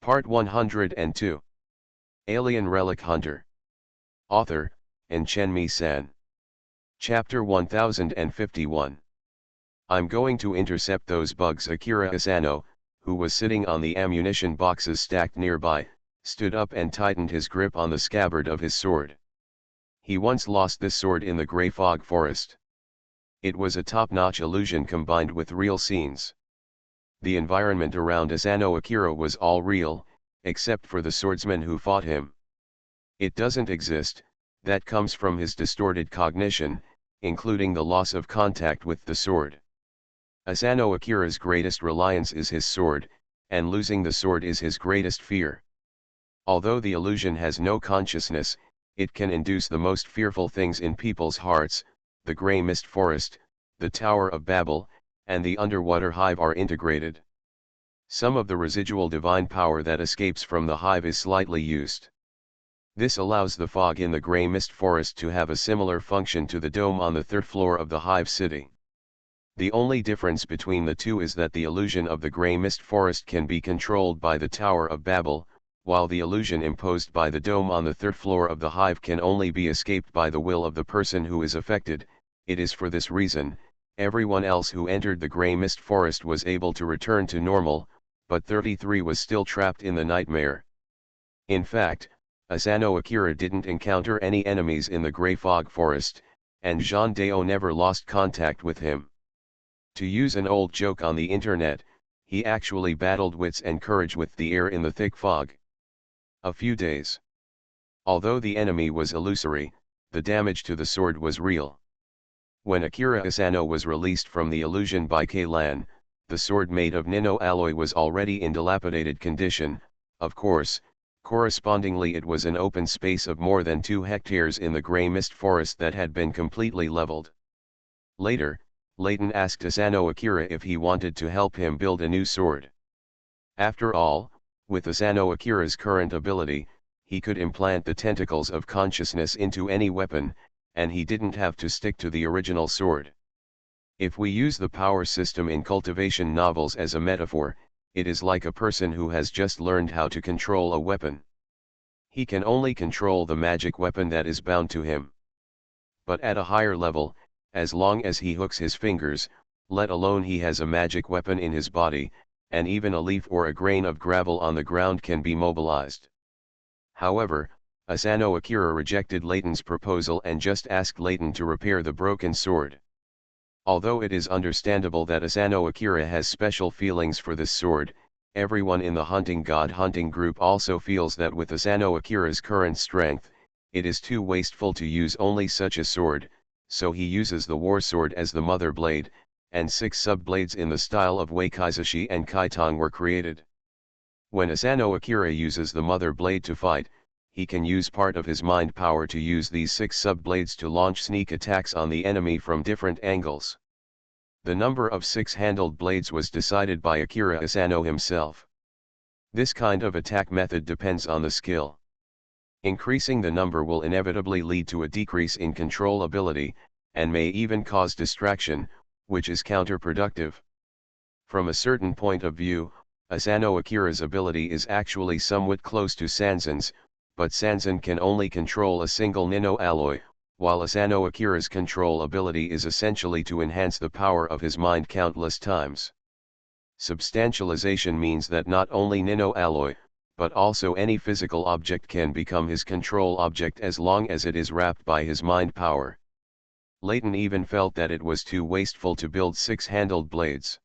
Part 102. Alien Relic Hunter. Author, Chen-Mi-san. Chapter 1051. I'm going to intercept those bugs. Akira Asano, who was sitting on the ammunition boxes stacked nearby, stood up and tightened his grip on the scabbard of his sword. He once lost this sword in the Grey Fog Forest. It was a top-notch illusion combined with real scenes. The environment around Asano Akira was all real, except for the swordsman who fought him. It doesn't exist, that comes from his distorted cognition, including the loss of contact with the sword. Asano Akira's greatest reliance is his sword, and losing the sword is his greatest fear. Although the illusion has no consciousness, it can induce the most fearful things in people's hearts. The Grey Mist Forest, the Tower of Babel, and the underwater hive are integrated. Some of the residual divine power that escapes from the hive is slightly used. This allows the fog in the Grey Mist Forest to have a similar function to the dome on the third floor of the hive city. The only difference between the two is that the illusion of the Grey Mist Forest can be controlled by the Tower of Babel, while the illusion imposed by the dome on the third floor of the hive can only be escaped by the will of the person who is affected. It is for this reason, everyone else who entered the Grey Mist Forest was able to return to normal, but 33 was still trapped in the nightmare. In fact, Asano Akira didn't encounter any enemies in the Grey Fog Forest, and Jean Deo never lost contact with him. To use an old joke on the internet, he actually battled wits and courage with the air in the thick fog. A few days. Although the enemy was illusory, the damage to the sword was real. When Akira Asano was released from the illusion by Keilan, the sword made of nino alloy was already in dilapidated condition. Of course, correspondingly it was an open space of more than 2 hectares in the Grey Mist Forest that had been completely leveled. Later, Leighton asked Asano Akira if he wanted to help him build a new sword. After all, with Asano Akira's current ability, he could implant the tentacles of consciousness into any weapon, and he didn't have to stick to the original sword. If we use the power system in cultivation novels as a metaphor, it is like a person who has just learned how to control a weapon. He can only control the magic weapon that is bound to him. But at a higher level, as long as he hooks his fingers, let alone he has a magic weapon in his body, and even a leaf or a grain of gravel on the ground can be mobilized. However, Asano Akira rejected Leighton's proposal and just asked Leighton to repair the broken sword. Although it is understandable that Asano Akira has special feelings for this sword, everyone in the hunting god hunting group also feels that with Asano Akira's current strength, it is too wasteful to use only such a sword, so he uses the war sword as the mother blade, and 6 sub-blades in the style of Wakaizushi and Kaitong were created. When Asano Akira uses the mother blade to fight, he can use part of his mind power to use these 6 sub-blades to launch sneak attacks on the enemy from different angles. The number of 6-handled blades was decided by Akira Asano himself. This kind of attack method depends on the skill. Increasing the number will inevitably lead to a decrease in control ability, and may even cause distraction, which is counterproductive. From a certain point of view, Asano Akira's ability is actually somewhat close to Sanzan's, but Sanzan can only control a single nino alloy, while Asano Akira's control ability is essentially to enhance the power of his mind countless times. Substantialization means that not only nino alloy, but also any physical object can become his control object as long as it is wrapped by his mind power. Leighton even felt that it was too wasteful to build 6-handled blades.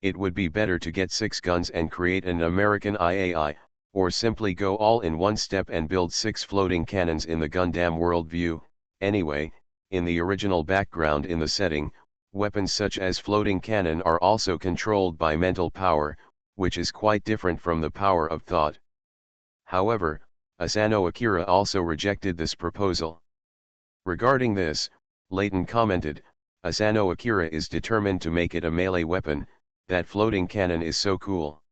It would be better to get 6 guns and create an American IAI, or simply go all in one step and build 6 floating cannons in the Gundam worldview. Anyway, in the original background in the setting, weapons such as floating cannon are also controlled by mental power, which is quite different from the power of thought. However, Asano Akira also rejected this proposal. Regarding this, Leighton commented, "Asano Akira is determined to make it a melee weapon. That floating cannon is so cool.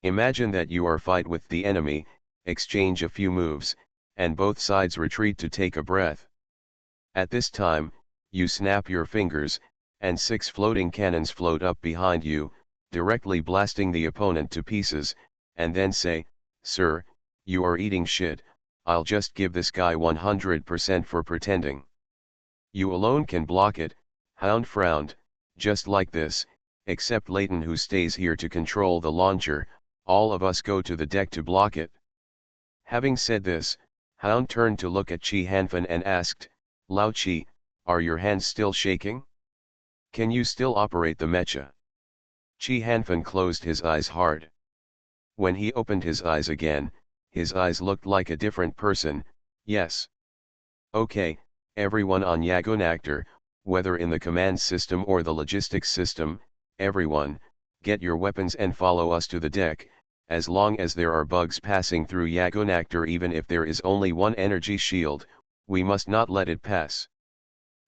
Imagine that you are fight with the enemy, exchange a few moves, and both sides retreat to take a breath. At this time, you snap your fingers, and 6 floating cannons float up behind you, directly blasting the opponent to pieces, and then say, "Sir, you are eating shit, I'll just give this guy 100% for pretending." You alone can block it. Hound frowned, "Just like this, except Leighton who stays here to control the launcher, all of us go to the deck to block it." Having said this, Hound turned to look at Chi Hanfan and asked, "Lao Chi, are your hands still shaking? Can you still operate the mecha?" Chi Hanfan closed his eyes hard. When he opened his eyes again, his eyes looked like a different person. "Yes. Okay, everyone on Yagonactor, whether in the command system or the logistics system, everyone, get your weapons and follow us to the deck. As long as there are bugs passing through Yagonactor, even if there is only one energy shield, we must not let it pass."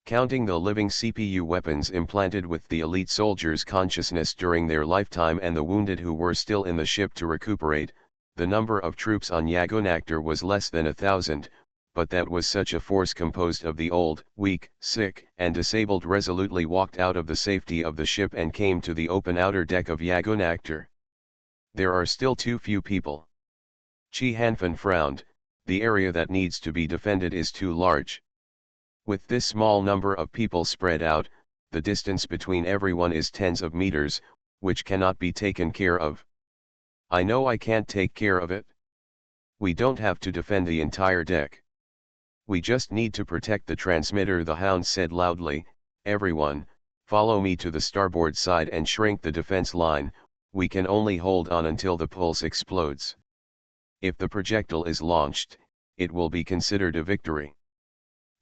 Counting the living CPU weapons implanted with the elite soldiers' consciousness during their lifetime and the wounded who were still in the ship to recuperate, the number of troops on Yagonactor was less than 1,000, but that was such a force composed of the old, weak, sick, and disabled resolutely walked out of the safety of the ship and came to the open outer deck of Yagonactor. There are still too few people. Chi Hanfan frowned, "The area that needs to be defended is too large. With this small number of people spread out, the distance between everyone is tens of meters, which cannot be taken care of." "I know I can't take care of it. We don't have to defend the entire deck. We just need to protect the transmitter," the Hound said loudly. "Everyone, follow me to the starboard side and shrink the defense line. We can only hold on until the pulse explodes. If the projectile is launched, it will be considered a victory."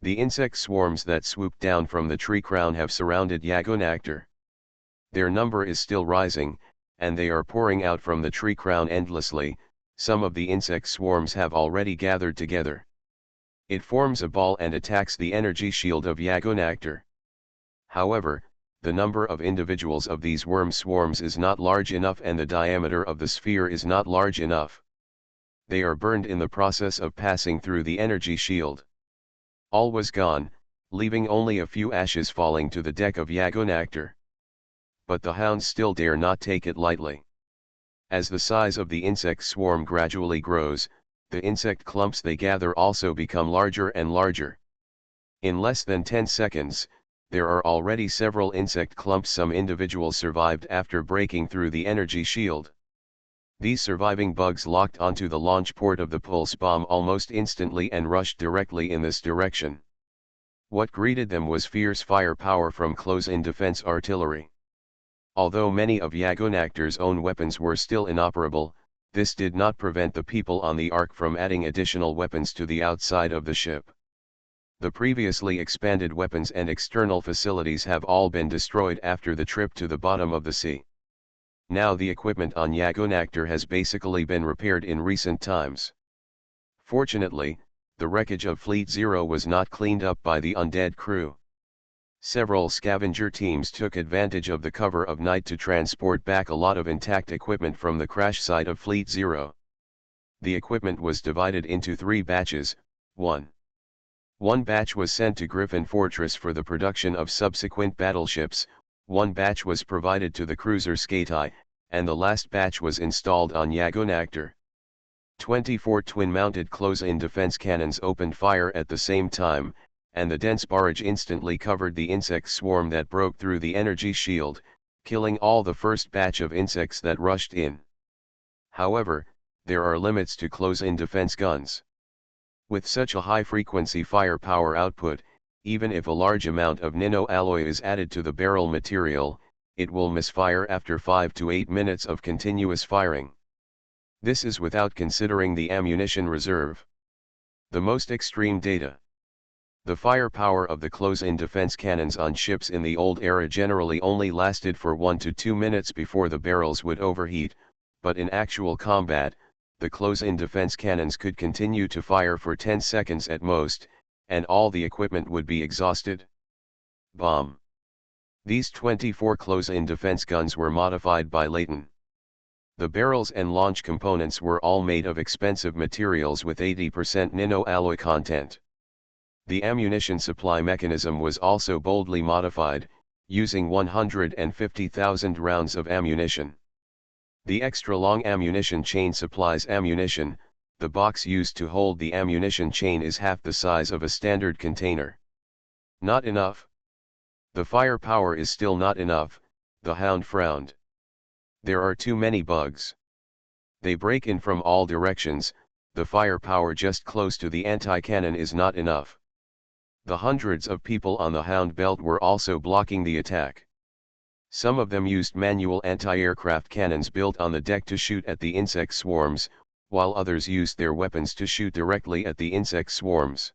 The insect swarms that swooped down from the tree crown have surrounded Yagonactor. Their number is still rising, and they are pouring out from the tree crown endlessly. Some of the insect swarms have already gathered together. It forms a ball and attacks the energy shield of Yagonactor. However, the number of individuals of these worm swarms is not large enough and the diameter of the sphere is not large enough. They are burned in the process of passing through the energy shield. All was gone, leaving only a few ashes falling to the deck of Yagonactor. But the hounds still dare not take it lightly. As the size of the insect swarm gradually grows, the insect clumps they gather also become larger and larger. In less than 10 seconds, there are already several insect clumps. Some individuals survived after breaking through the energy shield. These surviving bugs locked onto the launch port of the pulse bomb almost instantly and rushed directly in this direction. What greeted them was fierce firepower from close-in defense artillery. Although many of Yagonactor's own weapons were still inoperable, this did not prevent the people on the Ark from adding additional weapons to the outside of the ship. The previously expanded weapons and external facilities have all been destroyed after the trip to the bottom of the sea. Now the equipment on Yagonactor has basically been repaired in recent times. Fortunately, the wreckage of Fleet Zero was not cleaned up by the undead crew. Several scavenger teams took advantage of the cover of night to transport back a lot of intact equipment from the crash site of Fleet Zero. The equipment was divided into 3 batches. One batch was sent to Griffin Fortress for the production of subsequent battleships, one batch was provided to the cruiser Skatai, and the last batch was installed on Yagonactor. 24 twin-mounted close-in defense cannons opened fire at the same time, and the dense barrage instantly covered the insect swarm that broke through the energy shield, killing all the first batch of insects that rushed in. However, there are limits to close-in defense guns. With such a high-frequency firepower output, even if a large amount of nano-alloy is added to the barrel material, it will misfire after 5 to 8 minutes of continuous firing. This is without considering the ammunition reserve. The most extreme data. The firepower of the close-in defense cannons on ships in the old era generally only lasted for 1 to 2 minutes before the barrels would overheat, but in actual combat, the close-in defense cannons could continue to fire for 10 seconds at most, and all the equipment would be exhausted. Bomb. These 24 close-in defense guns were modified by Leighton. The barrels and launch components were all made of expensive materials with 80% nano-alloy content. The ammunition supply mechanism was also boldly modified, using 150,000 rounds of ammunition. The extra long ammunition chain supplies ammunition. The box used to hold the ammunition chain is half the size of a standard container. Not enough. The firepower is still not enough, the Hound frowned. There are too many bugs. They break in from all directions, the firepower just close to the anti-cannon is not enough. The hundreds of people on the Hound belt were also blocking the attack. Some of them used manual anti-aircraft cannons built on the deck to shoot at the insect swarms, while others used their weapons to shoot directly at the insect swarms.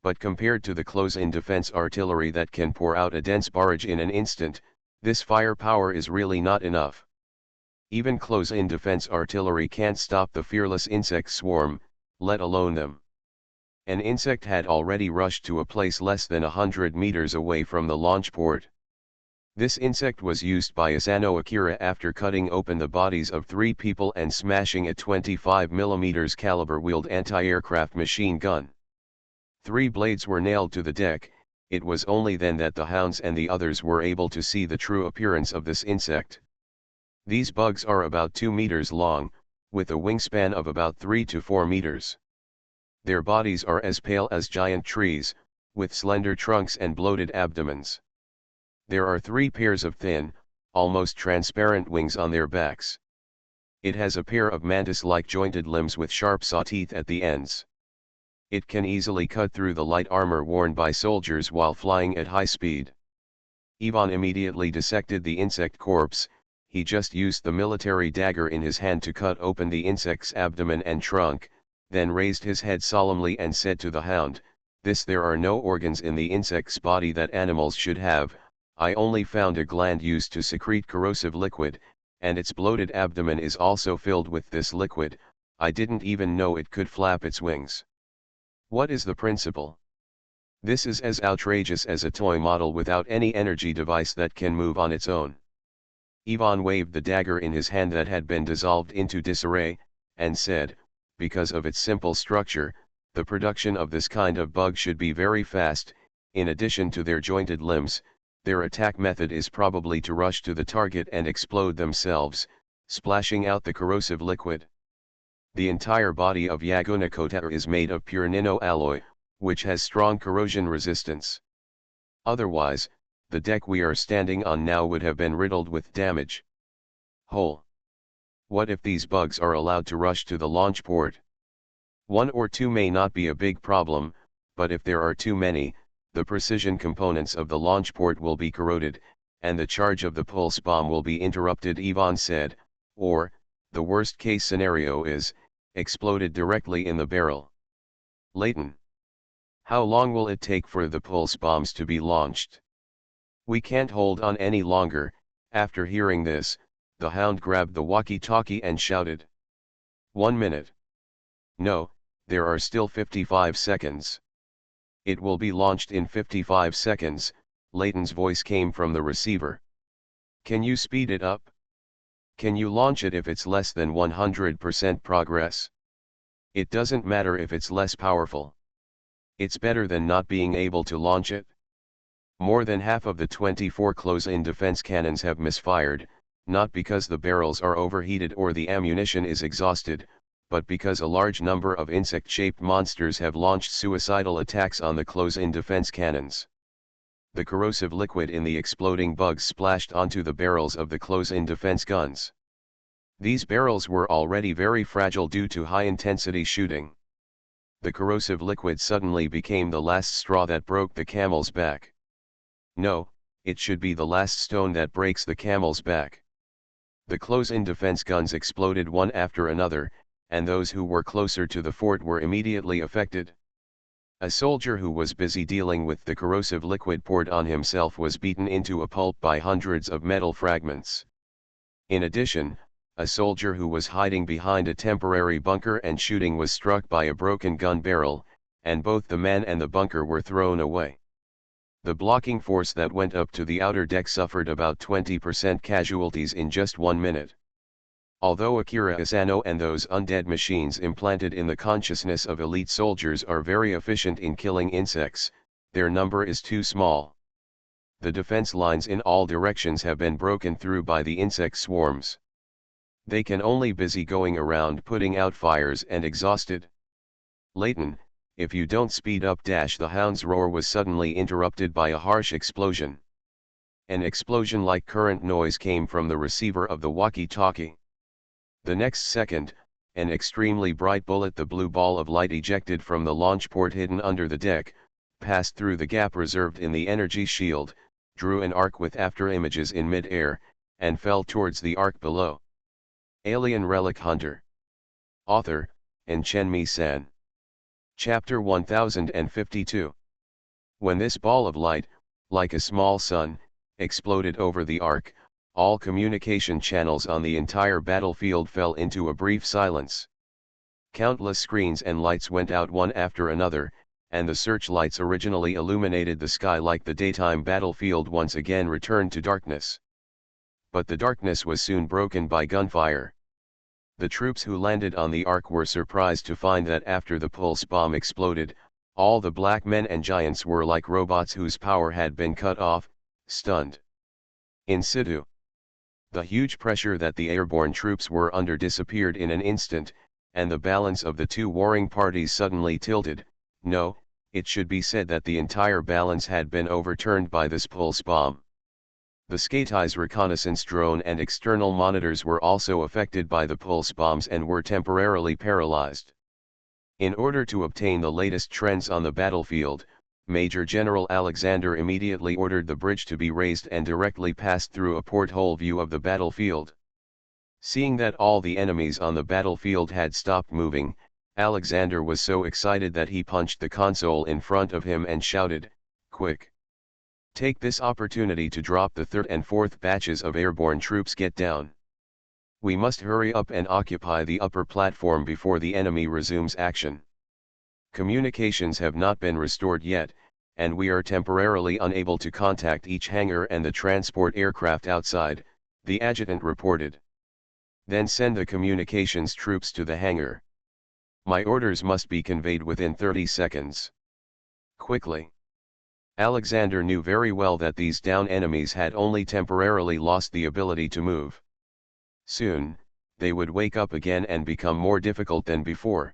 But compared to the close-in defense artillery that can pour out a dense barrage in an instant, this firepower is really not enough. Even close-in defense artillery can't stop the fearless insect swarm, let alone them. An insect had already rushed to a place less than 100 meters away from the launch port. This insect was used by Asano Akira after cutting open the bodies of 3 people and smashing a 25mm caliber-wheeled anti-aircraft machine gun. 3 blades were nailed to the deck. It was only then that the Hounds and the others were able to see the true appearance of this insect. These bugs are about 2 meters long, with a wingspan of about 3 to 4 meters. Their bodies are as pale as giant trees, with slender trunks and bloated abdomens. There are 3 pairs of thin, almost transparent wings on their backs. It has a pair of mantis-like jointed limbs with sharp saw teeth at the ends. It can easily cut through the light armor worn by soldiers while flying at high speed. Ivan immediately dissected the insect corpse. He just used the military dagger in his hand to cut open the insect's abdomen and trunk, then raised his head solemnly and said to the Hound, There are no organs in the insect's body that animals should have. I only found a gland used to secrete corrosive liquid, and its bloated abdomen is also filled with this liquid. I didn't even know it could flap its wings. What is the principle? This is as outrageous as a toy model without any energy device that can move on its own. Ivan waved the dagger in his hand that had been dissolved into disarray, and said, because of its simple structure, the production of this kind of bug should be very fast. In addition to their jointed limbs, their attack method is probably to rush to the target and explode themselves, splashing out the corrosive liquid. The entire body of Yagunakota is made of pure nino alloy, which has strong corrosion resistance. Otherwise, the deck we are standing on now would have been riddled with damage. Hole. What if these bugs are allowed to rush to the launch port? 1 or 2 may not be a big problem, but if there are too many, the precision components of the launch port will be corroded, and the charge of the pulse bomb will be interrupted, Ivan said, or, the worst case scenario is, exploded directly in the barrel. Leighton. How long will it take for the pulse bombs to be launched? We can't hold on any longer. After hearing this, the Hound grabbed the walkie-talkie and shouted. 1 minute. No, there are still 55 seconds. It will be launched in 55 seconds, Leighton's voice came from the receiver. Can you speed it up? Can you launch it if it's less than 100% progress? It doesn't matter if it's less powerful. It's better than not being able to launch it. More than half of the 24 close-in defense cannons have misfired, not because the barrels are overheated or the ammunition is exhausted, but because a large number of insect-shaped monsters have launched suicidal attacks on the close-in defense cannons. The corrosive liquid in the exploding bugs splashed onto the barrels of the close-in defense guns. These barrels were already very fragile due to high-intensity shooting. The corrosive liquid suddenly became the last straw that broke the camel's back. No, it should be the last stone that breaks the camel's back. The close-in defense guns exploded one after another, and those who were closer to the fort were immediately affected. A soldier who was busy dealing with the corrosive liquid poured on himself was beaten into a pulp by hundreds of metal fragments. In addition, a soldier who was hiding behind a temporary bunker and shooting was struck by a broken gun barrel, and both the man and the bunker were thrown away. The blocking force that went up to the outer deck suffered about 20% casualties in just 1 minute. Although Akira Asano and those undead machines implanted in the consciousness of elite soldiers are very efficient in killing insects, their number is too small. The defense lines in all directions have been broken through by the insect swarms. They can only busy going around putting out fires and exhausted. Leighton, if you don't speed up dash the hound's roar was suddenly interrupted by a harsh explosion. An explosion-like current noise came from the receiver of the walkie-talkie. The next second, an extremely bright bullet, the blue ball of light ejected from the launch port hidden under the deck, passed through the gap reserved in the energy shield, drew an arc with afterimages in mid-air, and fell towards the arc below. Alien Relic Hunter. Author, Chen San. Chapter 1052. When this ball of light, like a small sun, exploded over the arc, all communication channels on the entire battlefield fell into a brief silence. Countless screens and lights went out one after another, and the searchlights originally illuminated the sky like the daytime battlefield once again returned to darkness. But the darkness was soon broken by gunfire. The troops who landed on the ark were surprised to find that after the pulse bomb exploded, all the black men and giants were like robots whose power had been cut off, stunned in situ. The huge pressure that the airborne troops were under disappeared in an instant, and the balance of the two warring parties suddenly tilted. No, it should be said that the entire balance had been overturned by this pulse bomb. The Skatai's reconnaissance drone and external monitors were also affected by the pulse bombs and were temporarily paralyzed. In order to obtain the latest trends on the battlefield, Major General Alexander immediately ordered the bridge to be raised and directly passed through a porthole view of the battlefield. Seeing that all the enemies on the battlefield had stopped moving, Alexander was so excited that he punched the console in front of him and shouted, "Quick! Take this opportunity to drop the 3rd and 4th batches of airborne troops. Get down. We must hurry up and occupy the upper platform before the enemy resumes action. Communications have not been restored yet, and we are temporarily unable to contact each hangar and the transport aircraft outside," the adjutant reported. "Then send the communications troops to the hangar. My orders must be conveyed within 30 seconds. Quickly." Alexander knew very well that these down enemies had only temporarily lost the ability to move. Soon, they would wake up again and become more difficult than before.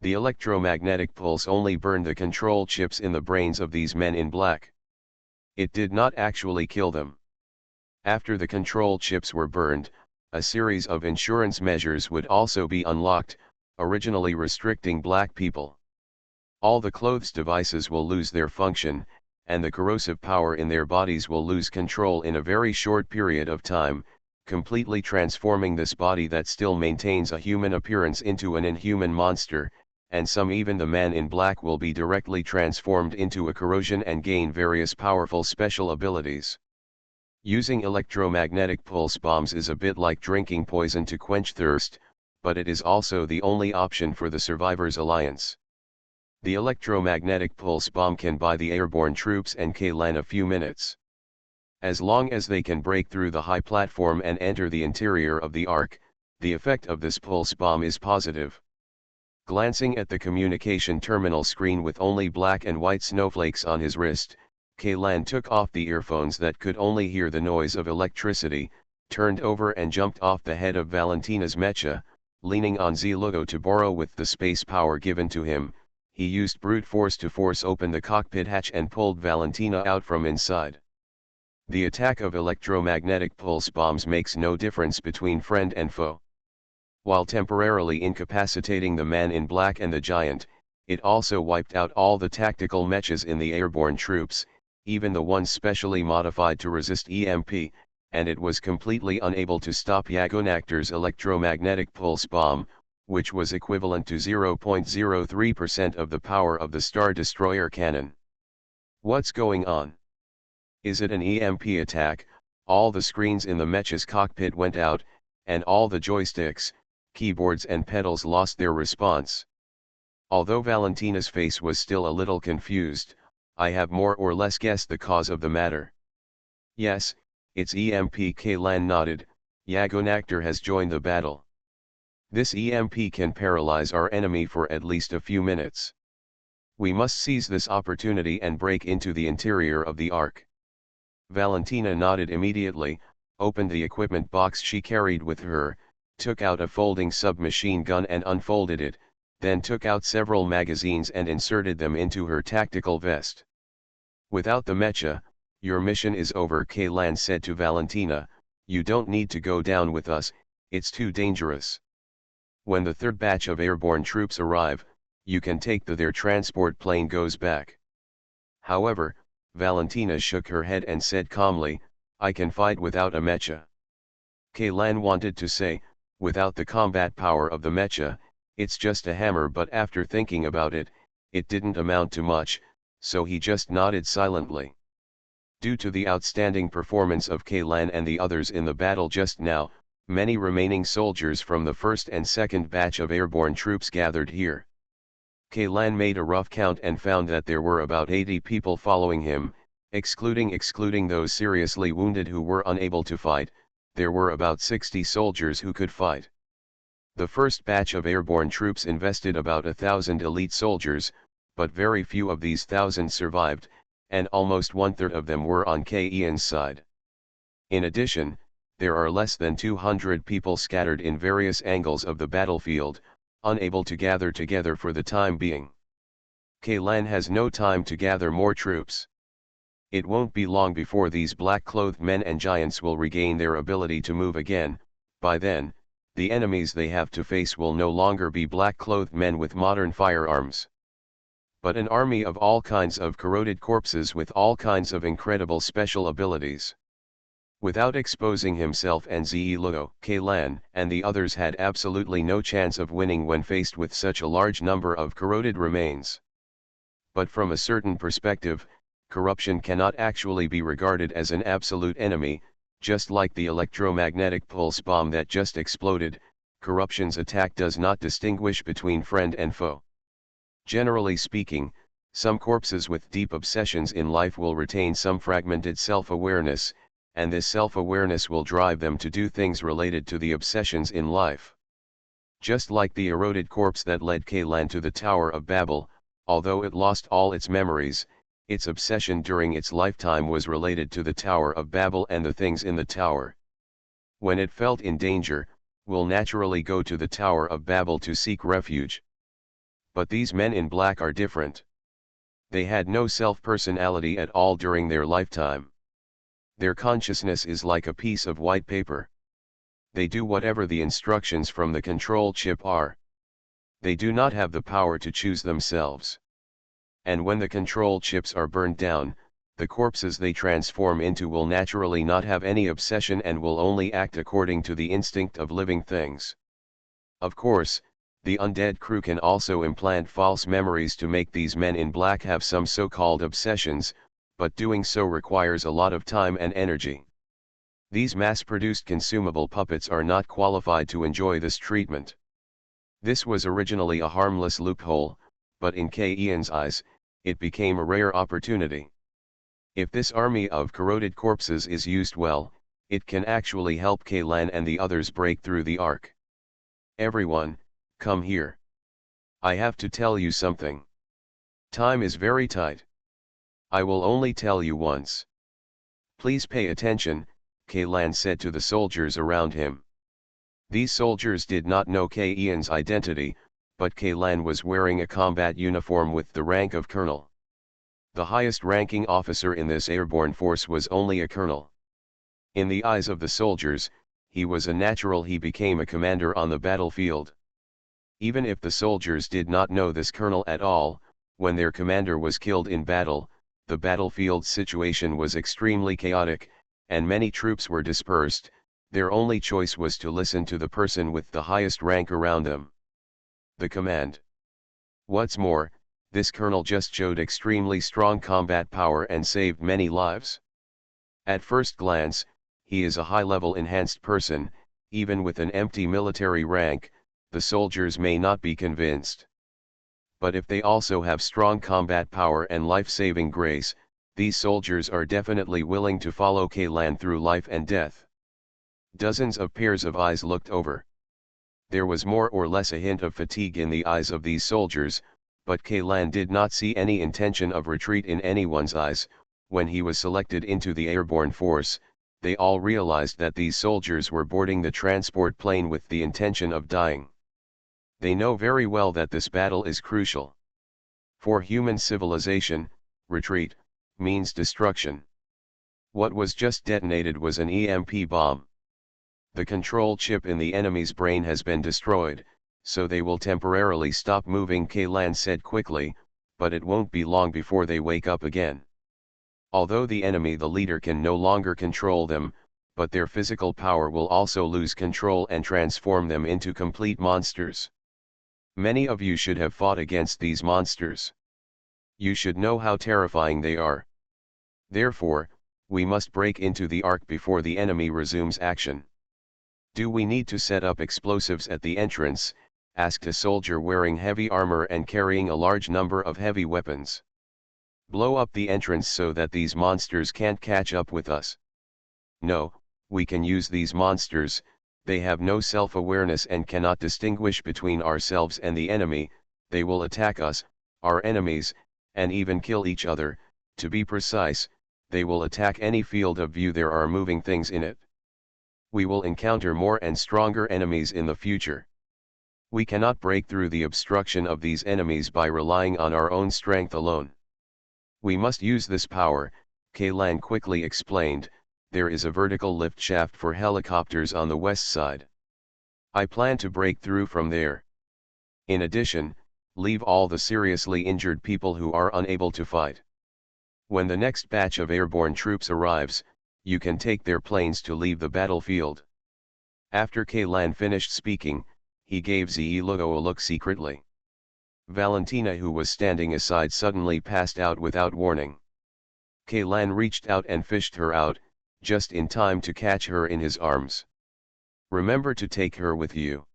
The electromagnetic pulse only burned the control chips in the brains of these men in black. It did not actually kill them. After the control chips were burned, a series of insurance measures would also be unlocked, originally restricting black people. All the clothes devices will lose their function, and the corrosive power in their bodies will lose control in a very short period of time, completely transforming this body that still maintains a human appearance into an inhuman monster, and some even the man in black will be directly transformed into a corrosion and gain various powerful special abilities. Using electromagnetic pulse bombs is a bit like drinking poison to quench thirst, but it is also the only option for the Survivors Alliance. The electromagnetic pulse bomb can buy the airborne troops and Kaylan a few minutes. As long as they can break through the high platform and enter the interior of the ark, the effect of this pulse bomb is positive. Glancing at the communication terminal screen with only black and white snowflakes on his wrist, Kaylan took off the earphones that could only hear the noise of electricity, turned over and jumped off the head of Valentina's mecha, leaning on Z-Logo to borrow with the space power given to him. He used brute force to force open the cockpit hatch and pulled Valentina out from inside. The attack of electromagnetic pulse bombs makes no difference between friend and foe. While temporarily incapacitating the man in black and the giant, it also wiped out all the tactical mechas in the airborne troops, even the ones specially modified to resist EMP, and it was completely unable to stop Yagonactor's electromagnetic pulse bomb, which was equivalent to 0.03% of the power of the Star Destroyer cannon. What's going on? Is it an EMP attack? All the screens in the mecha's cockpit went out, and all the joysticks, keyboards and pedals lost their response. Although Valentina's face was still a little confused, I have more or less guessed the cause of the matter. Yes, it's EMP. Kaylan nodded. Yagonactor has joined the battle. This EMP can paralyze our enemy for at least a few minutes. We must seize this opportunity and break into the interior of the ark. Valentina nodded immediately, opened the equipment box she carried with her, took out a folding submachine gun and unfolded it, then took out several magazines and inserted them into her tactical vest. "Without the mecha, your mission is over," Kaylan said to Valentina. "You don't need to go down with us, it's too dangerous. When the third batch of airborne troops arrive, you can take their transport plane goes back." However, Valentina shook her head and said calmly, "I can fight without a mecha." Kaylan wanted to say, "Without the combat power of the mecha, it's just a hammer," but after thinking about it, it didn't amount to much, so he just nodded silently. Due to the outstanding performance of Kaylan and the others in the battle just now, many remaining soldiers from the first and second batch of airborne troops gathered here. Kaylan made a rough count and found that there were about 80 people following him, excluding those seriously wounded who were unable to fight. There were about 60 soldiers who could fight. The first batch of airborne troops invested about 1,000 elite soldiers, but very few of these 1,000 survived, and almost one-third of them were on Ian's side. In addition, there are less than 200 people scattered in various angles of the battlefield, unable to gather together for the time being. Kaylan has no time to gather more troops. It won't be long before these black-clothed men and giants will regain their ability to move again. By then, the enemies they have to face will no longer be black-clothed men with modern firearms, but an army of all kinds of corroded corpses with all kinds of incredible special abilities. Without exposing himself and Ziluo, Kaylan and the others had absolutely no chance of winning when faced with such a large number of corroded remains. But from a certain perspective, corruption cannot actually be regarded as an absolute enemy. Just like the electromagnetic pulse bomb that just exploded, corruption's attack does not distinguish between friend and foe. Generally speaking, some corpses with deep obsessions in life will retain some fragmented self-awareness, and this self-awareness will drive them to do things related to the obsessions in life. Just like the eroded corpse that led Kaylan to the Tower of Babel, although it lost all its memories, its obsession during its lifetime was related to the Tower of Babel and the things in the tower. When it felt in danger, will naturally go to the Tower of Babel to seek refuge. But these men in black are different. They had no self-personality at all during their lifetime. Their consciousness is like a piece of white paper. They do whatever the instructions from the control chip are. They do not have the power to choose themselves. And when the control chips are burned down, the corpses they transform into will naturally not have any obsession and will only act according to the instinct of living things. Of course, the undead crew can also implant false memories to make these men in black have some so-called obsessions, but doing so requires a lot of time and energy. These mass-produced consumable puppets are not qualified to enjoy this treatment. This was originally a harmless loophole, but in Ian's eyes, it became a rare opportunity. If this army of corroded corpses is used well, it can actually help Kaylan and the others break through the arc. "Everyone, come here. I have to tell you something. Time is very tight. I will only tell you once. Please pay attention," Kaylan said to the soldiers around him. These soldiers did not know Ian's identity, but Kaylan was wearing a combat uniform with the rank of colonel. The highest ranking officer in this airborne force was only a colonel. In the eyes of the soldiers, he was a natural. He became a commander on the battlefield. Even if the soldiers did not know this colonel at all, when their commander was killed in battle, the battlefield situation was extremely chaotic, and many troops were dispersed. Their only choice was to listen to the person with the highest rank around them. The command. What's more, this colonel just showed extremely strong combat power and saved many lives. At first glance, he is a high-level enhanced person. Even with an empty military rank, the soldiers may not be convinced. But if they also have strong combat power and life-saving grace, these soldiers are definitely willing to follow Kaylan through life and death. Dozens of pairs of eyes looked over. There was more or less a hint of fatigue in the eyes of these soldiers, but Kaylan did not see any intention of retreat in anyone's eyes. When he was selected into the airborne force, they all realized that these soldiers were boarding the transport plane with the intention of dying. They know very well that this battle is crucial. For human civilization, retreat means destruction. What was just detonated was an EMP bomb. The control chip in the enemy's brain has been destroyed, so they will temporarily stop moving, Kaylan said quickly, but it won't be long before they wake up again. Although the enemy, the leader, can no longer control them, but their physical power will also lose control and transform them into complete monsters. Many of you should have fought against these monsters. You should know how terrifying they are. Therefore, we must break into the Ark before the enemy resumes action. Do we need to set up explosives at the entrance? Asked a soldier wearing heavy armor and carrying a large number of heavy weapons. Blow up the entrance so that these monsters can't catch up with us. No, we can use these monsters. They have no self-awareness and cannot distinguish between ourselves and the enemy. They will attack us, our enemies, and even kill each other. To be precise, they will attack any field of view there are moving things in it. We will encounter more and stronger enemies in the future. We cannot break through the obstruction of these enemies by relying on our own strength alone. We must use this power, Kaylan quickly explained. There is a vertical lift shaft for helicopters on the west side. I plan to break through from there. In addition, leave all the seriously injured people who are unable to fight. When the next batch of airborne troops arrives, you can take their planes to leave the battlefield. After Kaylan finished speaking, he gave Zilugo a look secretly. Valentina, who was standing aside, suddenly passed out without warning. Kaylan reached out and fished her out, just in time to catch her in his arms. Remember to take her with you.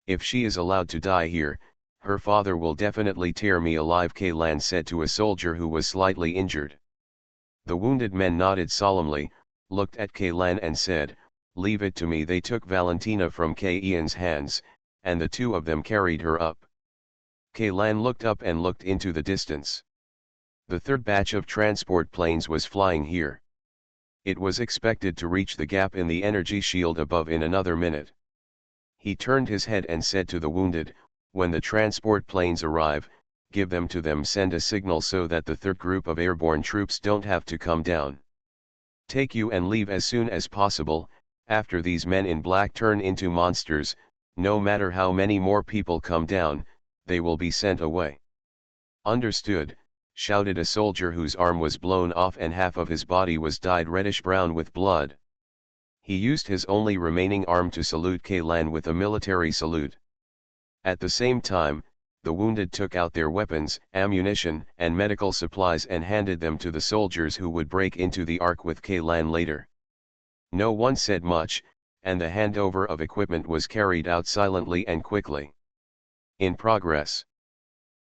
If she is allowed to die here, her father will definitely tear me alive, Kaylan said to a soldier who was slightly injured. The wounded men nodded solemnly, looked at Kaylan and said, "Leave it to me." They took Valentina from Kaylan's hands, and the two of them carried her up. Kaylan looked up and looked into the distance. The third batch of transport planes was flying here. It was expected to reach the gap in the energy shield above in another minute. He turned his head and said to the wounded, "When the transport planes arrive, give them to them. Send a signal so that the third group of airborne troops don't have to come down. Take you and leave as soon as possible. After these men in black turn into monsters, no matter how many more people come down, they will be sent away." "Understood," shouted a soldier whose arm was blown off and half of his body was dyed reddish-brown with blood. He used his only remaining arm to salute Kaylan with a military salute. At the same time, the wounded took out their weapons, ammunition, and medical supplies and handed them to the soldiers who would break into the Ark with Kaylan later. No one said much, and the handover of equipment was carried out silently and quickly. In progress.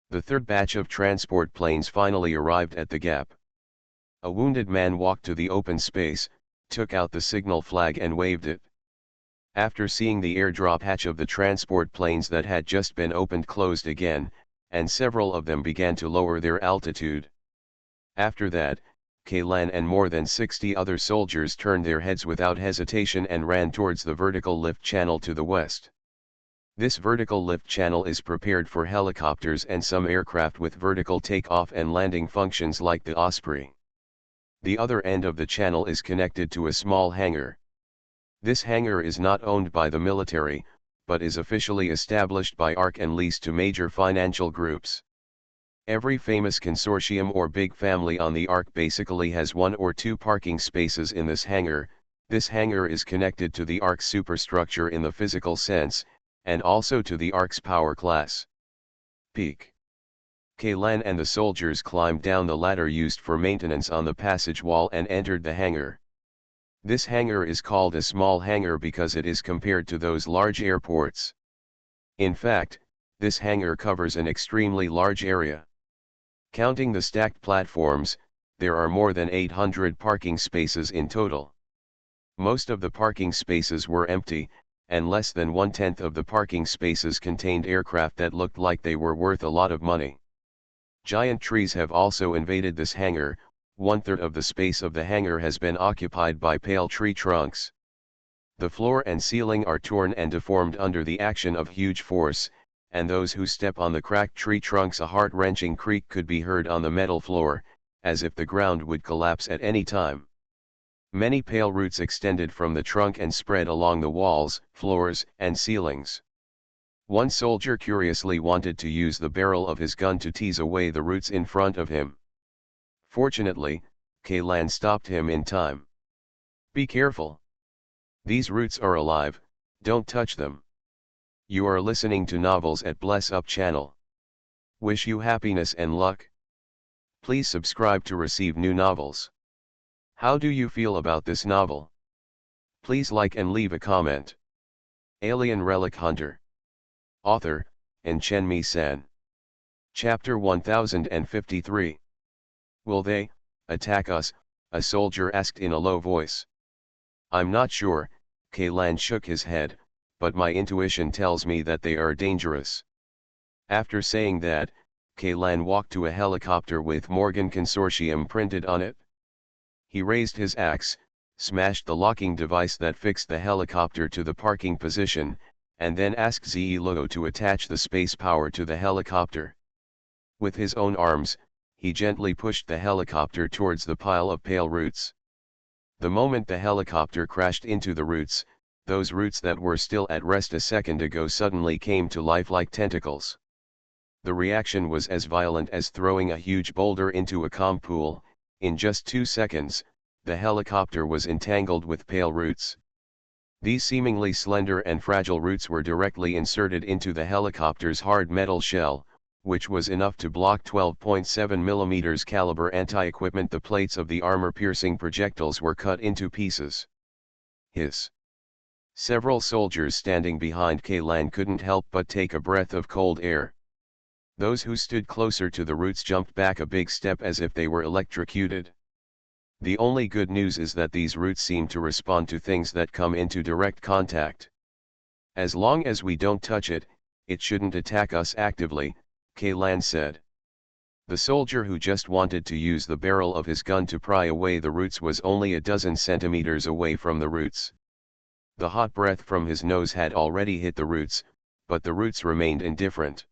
The third batch of transport planes finally arrived at the gap. A wounded man walked to the open space, took out the signal flag and waved it. After seeing the airdrop hatch of the transport planes that had just been opened closed again, and several of them began to lower their altitude. After that, Kaylan and more than 60 other soldiers turned their heads without hesitation and ran towards the vertical lift channel to the west. This vertical lift channel is prepared for helicopters and some aircraft with vertical takeoff and landing functions like the Osprey. The other end of the channel is connected to a small hangar. This hangar is not owned by the military, but is officially established by Ark and leased to major financial groups. Every famous consortium or big family on the Ark basically has 1 or 2 parking spaces in this hangar. This hangar is connected to the Ark's superstructure in the physical sense, and also to the Ark's power class. Peak. Kaylan and the soldiers climbed down the ladder used for maintenance on the passage wall and entered the hangar. This hangar is called a small hangar because it is compared to those large airports. In fact, this hangar covers an extremely large area. Counting the stacked platforms, there are more than 800 parking spaces in total. Most of the parking spaces were empty, and less than 1/10 of the parking spaces contained aircraft that looked like they were worth a lot of money. Giant trees have also invaded this hangar, 1/3 of the space of the hangar has been occupied by pale tree trunks. The floor and ceiling are torn and deformed under the action of huge force, and those who step on the cracked tree trunks, a heart-wrenching creak could be heard on the metal floor, as if the ground would collapse at any time. Many pale roots extended from the trunk and spread along the walls, floors, and ceilings. One soldier curiously wanted to use the barrel of his gun to tease away the roots in front of him. Fortunately, Kaylan stopped him in time. "Be careful. These roots are alive, don't touch them. You are listening to Novels at Bless Up channel. Wish you happiness and luck. Please subscribe to receive new novels. How do you feel about this novel? Please like and leave a comment." Alien Relic Hunter. Author, Chen San. Chapter 1053. "Will they attack us?" a soldier asked in a low voice. "I'm not sure," Kaylan shook his head, "but my intuition tells me that they are dangerous." After saying that, Kaylan walked to a helicopter with Morgan Consortium printed on it. He raised his axe, smashed the locking device that fixed the helicopter to the parking position, and then asked Zelo to attach the space power to the helicopter. With his own arms, he gently pushed the helicopter towards the pile of pale roots. The moment the helicopter crashed into the roots, those roots that were still at rest a second ago suddenly came to life like tentacles. The reaction was as violent as throwing a huge boulder into a calm pool. In just 2 seconds, the helicopter was entangled with pale roots. These seemingly slender and fragile roots were directly inserted into the helicopter's hard metal shell, which was enough to block 12.7 mm caliber anti-equipment. The plates of the armor-piercing projectiles were cut into pieces. Hiss. Several soldiers standing behind Kaylan couldn't help but take a breath of cold air. Those who stood closer to the roots jumped back a big step as if they were electrocuted. The only good news is that these roots seem to respond to things that come into direct contact. As long as we don't touch it, it shouldn't attack us actively, Kaylan said. The soldier who just wanted to use the barrel of his gun to pry away the roots was only a dozen centimeters away from the roots. The hot breath from his nose had already hit the roots, but the roots remained indifferent.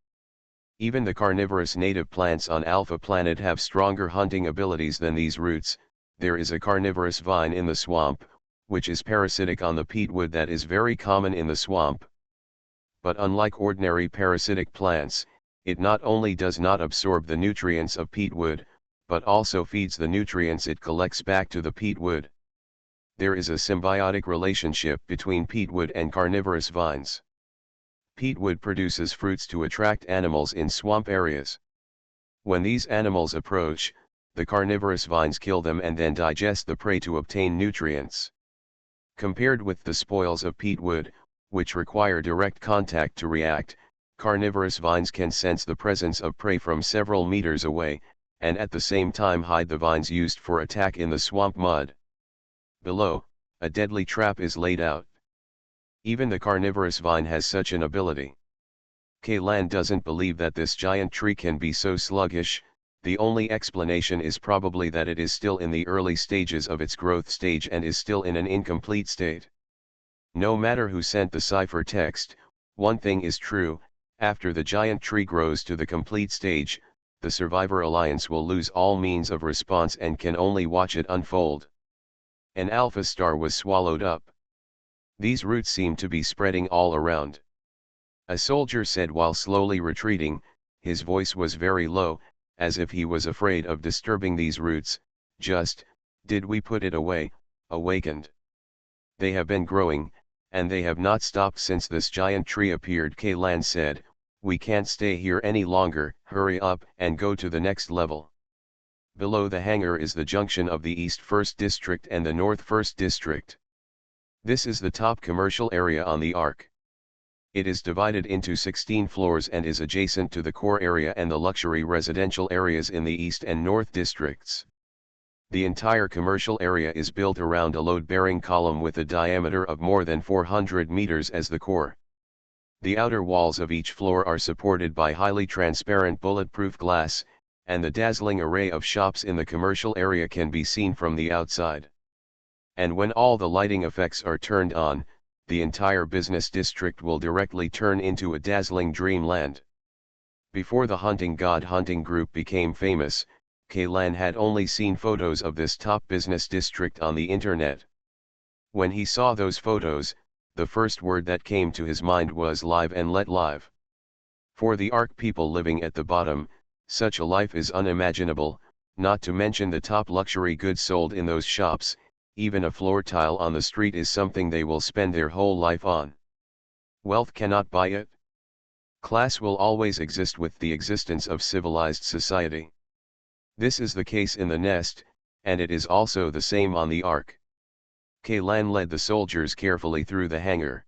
Even the carnivorous native plants on Alpha Planet have stronger hunting abilities than these roots. There is a carnivorous vine in the swamp, which is parasitic on the peatwood that is very common in the swamp. But unlike ordinary parasitic plants, it not only does not absorb the nutrients of peatwood, but also feeds the nutrients it collects back to the peatwood. There is a symbiotic relationship between peatwood and carnivorous vines. Peatwood produces fruits to attract animals in swamp areas. When these animals approach, the carnivorous vines kill them and then digest the prey to obtain nutrients. Compared with the spoils of peatwood, which require direct contact to react, carnivorous vines can sense the presence of prey from several meters away, and at the same time hide the vines used for attack in the swamp mud. Below, a deadly trap is laid out. Even the carnivorous vine has such an ability. Kaylan doesn't believe that this giant tree can be so sluggish. The only explanation is probably that it is still in the early stages of its growth stage and is still in an incomplete state. No matter who sent the ciphertext, one thing is true: after the giant tree grows to the complete stage, the Survivor Alliance will lose all means of response and can only watch it unfold. An alpha star was swallowed up. These roots seem to be spreading all around. A soldier said while slowly retreating. His voice was very low, as if he was afraid of disturbing these roots. Did we put it away, awakened? They have been growing, and they have not stopped since this giant tree appeared, Kaylan said. We can't stay here any longer, hurry up and go to the next level. Below the hangar is the junction of the East 1st District and the North 1st District. This is the top commercial area on the Ark. It is divided into 16 floors and is adjacent to the core area and the luxury residential areas in the East and North Districts. The entire commercial area is built around a load-bearing column with a diameter of more than 400 meters as the core. The outer walls of each floor are supported by highly transparent bulletproof glass, and the dazzling array of shops in the commercial area can be seen from the outside. And when all the lighting effects are turned on, the entire business district will directly turn into a dazzling dreamland. Before the Hunting God Hunting Group became famous, Kaylan had only seen photos of this top business district on the internet. When he saw those photos, the first word that came to his mind was live and let live. For the ARC people living at the bottom, such a life is unimaginable, not to mention the top luxury goods sold in those shops. Even a floor tile on the street is something they will spend their whole life on. Wealth cannot buy it. Class will always exist with the existence of civilized society. This is the case in the nest, and it is also the same on the Ark. Kaylan led the soldiers carefully through the hangar.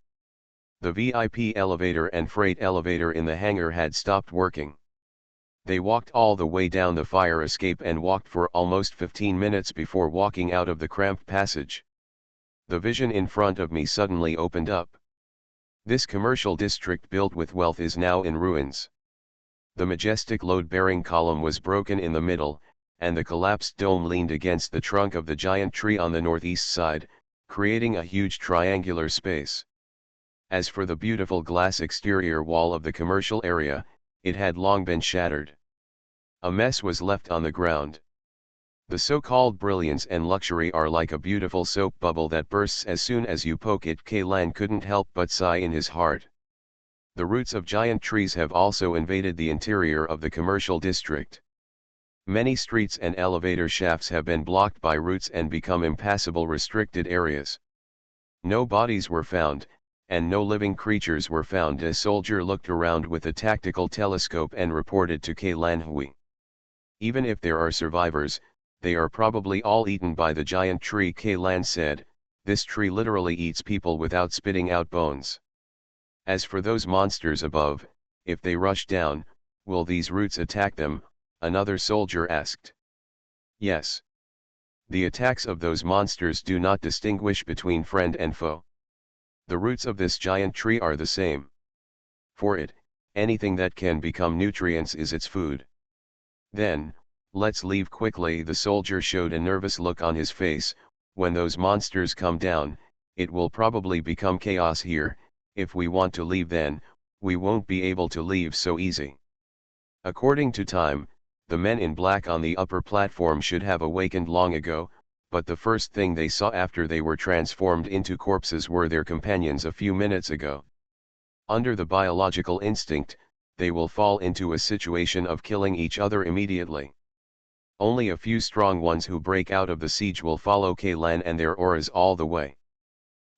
The VIP elevator and freight elevator in the hangar had stopped working. They walked all the way down the fire escape and walked for almost 15 minutes before walking out of the cramped passage. The vision in front of me suddenly opened up. This commercial district built with wealth is now in ruins. The majestic load-bearing column was broken in the middle, and the collapsed dome leaned against the trunk of the giant tree on the northeast side, creating a huge triangular space. As for the beautiful glass exterior wall of the commercial area, it had long been shattered. A mess was left on the ground. The so-called brilliance and luxury are like a beautiful soap bubble that bursts as soon as you poke it. Kaylan couldn't help but sigh in his heart. The roots of giant trees have also invaded the interior of the commercial district. Many streets and elevator shafts have been blocked by roots and become impassable restricted areas. No bodies were found, and no living creatures were found. A soldier looked around with a tactical telescope and reported to Kaylan Hui. Even if there are survivors, they are probably all eaten by the giant tree. Kaylan said, this tree literally eats people without spitting out bones. As for those monsters above, if they rush down, will these roots attack them? Another soldier asked. Yes. The attacks of those monsters do not distinguish between friend and foe. The roots of this giant tree are the same. For it, anything that can become nutrients is its food. Then, let's leave quickly. The soldier showed a nervous look on his face. When those monsters come down, it will probably become chaos here. If we want to leave, then we won't be able to leave so easy. According to time, the men in black on the upper platform should have awakened long ago, but the first thing they saw after they were transformed into corpses were their companions a few minutes ago. Under the biological instinct, they will fall into a situation of killing each other immediately. Only a few strong ones who break out of the siege will follow Kaylan and their auras all the way.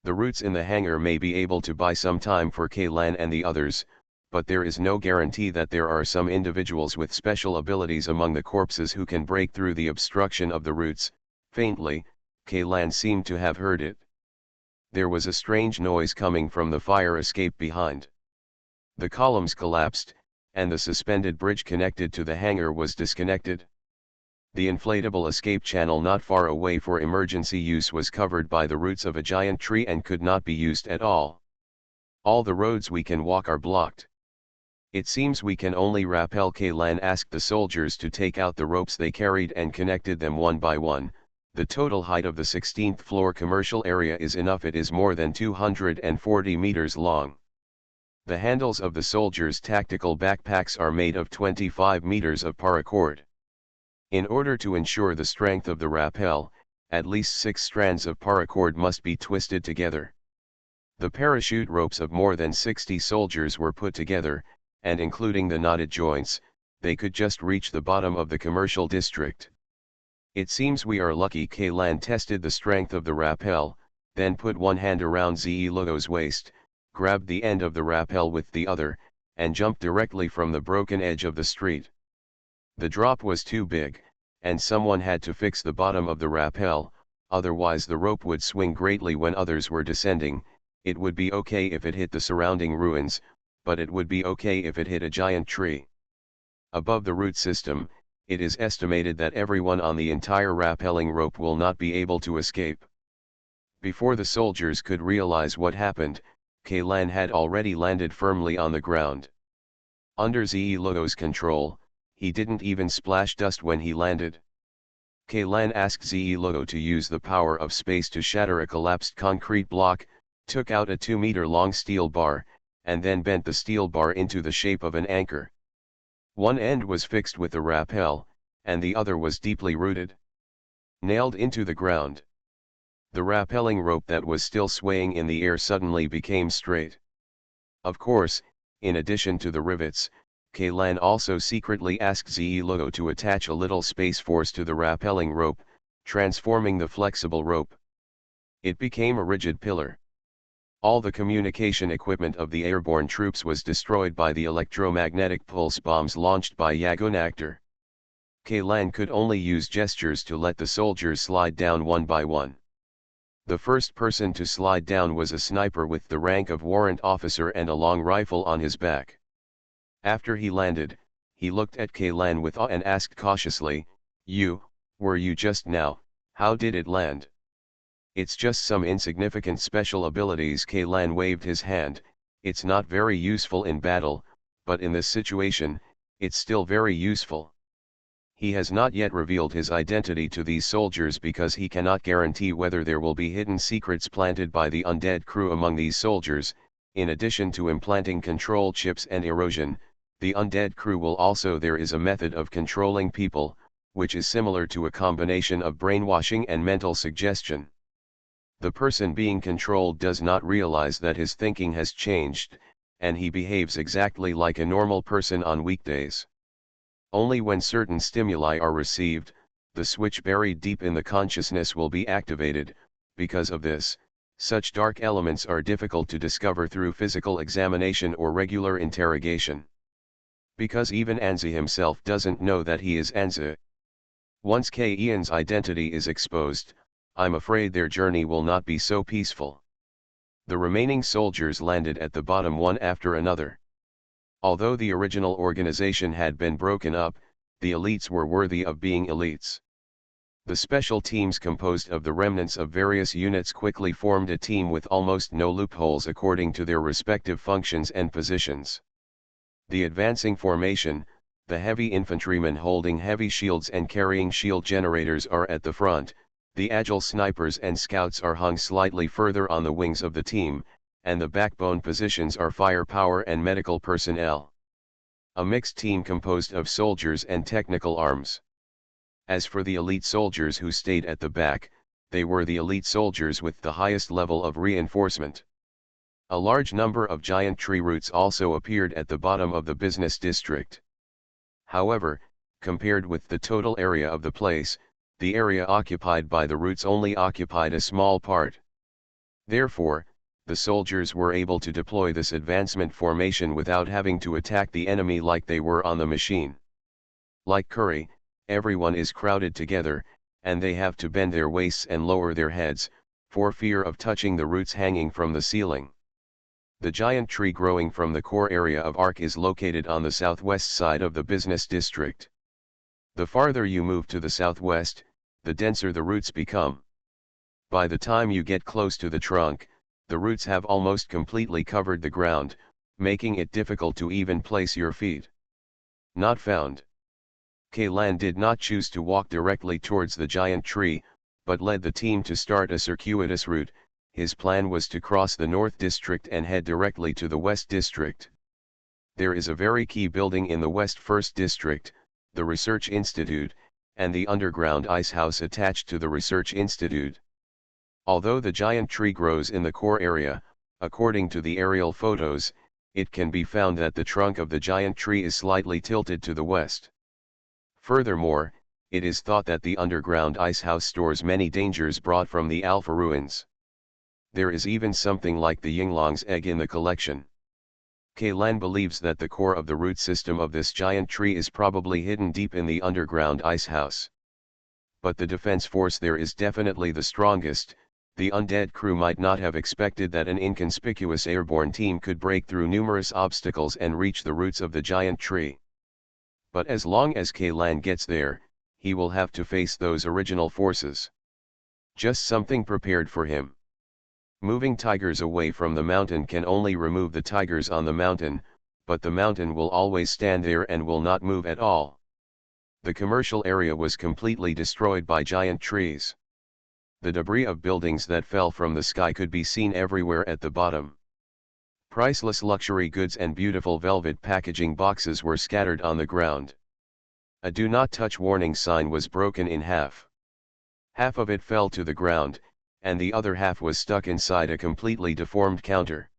The roots in the hangar may be able to buy some time for Kaylan and the others, but there is no guarantee that there are some individuals with special abilities among the corpses who can break through the obstruction of the roots. Faintly, Kaylan seemed to have heard it. There was a strange noise coming from the fire escape behind. The columns collapsed, and the suspended bridge connected to the hangar was disconnected. The inflatable escape channel not far away for emergency use was covered by the roots of a giant tree and could not be used at all. All the roads we can walk are blocked. It seems we can only rappel. Kaylan asked the soldiers to take out the ropes they carried and connected them one by one. The total height of the 16th floor commercial area is enough. It is more than 240 meters long. The handles of the soldiers' tactical backpacks are made of 25 meters of paracord. In order to ensure the strength of the rappel, at least 6 strands of paracord must be twisted together. The parachute ropes of more than 60 soldiers were put together, and including the knotted joints, they could just reach the bottom of the commercial district. It seems we are lucky. Kaylan tested the strength of the rappel, then put one hand around Zelo's waist, grabbed the end of the rappel with the other, and jumped directly from the broken edge of the street. The drop was too big, and someone had to fix the bottom of the rappel, otherwise the rope would swing greatly when others were descending. It would be okay if it hit the surrounding ruins, but it would be okay if it hit a giant tree. Above the root system, it is estimated that everyone on the entire rappelling rope will not be able to escape. Before the soldiers could realize what happened, Kaylan had already landed firmly on the ground. Under Zelo's control, he didn't even splash dust when he landed. Kaylan asked Logo to use the power of space to shatter a collapsed concrete block, took out a 2-meter-long steel bar, and then bent the steel bar into the shape of an anchor. One end was fixed with the rappel, and the other was deeply rooted, nailed into the ground. The rappelling rope that was still swaying in the air suddenly became straight. Of course, in addition to the rivets, Kaylan also secretly asked Logo to attach a little space force to the rappelling rope, transforming the flexible rope. It became a rigid pillar. All the communication equipment of the airborne troops was destroyed by the electromagnetic pulse bombs launched by Yagunactor. Kaylan could only use gestures to let the soldiers slide down one by one. The first person to slide down was a sniper with the rank of warrant officer and a long rifle on his back. After he landed, he looked at Kaylan with awe and asked cautiously, were you just now, how did it land? It's just some insignificant special abilities. Kaylan waved his hand. It's not very useful in battle, but in this situation, it's still very useful. He has not yet revealed his identity to these soldiers because he cannot guarantee whether there will be hidden secrets planted by the undead crew among these soldiers. In addition to implanting control chips and erosion, the undead crew will also. There is a method of controlling people, which is similar to a combination of brainwashing and mental suggestion. The person being controlled does not realize that his thinking has changed, and he behaves exactly like a normal person on weekdays. Only when certain stimuli are received, the switch buried deep in the consciousness will be activated. Because of this, such dark elements are difficult to discover through physical examination or regular interrogation. Because even Anzi himself doesn't know that he is Anzi. Once Ian's identity is exposed, I'm afraid their journey will not be so peaceful. The remaining soldiers landed at the bottom one after another. Although the original organization had been broken up, the elites were worthy of being elites. The special teams composed of the remnants of various units quickly formed a team with almost no loopholes according to their respective functions and positions. The advancing formation, the heavy infantrymen holding heavy shields and carrying shield generators are at the front, the agile snipers and scouts are hung slightly further on the wings of the team, and the backbone positions are firepower and medical personnel. A mixed team composed of soldiers and technical arms. As for the elite soldiers who stayed at the back, they were the elite soldiers with the highest level of reinforcement. A large number of giant tree roots also appeared at the bottom of the business district. However, compared with the total area of the place, the area occupied by the roots only occupied a small part. Therefore, the soldiers were able to deploy this advancement formation without having to attack the enemy like they were on the machine. Like curry, everyone is crowded together, and they have to bend their waists and lower their heads, for fear of touching the roots hanging from the ceiling. The giant tree growing from the core area of Ark is located on the southwest side of the business district. The farther you move to the southwest, the denser the roots become. By the time you get close to the trunk, the roots have almost completely covered the ground, making it difficult to even place your feet. Not found. Kaylan did not choose to walk directly towards the giant tree, but led the team to start a circuitous route. His plan was to cross the North District and head directly to the West District. There is a very key building in the West First District, the Research Institute, and the underground ice house attached to the Research Institute. Although the giant tree grows in the core area, according to the aerial photos, it can be found that the trunk of the giant tree is slightly tilted to the west. Furthermore, it is thought that the underground ice house stores many dangers brought from the Alpha ruins. There is even something like the Yinglong's egg in the collection. Kaylan believes that the core of the root system of this giant tree is probably hidden deep in the underground ice house. But the defense force there is definitely the strongest. The undead crew might not have expected that an inconspicuous airborne team could break through numerous obstacles and reach the roots of the giant tree. But as long as Kaylan gets there, he will have to face those original forces. Just something prepared for him. Moving tigers away from the mountain can only remove the tigers on the mountain, but the mountain will always stand there and will not move at all. The commercial area was completely destroyed by giant trees. The debris of buildings that fell from the sky could be seen everywhere at the bottom. Priceless luxury goods and beautiful velvet packaging boxes were scattered on the ground. A "Do Not Touch" warning sign was broken in half. Half of it fell to the ground, and the other half was stuck inside a completely deformed counter.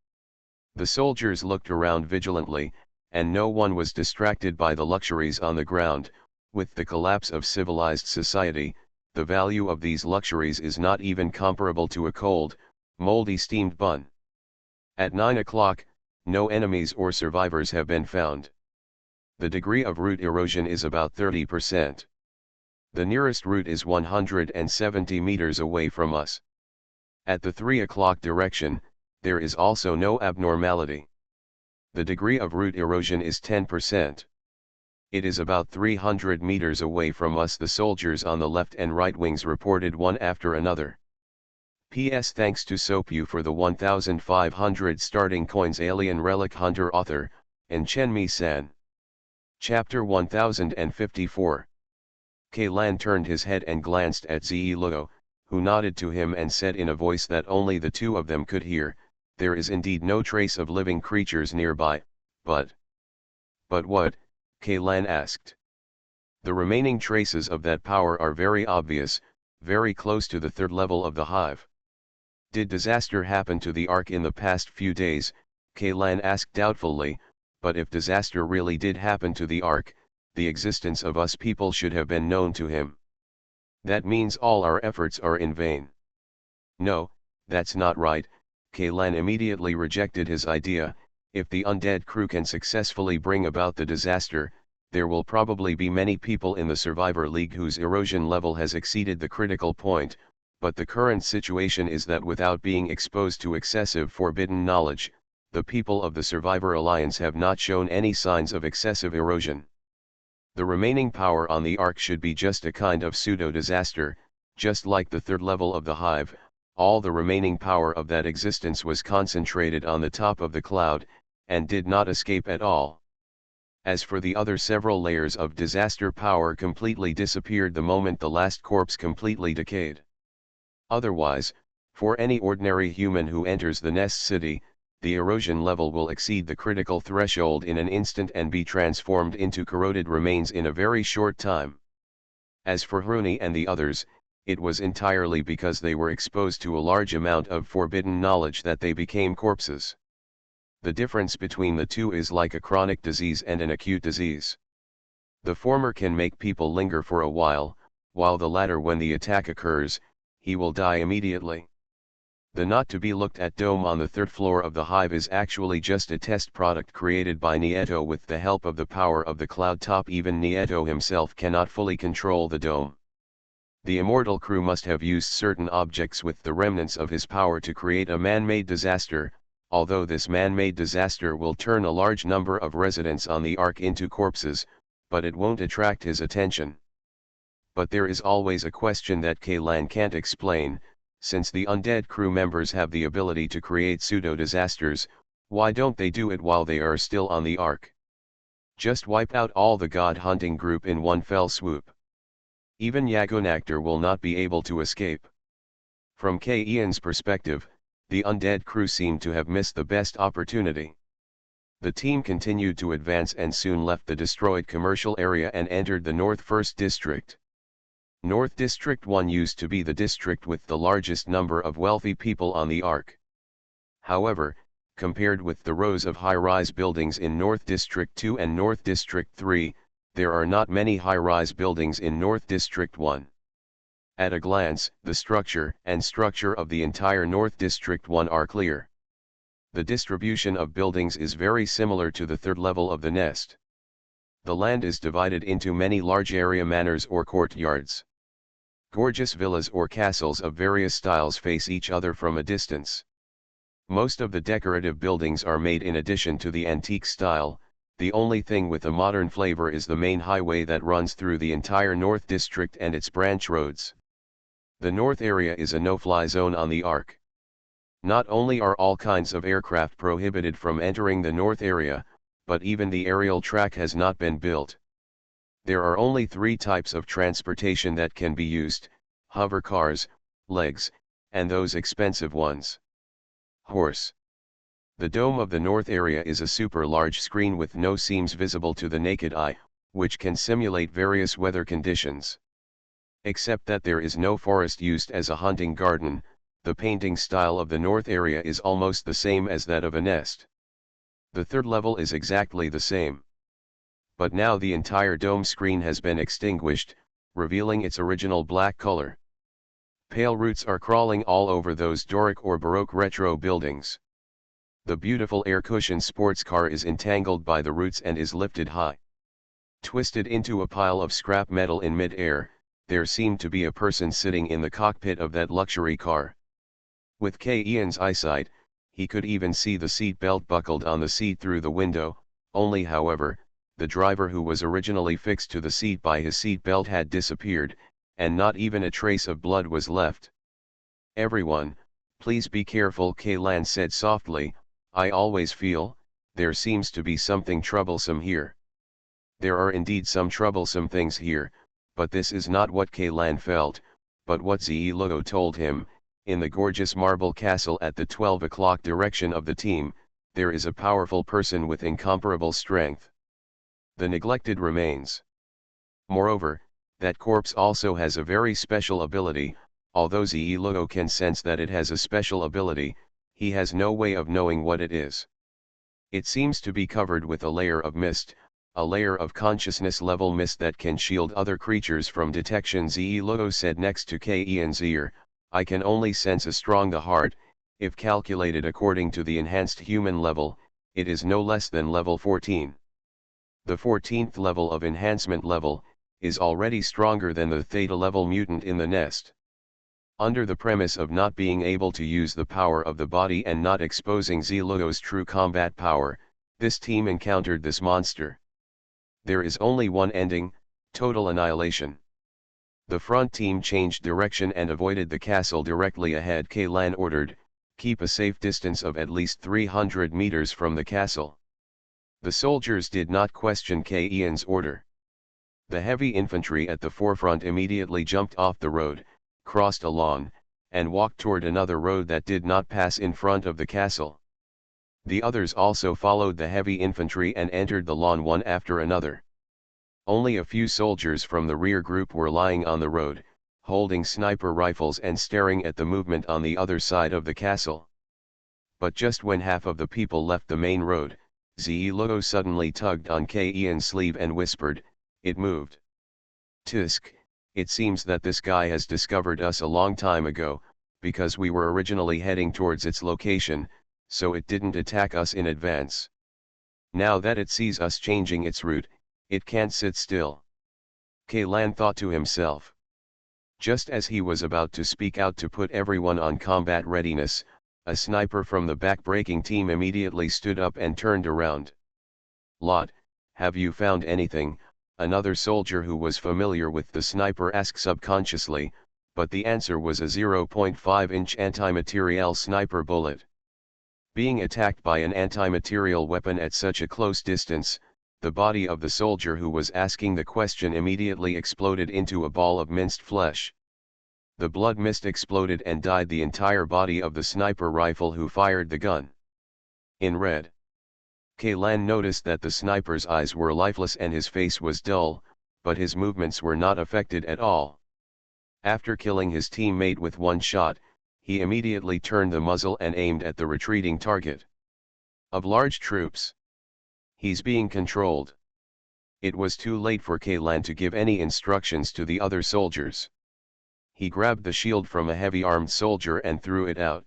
The soldiers looked around vigilantly, and no one was distracted by the luxuries on the ground. With the collapse of civilized society, the value of these luxuries is not even comparable to a cold, moldy steamed bun. At 9 o'clock, no enemies or survivors have been found. The degree of root erosion is about 30%. The nearest root is 170 meters away from us. At the 3 o'clock direction, there is also no abnormality. The degree of root erosion is 10%. It is about 300 meters away from us. The soldiers on the left and right wings reported one after another. P.S. Thanks to Sopu for the 1,500 starting coins. Alien Relic Hunter. Author, and Chenmi-san. Chapter 1054. Kailan turned his head and glanced at Ziluo, who nodded to him and said in a voice that only the two of them could hear, "There is indeed no trace of living creatures nearby, but..." "But what?" Kailan asked. "The remaining traces of that power are very obvious, very close to the third level of the hive." "Did disaster happen to the Ark in the past few days?" Kailan asked doubtfully, "but if disaster really did happen to the Ark, the existence of us people should have been known to him. That means all our efforts are in vain." "No, that's not right." Kailan immediately rejected his idea. "If the undead crew can successfully bring about the disaster, there will probably be many people in the Survivor League whose erosion level has exceeded the critical point, but the current situation is that without being exposed to excessive forbidden knowledge, the people of the Survivor Alliance have not shown any signs of excessive erosion. The remaining power on the Ark should be just a kind of pseudo-disaster, just like the third level of the hive. All the remaining power of that existence was concentrated on the top of the cloud, and did not escape at all. As for the other several layers of disaster, power completely disappeared the moment the last corpse completely decayed. Otherwise, for any ordinary human who enters the Nest City, the erosion level will exceed the critical threshold in an instant and be transformed into corroded remains in a very short time. As for Hruni and the others, it was entirely because they were exposed to a large amount of forbidden knowledge that they became corpses. The difference between the two is like a chronic disease and an acute disease. The former can make people linger for a while the latter, when the attack occurs, he will die immediately. The not-to-be-looked-at dome on the third floor of the hive is actually just a test product created by Nieto with the help of the power of the cloud top. Even Nieto himself cannot fully control the dome. The immortal crew must have used certain objects with the remnants of his power to create a man-made disaster, although this man-made disaster will turn a large number of residents on the Ark into corpses, but it won't attract his attention. But there is always a question that Kailan can't explain. Since the undead crew members have the ability to create pseudo-disasters, why don't they do it while they are still on the Ark? Just wipe out all the god-hunting group in one fell swoop. Even Yagonactor will not be able to escape. From Ian's perspective, the undead crew seemed to have missed the best opportunity. The team continued to advance and soon left the destroyed commercial area and entered the North 1st District. North District 1 used to be the district with the largest number of wealthy people on the Ark. However, compared with the rows of high-rise buildings in North District 2 and North District 3, there are not many high-rise buildings in North District 1. At a glance, the structure of the entire North District 1 are clear. The distribution of buildings is very similar to the third level of the nest. The land is divided into many large area manors or courtyards. Gorgeous villas or castles of various styles face each other from a distance. Most of the decorative buildings are made in addition to the antique style. The only thing with a modern flavor is the main highway that runs through the entire North District and its branch roads. The North area is a no-fly zone on the Ark. Not only are all kinds of aircraft prohibited from entering the North area, but even the aerial track has not been built. There are only 3 types of transportation that can be used: hover cars, legs, and those expensive ones. Horse. The dome of the north area is a super large screen with no seams visible to the naked eye, which can simulate various weather conditions. Except that there is no forest used as a hunting garden, the painting style of the north area is almost the same as that of a nest. The third level is exactly the same. But now the entire dome screen has been extinguished, revealing its original black color. Pale roots are crawling all over those Doric or Baroque retro buildings. The beautiful air-cushioned sports car is entangled by the roots and is lifted high. Twisted into a pile of scrap metal in mid-air, there seemed to be a person sitting in the cockpit of that luxury car. With K. Ian's eyesight, he could even see the seat belt buckled on the seat through the window, only however, the driver who was originally fixed to the seat by his seat belt had disappeared, and not even a trace of blood was left. "Everyone, please be careful," Kaylan said softly. "I always feel, there seems to be something troublesome here." There are indeed some troublesome things here, but this is not what Kaylan felt, but what Ze-Logo told him. In the gorgeous marble castle at the 12 o'clock direction of the team, there is a powerful person with incomparable strength. The neglected remains. Moreover, that corpse also has a very special ability. Although Ze-Logo can sense that it has a special ability, he has no way of knowing what it is. It seems to be covered with a layer of mist, a layer of consciousness level mist that can shield other creatures from detection. Ze-Logo said next to K. Ian's ear, "I can only sense a strong the heart. If calculated according to the enhanced human level, it is no less than level 14. The 14th level of enhancement level is already stronger than the theta level mutant in the nest." Under the premise of not being able to use the power of the body and not exposing Ze-Logo's true combat power, this team encountered this monster. There is only one ending: total annihilation. The front team changed direction and avoided the castle directly ahead. Kaylan ordered, "Keep a safe distance of at least 300 meters from the castle." The soldiers did not question K. Ian's order. The heavy infantry at the forefront immediately jumped off the road, crossed a lawn, and walked toward another road that did not pass in front of the castle. The others also followed the heavy infantry and entered the lawn one after another. Only a few soldiers from the rear group were lying on the road, holding sniper rifles and staring at the movement on the other side of the castle. But just when half of the people left the main road, Ze-Logo suddenly tugged on K. Ian's sleeve and whispered, "It moved. Tisk, it seems that this guy has discovered us a long time ago, because we were originally heading towards its location, so it didn't attack us in advance. Now that it sees us changing its route, it can't sit still." Kaylan thought to himself. Just as he was about to speak out to put everyone on combat readiness, a sniper from the back-breaking team immediately stood up and turned around. "Lot, have you found anything?" another soldier who was familiar with the sniper asked subconsciously, but the answer was a 0.5-inch anti-materiel sniper bullet. Being attacked by an anti-material weapon at such a close distance, the body of the soldier who was asking the question immediately exploded into a ball of minced flesh. The blood mist exploded and dyed the entire body of the sniper rifle who fired the gun in red. Kaylan noticed that the sniper's eyes were lifeless and his face was dull, but his movements were not affected at all. After killing his teammate with one shot, he immediately turned the muzzle and aimed at the retreating target. Of large troops. "He's being controlled." It was too late for Kaylan to give any instructions to the other soldiers. He grabbed the shield from a heavy-armed soldier and threw it out.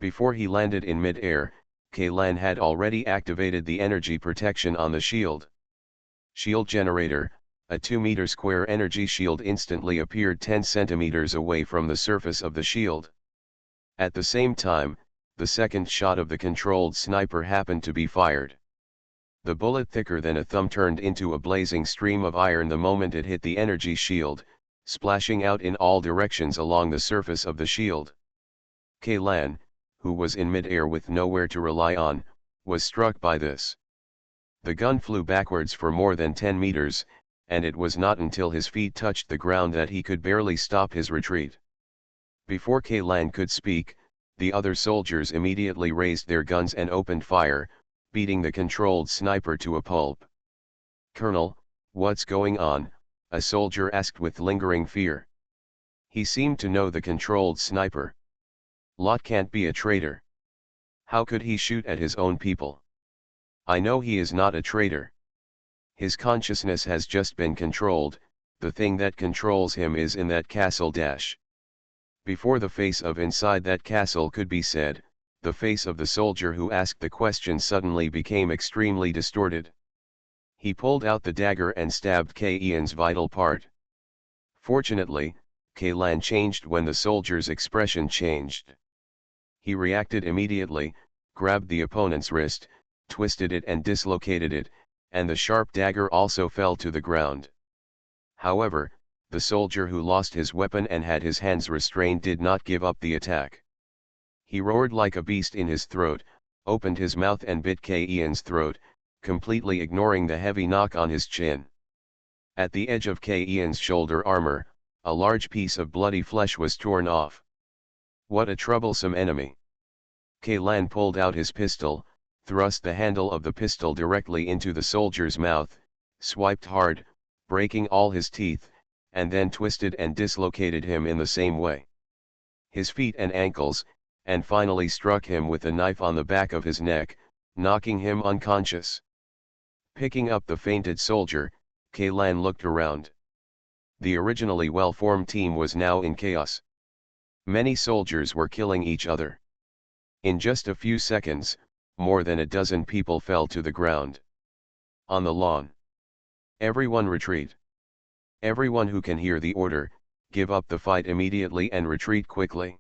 Before he landed in mid-air, Kaylan had already activated the energy protection on the shield. Shield generator, a 2-meter square energy shield instantly appeared 10 centimeters away from the surface of the shield. At the same time, the second shot of the controlled sniper happened to be fired. The bullet, thicker than a thumb, turned into a blazing stream of iron the moment it hit the energy shield, splashing out in all directions along the surface of the shield. Kaylan, who was in mid-air with nowhere to rely on, was struck by this. The gun flew backwards for more than 10 meters, and it was not until his feet touched the ground that he could barely stop his retreat. Before Kaylan could speak, the other soldiers immediately raised their guns and opened fire, beating the controlled sniper to a pulp. "Colonel, what's going on?" a soldier asked with lingering fear. He seemed to know the controlled sniper. "Lot can't be a traitor. How could he shoot at his own people?" "I know he is not a traitor. His consciousness has just been controlled, the thing that controls him is in that castle dash." Before the face of inside that castle could be said, the face of the soldier who asked the question suddenly became extremely distorted. He pulled out the dagger and stabbed Ian's vital part. Fortunately, Kaylan changed when the soldier's expression changed. He reacted immediately, grabbed the opponent's wrist, twisted it and dislocated it, and the sharp dagger also fell to the ground. However, the soldier who lost his weapon and had his hands restrained did not give up the attack. He roared like a beast in his throat, opened his mouth and bit Ian's throat, completely ignoring the heavy knock on his chin. At the edge of Ian's shoulder armor, a large piece of bloody flesh was torn off. What a troublesome enemy! Kaylan pulled out his pistol, thrust the handle of the pistol directly into the soldier's mouth, swiped hard, breaking all his teeth, and then twisted and dislocated him in the same way. His feet and ankles, and finally struck him with a knife on the back of his neck, knocking him unconscious. Picking up the fainted soldier, Kaylan looked around. The originally well-formed team was now in chaos. Many soldiers were killing each other. In just a few seconds, more than a dozen people fell to the ground. On the lawn. "Everyone retreat. Everyone who can hear the order, give up the fight immediately and retreat quickly.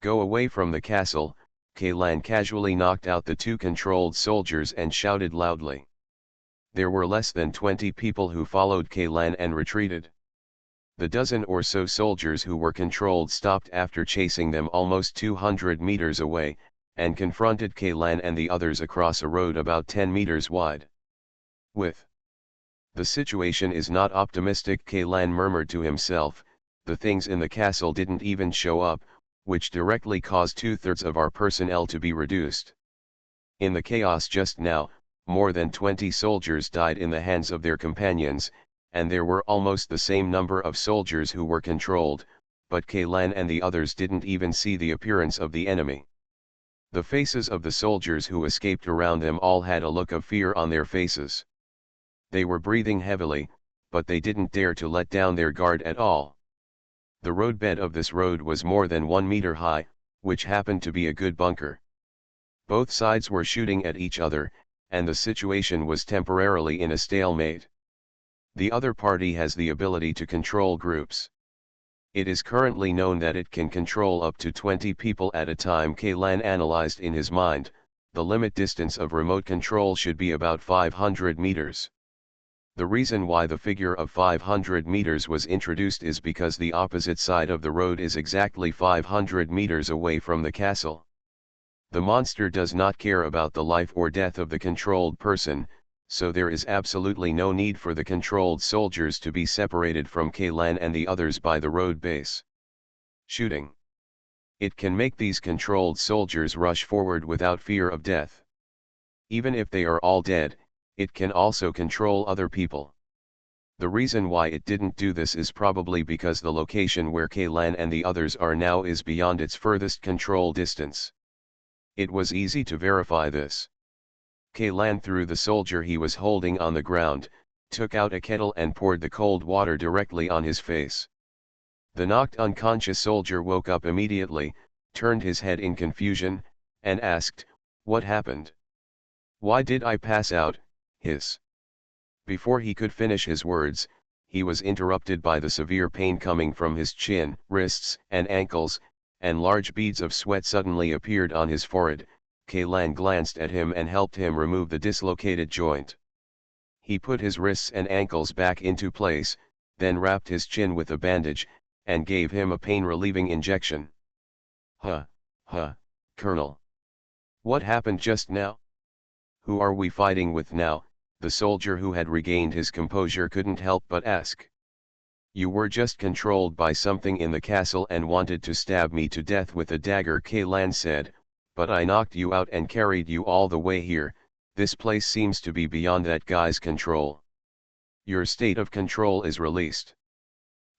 Go away from the castle." Kaylan casually knocked out the two controlled soldiers and shouted loudly. There were less than 20 people who followed Kaylan and retreated. The dozen or so soldiers who were controlled stopped after chasing them almost 200 meters away, and confronted Kaylan and the others across a road about 10 meters wide. The situation is not optimistic," Kaylan murmured to himself. "The things in the castle didn't even show up, which directly caused 2/3 of our personnel to be reduced. In the chaos just now, more than 20 soldiers died in the hands of their companions, and there were almost the same number of soldiers who were controlled, but Kaylan and the others didn't even see the appearance of the enemy. The faces of the soldiers who escaped around them all had a look of fear on their faces. They were breathing heavily, but they didn't dare to let down their guard at all. The roadbed of this road was more than 1 meter high, which happened to be a good bunker. Both sides were shooting at each other, and the situation was temporarily in a stalemate. The other party has the ability to control groups. It is currently known that it can control up to 20 people at a time. Kaylan analyzed in his mind. The limit distance of remote control should be about 500 meters. The reason why the figure of 500 meters was introduced is because the opposite side of the road is exactly 500 meters away from the castle. The monster does not care about the life or death of the controlled person, so there is absolutely no need for the controlled soldiers to be separated from Kaylan and the others by the road base. Shooting. It can make these controlled soldiers rush forward without fear of death. Even if they are all dead, it can also control other people. The reason why it didn't do this is probably because the location where Kaylan and the others are now is beyond its furthest control distance. It was easy to verify this. Kaylan threw the soldier he was holding on the ground, took out a kettle and poured the cold water directly on his face. The knocked unconscious soldier woke up immediately, turned his head in confusion, and asked, "What happened? Why did I pass out?" Before he could finish his words, he was interrupted by the severe pain coming from his chin, wrists, and ankles, and large beads of sweat suddenly appeared on his forehead. Kaylan glanced at him and helped him remove the dislocated joint. He put his wrists and ankles back into place, then wrapped his chin with a bandage, and gave him a pain-relieving injection. Colonel. What happened just now? Who are we fighting with now?" the soldier who had regained his composure couldn't help but ask. You were just controlled by something in the castle and wanted to stab me to death with a dagger, Kaylan said, but I knocked you out and carried you all the way here. This place seems to be beyond that guy's control. Your state of control is released.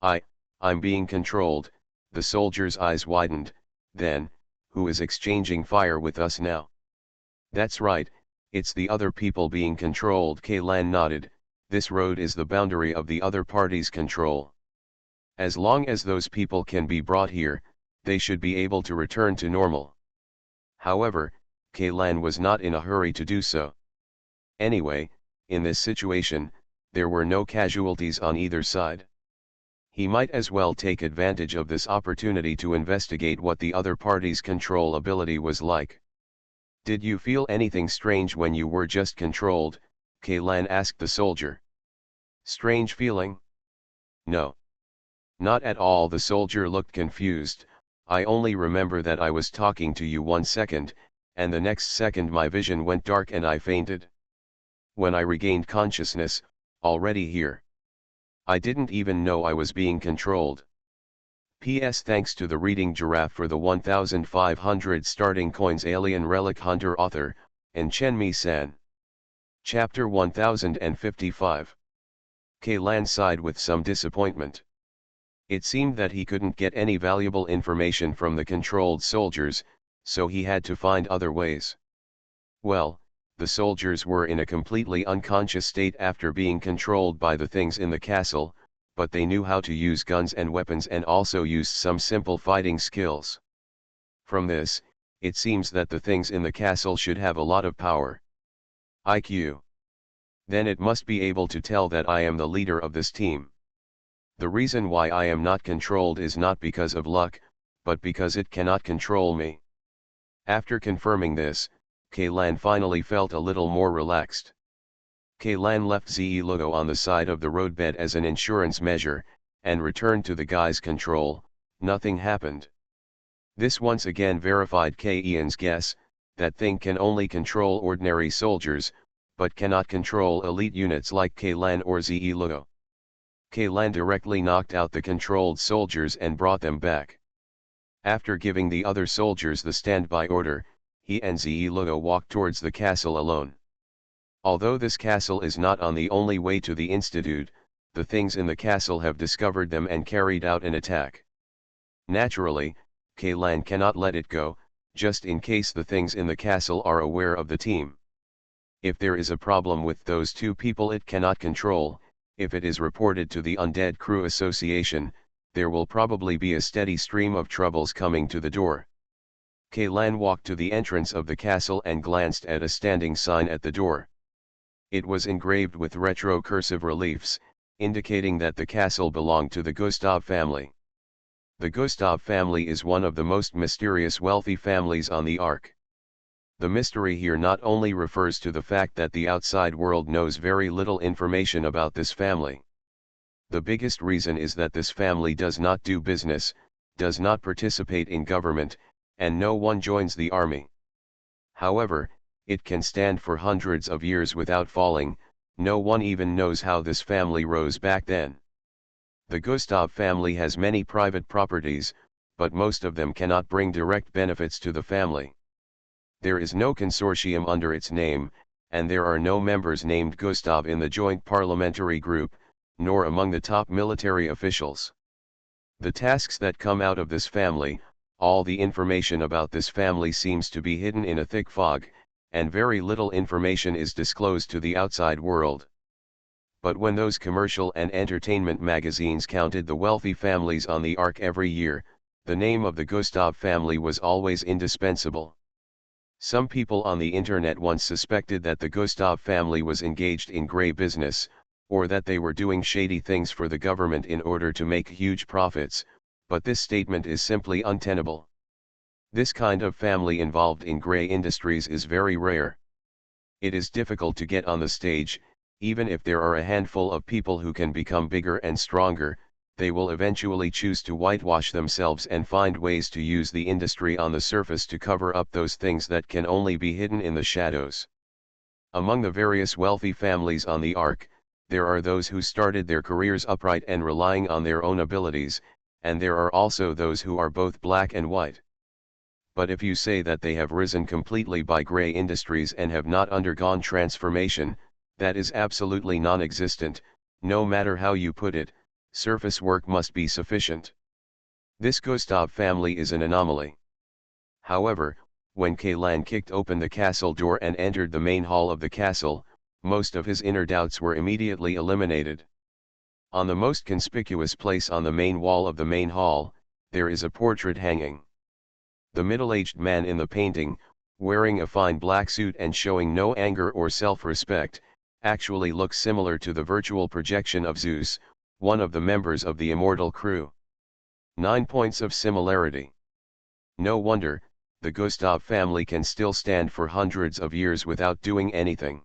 I'm being controlled. The soldier's eyes widened. Then, who is exchanging fire with us now? That's right, it's the other people being controlled, Kaylan nodded. This road is the boundary of the other party's control. As long as those people can be brought here, they should be able to return to normal. However, Kaylan was not in a hurry to do so. Anyway, in this situation, there were no casualties on either side. He might as well take advantage of this opportunity to investigate what the other party's control ability was like. Did you feel anything strange when you were just controlled? Kaylan asked the soldier. Strange feeling? No. Not at all. The soldier looked confused. I only remember that I was talking to you 1 second, and the next second my vision went dark and I fainted. When I regained consciousness, already here. I didn't even know I was being controlled. P.S. Thanks to the reading giraffe for the 1,500 starting coins. Alien Relic Hunter. Author, and Chenmi-san. Chapter 1055. Kaylan sighed with some disappointment. It seemed that he couldn't get any valuable information from the controlled soldiers, so he had to find other ways. Well, the soldiers were in a completely unconscious state after being controlled by the things in the castle, but they knew how to use guns and weapons and also used some simple fighting skills. From this, it seems that the things in the castle should have a lot of power. IQ. Then it must be able to tell that I am the leader of this team. The reason why I am not controlled is not because of luck, but because it cannot control me. After confirming this, Kaylan finally felt a little more relaxed. Kaylan left ZE logo on the side of the roadbed as an insurance measure, and returned to the guy's control. Nothing happened. This once again verified Ian's guess, that thing can only control ordinary soldiers, but cannot control elite units like Kaylan or ZE logo. Kaylan directly knocked out the controlled soldiers and brought them back. After giving the other soldiers the standby order, he and ZE logo walked towards the castle alone. Although this castle is not on the only way to the Institute, the things in the castle have discovered them and carried out an attack. Naturally, Kaylan cannot let it go, just in case the things in the castle are aware of the team. If there is a problem with those two people it cannot control, if it is reported to the Undead Crew Association, there will probably be a steady stream of troubles coming to the door. Kaylan walked to the entrance of the castle and glanced at a standing sign at the door. It was engraved with retro cursive reliefs, indicating that the castle belonged to the Gustav family. The Gustav family is one of the most mysterious wealthy families on the Ark. The mystery here not only refers to the fact that the outside world knows very little information about this family. The biggest reason is that this family does not do business, does not participate in government, and no one joins the army. However, it can stand for hundreds of years without falling. No one even knows how this family rose back then. The Gustav family has many private properties, but most of them cannot bring direct benefits to the family. There is no consortium under its name, and there are no members named Gustav in the Joint Parliamentary Group, nor among the top military officials. The tasks that come out of this family, all the information about this family seems to be hidden in a thick fog, and very little information is disclosed to the outside world. But when those commercial and entertainment magazines counted the wealthy families on the Ark every year, the name of the Gustav family was always indispensable. Some people on the internet once suspected that the Gustav family was engaged in grey business, or that they were doing shady things for the government in order to make huge profits, but this statement is simply untenable. This kind of family involved in grey industries is very rare. It is difficult to get on the stage. Even if there are a handful of people who can become bigger and stronger, they will eventually choose to whitewash themselves and find ways to use the industry on the surface to cover up those things that can only be hidden in the shadows. Among the various wealthy families on the Ark, there are those who started their careers upright and relying on their own abilities, and there are also those who are both black and white. But if you say that they have risen completely by gray industries and have not undergone transformation, that is absolutely non-existent. No matter how you put it, surface work must be sufficient. This Gustav family is an anomaly. However, when Kaylan kicked open the castle door and entered the main hall of the castle, most of his inner doubts were immediately eliminated. On the most conspicuous place on the main wall of the main hall, there is a portrait hanging. The middle-aged man in the painting, wearing a fine black suit and showing no anger or self-respect, actually looks similar to the virtual projection of Zeus, one of the members of the immortal crew. 9 points of similarity. No wonder, the Gustav family can still stand for hundreds of years without doing anything.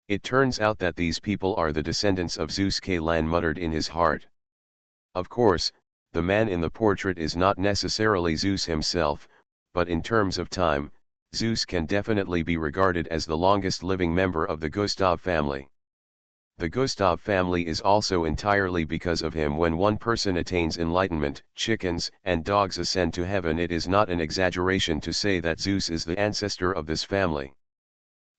It turns out that these people are the descendants of Zeus, Kaylan muttered in his heart. Of course, the man in the portrait is not necessarily Zeus himself, but in terms of time, Zeus can definitely be regarded as the longest living member of the Gustav family. The Gustav family is also entirely because of him. When one person attains enlightenment, chickens and dogs ascend to heaven. It is not an exaggeration to say that Zeus is the ancestor of this family.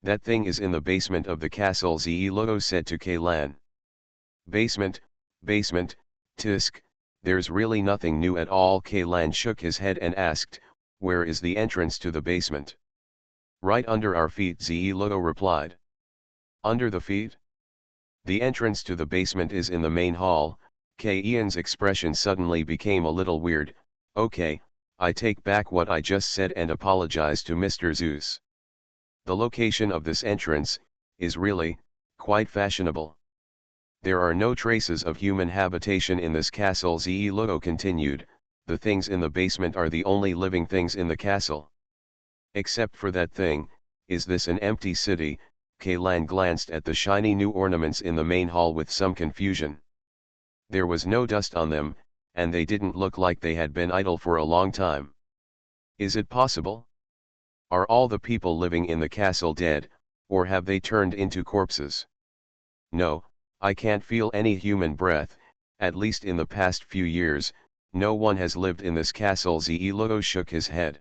That thing is in the basement of the castle, Zeloto said to Kaylan. Basement, tisk, there's really nothing new at all. Kaylan shook his head and asked, where is the entrance to the basement? Right under our feet, Zeloto replied. Under the feet? The entrance to the basement is in the main hall. Ian's expression suddenly became a little weird. Okay, I take back what I just said and apologize to Mr. Zeus. The location of this entrance is really quite fashionable. There are no traces of human habitation in this castle, Zeloto continued. The things in the basement are the only living things in the castle. Except for that thing, is this an empty city? Kaylan glanced at the shiny new ornaments in the main hall with some confusion. There was no dust on them, and they didn't look like they had been idle for a long time. Is it possible? Are all the people living in the castle dead, or have they turned into corpses? No, I can't feel any human breath, at least in the past few years. No one has lived in this castle. Zeloto shook his head.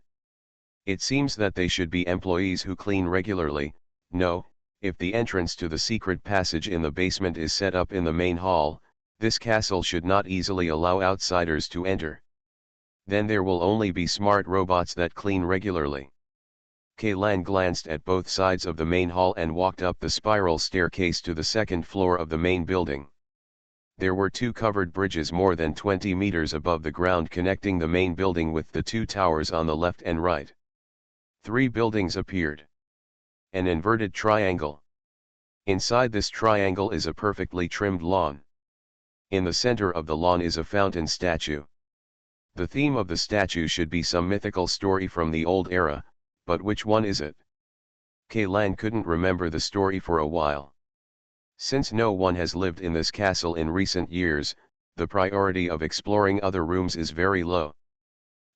It seems that they should be employees who clean regularly. No, if the entrance to the secret passage in the basement is set up in the main hall, this castle should not easily allow outsiders to enter. Then there will only be smart robots that clean regularly. Kaylan glanced at both sides of the main hall and walked up the spiral staircase to the second floor of the main building. There were 2 covered bridges more than 20 meters above the ground connecting the main building with the 2 towers on the left and right. 3 buildings appeared. An inverted triangle. Inside this triangle is a perfectly trimmed lawn. In the center of the lawn is a fountain statue. The theme of the statue should be some mythical story from the old era, but which one is it? Kaylan couldn't remember the story for a while. Since no one has lived in this castle in recent years, the priority of exploring other rooms is very low.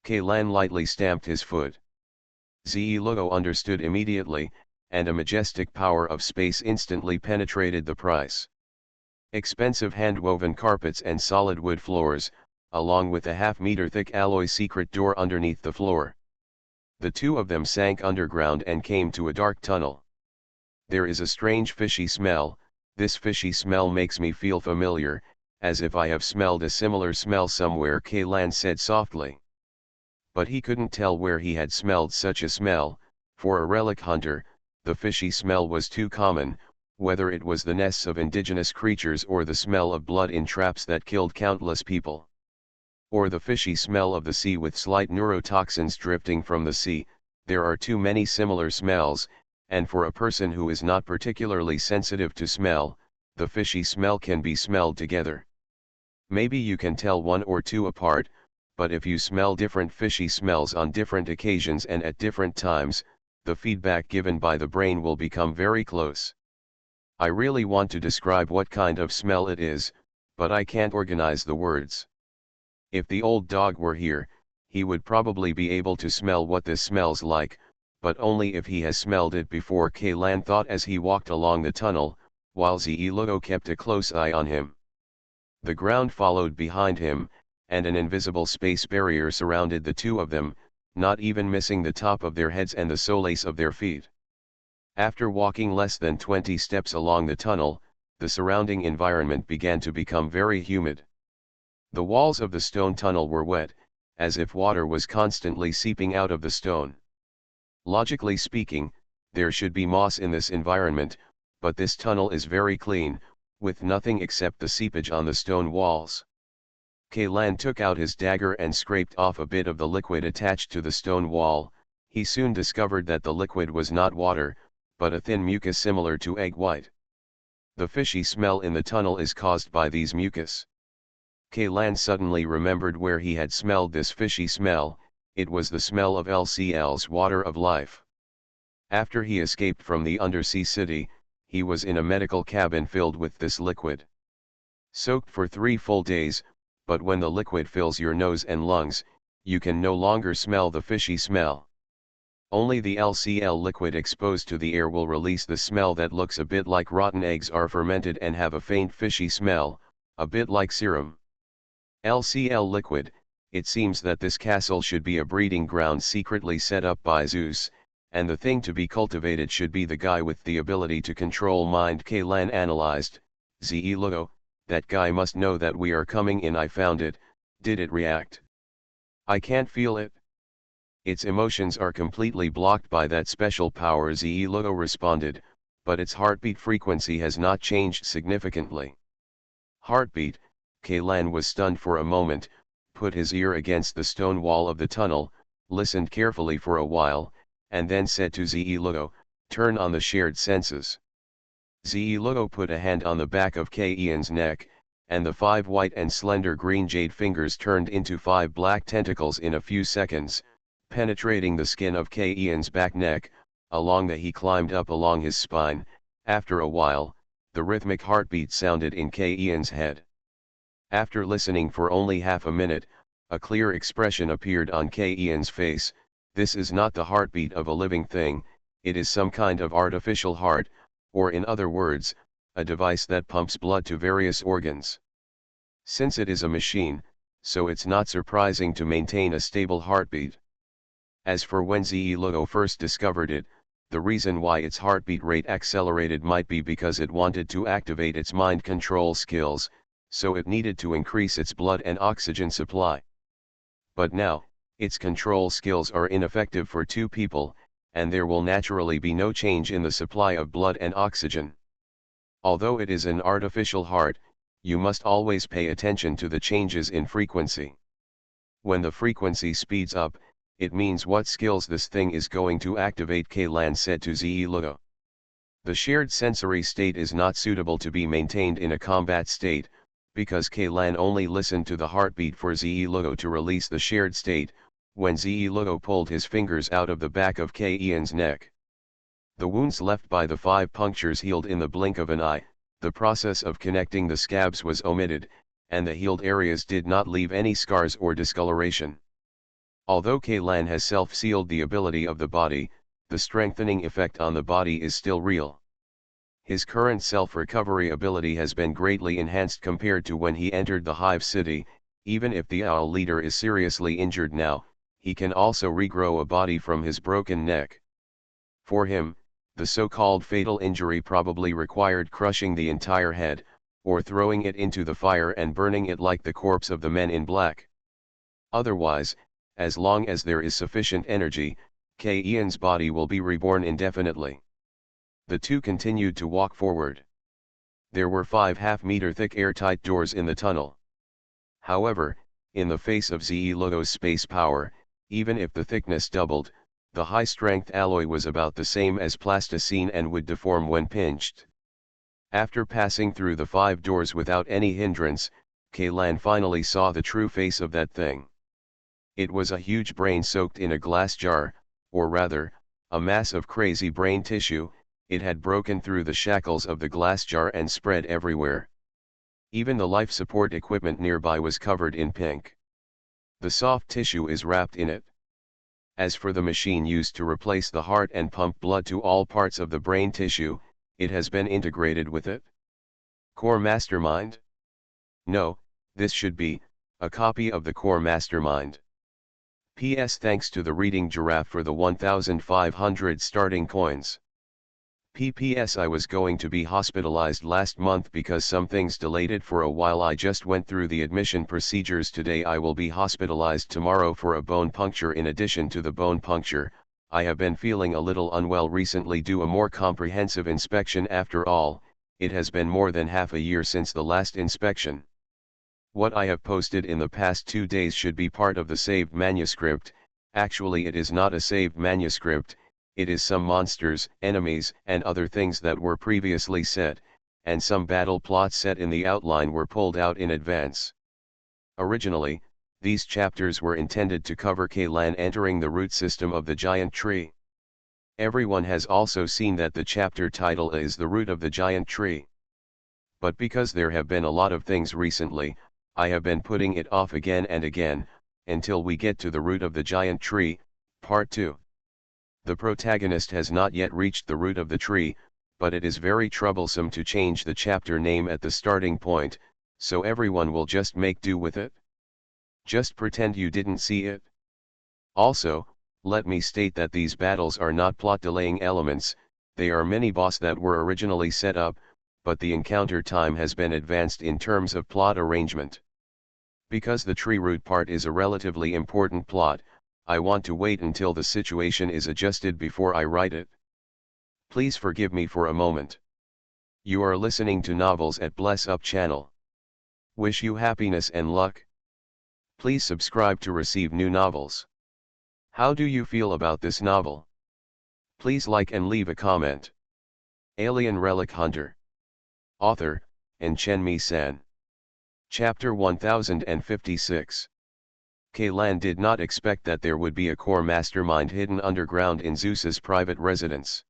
Kaylan lightly stamped his foot. Zeloto understood immediately, and a majestic power of space instantly penetrated the price. Expensive hand-woven carpets and solid wood floors, along with a half-meter thick alloy secret door underneath the floor. The 2 of them sank underground and came to a dark tunnel. There is a strange fishy smell. This fishy smell makes me feel familiar, as if I have smelled a similar smell somewhere, Kaylan said softly. But he couldn't tell where he had smelled such a smell. For a relic hunter, the fishy smell was too common, whether it was the nests of indigenous creatures or the smell of blood in traps that killed countless people. Or the fishy smell of the sea with slight neurotoxins drifting from the sea. There are too many similar smells, and for a person who is not particularly sensitive to smell, the fishy smell can be smelled together. Maybe you can tell 1 or 2 apart, but if you smell different fishy smells on different occasions and at different times, the feedback given by the brain will become very close. I really want to describe what kind of smell it is, but I can't organize the words. If the old dog were here, he would probably be able to smell what this smells like, but only if he has smelled it before, Kaylan thought as he walked along the tunnel, while Zilugo kept a close eye on him. The ground followed behind him, and an invisible space barrier surrounded the two of them, not even missing the top of their heads and the soles of their feet. After walking less than 20 steps along the tunnel, the surrounding environment began to become very humid. The walls of the stone tunnel were wet, as if water was constantly seeping out of the stone. Logically speaking, there should be moss in this environment, but this tunnel is very clean, with nothing except the seepage on the stone walls. Kaylan took out his dagger and scraped off a bit of the liquid attached to the stone wall. He soon discovered that the liquid was not water, but a thin mucus similar to egg white. The fishy smell in the tunnel is caused by these mucus. Kaylan suddenly remembered where he had smelled this fishy smell. It was the smell of LCL's water of life. After he escaped from the undersea city, he was in a medical cabin filled with this liquid. Soaked for 3 full days, but when the liquid fills your nose and lungs, you can no longer smell the fishy smell. Only the LCL liquid exposed to the air will release the smell that looks a bit like rotten eggs are fermented and have a faint fishy smell, a bit like serum. LCL liquid. It seems that this castle should be a breeding ground secretly set up by Zeus, and the thing to be cultivated should be the guy with the ability to control mind. Kaylan analyzed. Zilugo, that guy must know that we are coming in. I found it. Did it react? I can't feel it. Its emotions are completely blocked by that special power, Zilugo responded, but its heartbeat frequency has not changed significantly. Heartbeat? Kaylan was stunned for a moment, put his ear against the stone wall of the tunnel, listened carefully for a while, and then said to Zilugo, turn on the shared senses. Zilugo put a hand on the back of Kayan's neck, and the 5 white and slender green jade fingers turned into 5 black tentacles in a few seconds, penetrating the skin of Kayan's back neck. Along that he climbed up along his spine. After a while, the rhythmic heartbeat sounded in Kayan's head. After listening for only half a minute, a clear expression appeared on Kayan's face. This is not the heartbeat of a living thing, it is some kind of artificial heart, or in other words, a device that pumps blood to various organs. Since it is a machine, so it's not surprising to maintain a stable heartbeat. As for when Zilugo first discovered it, the reason why its heartbeat rate accelerated might be because it wanted to activate its mind control skills, so it needed to increase its blood and oxygen supply. But now, its control skills are ineffective for 2 people, and there will naturally be no change in the supply of blood and oxygen. Although it is an artificial heart, you must always pay attention to the changes in frequency. When the frequency speeds up, it means what skills this thing is going to activate, Kaylan said to Zilugo. The shared sensory state is not suitable to be maintained in a combat state, because Kaylan only listened to the heartbeat for Zilugo to release the shared state, when Zilugo pulled his fingers out of the back of Kayan's neck. The wounds left by the 5 punctures healed in the blink of an eye. The process of connecting the scabs was omitted, and the healed areas did not leave any scars or discoloration. Although Kaylan has self-sealed the ability of the body, the strengthening effect on the body is still real. His current self-recovery ability has been greatly enhanced compared to when he entered the Hive City. Even if the owl leader is seriously injured now, he can also regrow a body from his broken neck. For him, the so-called fatal injury probably required crushing the entire head, or throwing it into the fire and burning it like the corpse of the Men in Black. Otherwise, as long as there is sufficient energy, Kayan's body will be reborn indefinitely. The two continued to walk forward. There were 5 half-meter thick airtight doors in the tunnel. However, in the face of Zilugo's space power, even if the thickness doubled, the high-strength alloy was about the same as plasticine and would deform when pinched. After passing through the 5 doors without any hindrance, Kaylan finally saw the true face of that thing. It was a huge brain soaked in a glass jar, or rather, a mass of crazy brain tissue. It had broken through the shackles of the glass jar and spread everywhere. Even the life support equipment nearby was covered in pink. The soft tissue is wrapped in it. As for the machine used to replace the heart and pump blood to all parts of the brain tissue, it has been integrated with it. Core Mastermind? No, this should be a copy of the Core Mastermind. PS Thanks to the Reading Giraffe for the 1,500 starting coins. PPS I was going to be hospitalized last month because some things delayed it for a while. I just went through the admission procedures today. I will be hospitalized tomorrow for a bone puncture. In addition to the bone puncture, I have been feeling a little unwell recently. Do a more comprehensive inspection. After all, it has been more than half a year since the last inspection. What I have posted in the past 2 days should be part of the saved manuscript. Actually, it is not a saved manuscript. It is some monsters, enemies, and other things that were previously set, and some battle plots set in the outline were pulled out in advance. Originally, these chapters were intended to cover Kaylan entering the root system of the giant tree. Everyone has also seen that the chapter title is The Root of the Giant Tree. But because there have been a lot of things recently, I have been putting it off again and again, until we get to the root of the giant tree, part 2. The protagonist has not yet reached the root of the tree, but it is very troublesome to change the chapter name at the starting point, so everyone will just make do with it. Just pretend you didn't see it. Also, let me state that these battles are not plot delaying elements, they are mini-boss that were originally set up, but the encounter time has been advanced in terms of plot arrangement. Because the tree root part is a relatively important plot, I want to wait until the situation is adjusted before I write it. Please forgive me for a moment. You are listening to Novels at Bless Up channel. Wish you happiness and luck. Please subscribe to receive new novels. How do you feel about this novel? Please like and leave a comment. Alien Relic Hunter. Author, Chen-Mi-san. Chapter 1056. Kaylan did not expect that there would be a core mastermind hidden underground in Zeus's private residence.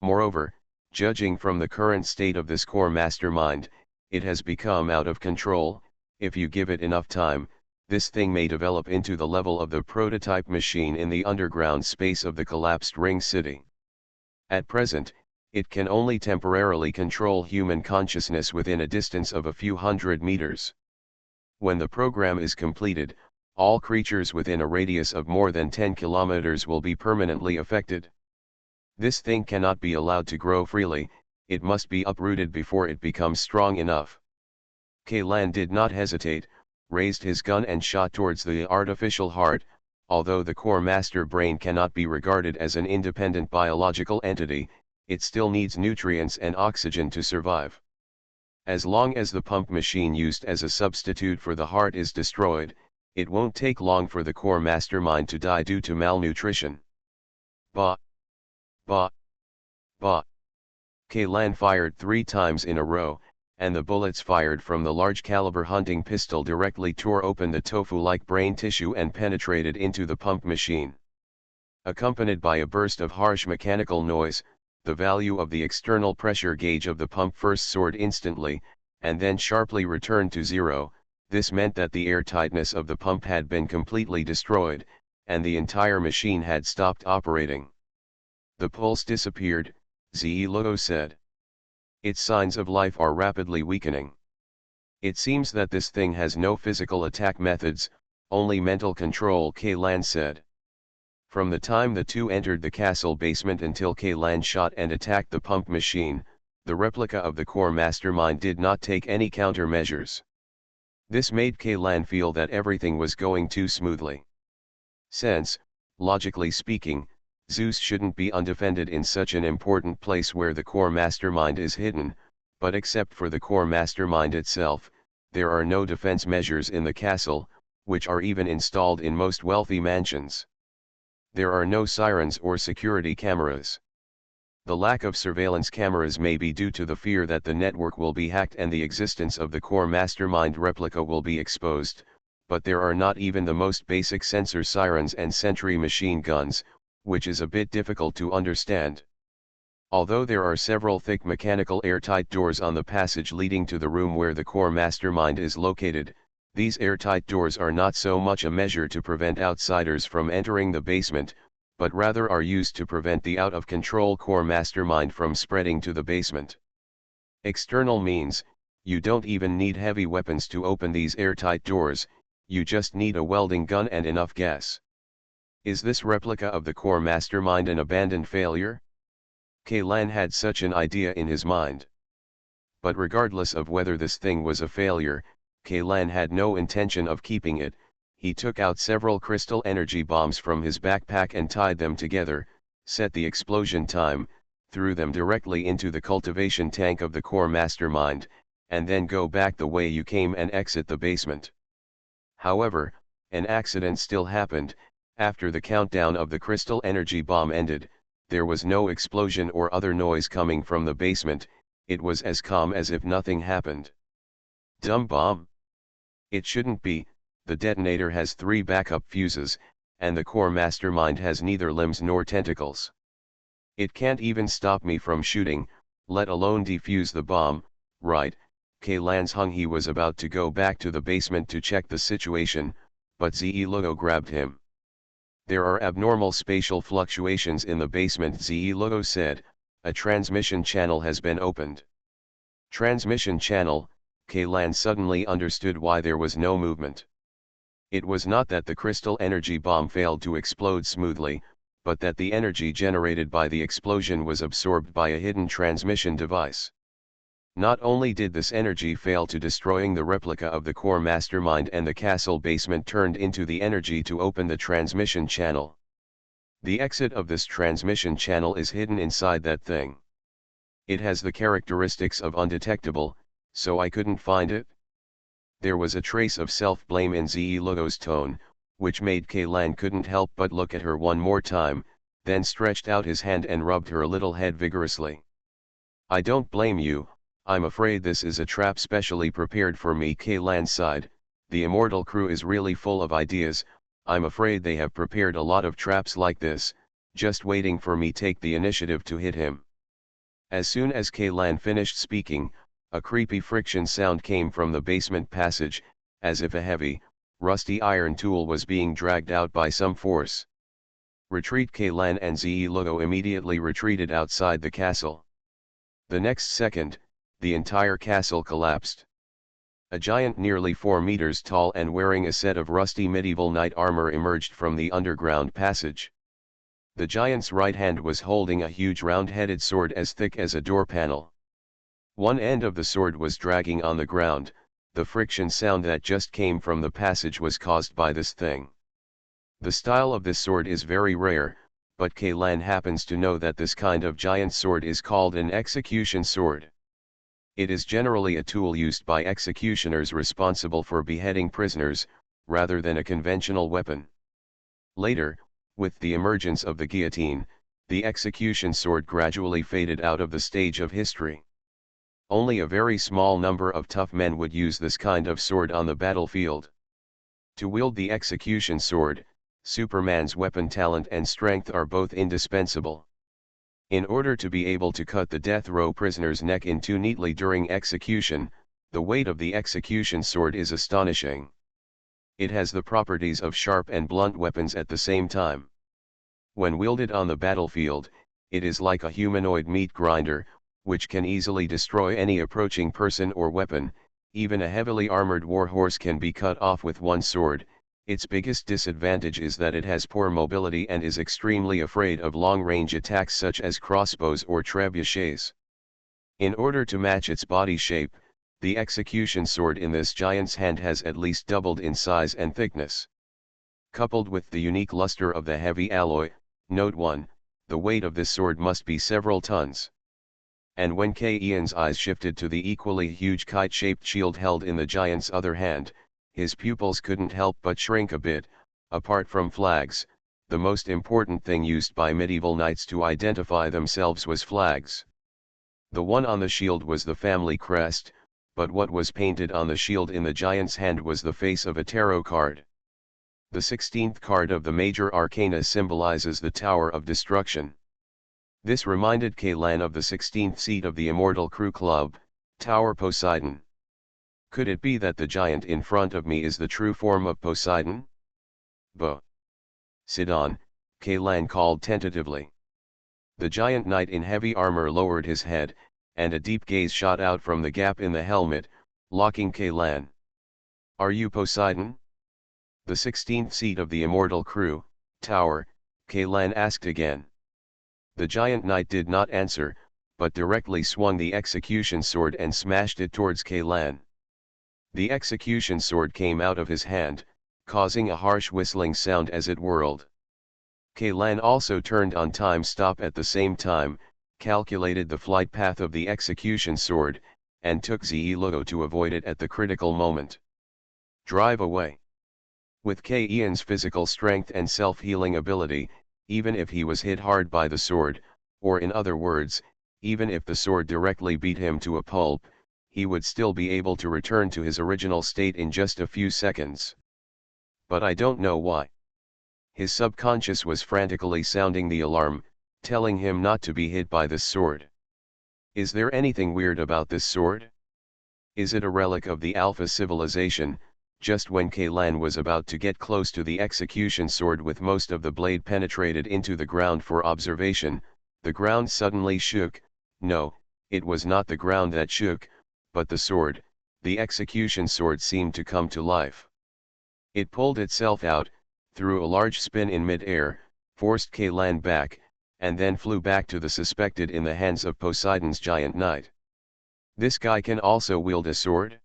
Moreover, judging from the current state of this core mastermind, it has become out of control. If you give it enough time, this thing may develop into the level of the prototype machine in the underground space of the collapsed Ring City. At present, it can only temporarily control human consciousness within a distance of a few hundred meters. When the program is completed, all creatures within a radius of more than 10 kilometers will be permanently affected. This thing cannot be allowed to grow freely, it must be uprooted before it becomes strong enough. Kaylan did not hesitate, raised his gun and shot towards the artificial heart. Although the core master brain cannot be regarded as an independent biological entity, it still needs nutrients and oxygen to survive. As long as the pump machine used as a substitute for the heart is destroyed, it won't take long for the core mastermind to die due to malnutrition. Bah! Bah! Bah! Kaylan fired 3 times in a row, and the bullets fired from the large-caliber hunting pistol directly tore open the tofu-like brain tissue and penetrated into the pump machine. Accompanied by a burst of harsh mechanical noise, the value of the external pressure gauge of the pump first soared instantly, and then sharply returned to 0. This meant that the airtightness of the pump had been completely destroyed, and the entire machine had stopped operating. The pulse disappeared, Zelo said. Its signs of life are rapidly weakening. It seems that this thing has no physical attack methods, only mental control, Kaylan said. From the time the two entered the castle basement until Kaylan shot and attacked the pump machine, the replica of the core mastermind did not take any countermeasures. This made Kaylan feel that everything was going too smoothly. Since, logically speaking, Zeus shouldn't be undefended in such an important place where the core mastermind is hidden, but except for the core mastermind itself, there are no defense measures in the castle, which are even installed in most wealthy mansions. There are no sirens or security cameras. The lack of surveillance cameras may be due to the fear that the network will be hacked and the existence of the core mastermind replica will be exposed, but there are not even the most basic sensor sirens and sentry machine guns, which is a bit difficult to understand. Although there are several thick mechanical airtight doors on the passage leading to the room where the core mastermind is located, These airtight doors are not so much a measure to prevent outsiders from entering the basement, but rather are used to prevent the out-of-control core mastermind from spreading to the basement. External means, you don't even need heavy weapons to open these airtight doors, you just need a welding gun and enough gas. Is this replica of the core mastermind an abandoned failure? Kaylan had such an idea in his mind. But regardless of whether this thing was a failure, Kaylan had no intention of keeping it. He took out several crystal energy bombs from his backpack and tied them together, set the explosion time, threw them directly into the cultivation tank of the core mastermind, and then go back the way you came and exit the basement. However, an accident still happened. After the countdown of the crystal energy bomb ended, there was no explosion or other noise coming from the basement. It was as calm as if nothing happened. Dumb bomb? It shouldn't be. The detonator has 3 backup fuses, and the core mastermind has neither limbs nor tentacles. It can't even stop me from shooting, let alone defuse the bomb, right? Kaylan's hung. He was about to go back to the basement to check the situation, but Ze Logo grabbed him. There are abnormal spatial fluctuations in the basement, Ze Logo said. A transmission channel has been opened. Transmission channel? Kaylan suddenly understood why there was no movement. It was not that the crystal energy bomb failed to explode smoothly, but that the energy generated by the explosion was absorbed by a hidden transmission device. Not only did this energy fail to destroying the replica of the core mastermind, and the castle basement turned into the energy to open the transmission channel. The exit of this transmission channel is hidden inside that thing. It has the characteristics of undetectable, so I couldn't find it. There was a trace of self-blame in Ze Logo's tone, which made Kaylan couldn't help but look at her one more time, then stretched out his hand and rubbed her little head vigorously. I don't blame you. I'm afraid this is a trap specially prepared for me. Kaylan sighed. The immortal crew is really full of ideas. I'm afraid they have prepared a lot of traps like this, just waiting for me take the initiative to hit him. As soon as Kaylan finished speaking, a creepy friction sound came from the basement passage, as if a heavy, rusty iron tool was being dragged out by some force. Retreat! Kaylan and Ze Logo immediately retreated outside the castle. The next second, the entire castle collapsed. A giant nearly 4 meters tall and wearing a set of rusty medieval knight armor emerged from the underground passage. The giant's right hand was holding a huge round-headed sword as thick as a door panel. One end of the sword was dragging on the ground. The friction sound that just came from the passage was caused by this thing. The style of this sword is very rare, but Kaylan happens to know that this kind of giant sword is called an execution sword. It is generally a tool used by executioners responsible for beheading prisoners, rather than a conventional weapon. Later, with the emergence of the guillotine, the execution sword gradually faded out of the stage of history. Only a very small number of tough men would use this kind of sword on the battlefield. To wield the execution sword, Superman's weapon talent and strength are both indispensable. In order to be able to cut the death row prisoner's neck in two neatly during execution, the weight of the execution sword is astonishing. It has the properties of sharp and blunt weapons at the same time. When wielded on the battlefield, it is like a humanoid meat grinder, which can easily destroy any approaching person or weapon. Even a heavily armored warhorse can be cut off with one sword. Its biggest disadvantage is that it has poor mobility and is extremely afraid of long-range attacks such as crossbows or trebuchets. In order to match its body shape, the execution sword in this giant's hand has at least doubled in size and thickness. Coupled with the unique luster of the heavy alloy, note 1, the weight of this sword must be several tons. And when Ian's eyes shifted to the equally huge kite-shaped shield held in the giant's other hand, his pupils couldn't help but shrink a bit. Apart from flags, the most important thing used by medieval knights to identify themselves was flags. The one on the shield was the family crest, but what was painted on the shield in the giant's hand was the face of a tarot card. The 16th card of the major arcana symbolizes the Tower of Destruction. This reminded Kaylan of the 16th seat of the Immortal Crew Club, Tower Poseidon. Could it be that the giant in front of me is the true form of Poseidon? Bo. Sidon, Kalan called tentatively. The giant knight in heavy armor lowered his head, and a deep gaze shot out from the gap in the helmet, locking Kalan. Are you Poseidon? The 16th seat of the immortal crew, Tower, Kalan asked again. The giant knight did not answer, but directly swung the execution sword and smashed it towards Kalan. The execution sword came out of his hand, causing a harsh whistling sound as it whirled. Kalan also turned on time stop at the same time, calculated the flight path of the execution sword, and took Ze-Logo to avoid it at the critical moment. Drive away. With K-Ian's physical strength and self-healing ability, even if he was hit hard by the sword, or in other words, even if the sword directly beat him to a pulp, he would still be able to return to his original state in just a few seconds. But I don't know why. His subconscious was frantically sounding the alarm, telling him not to be hit by this sword. Is there anything weird about this sword? Is it a relic of the Alpha civilization? Just when Kalan was about to get close to the execution sword with most of the blade penetrated into the ground for observation, the ground suddenly shook. No, it was not the ground that shook, but the sword. The execution sword seemed to come to life. It pulled itself out, threw a large spin in mid-air, forced Kalan back, and then flew back to the suspected in the hands of Poseidon's giant knight. This guy can also wield a sword?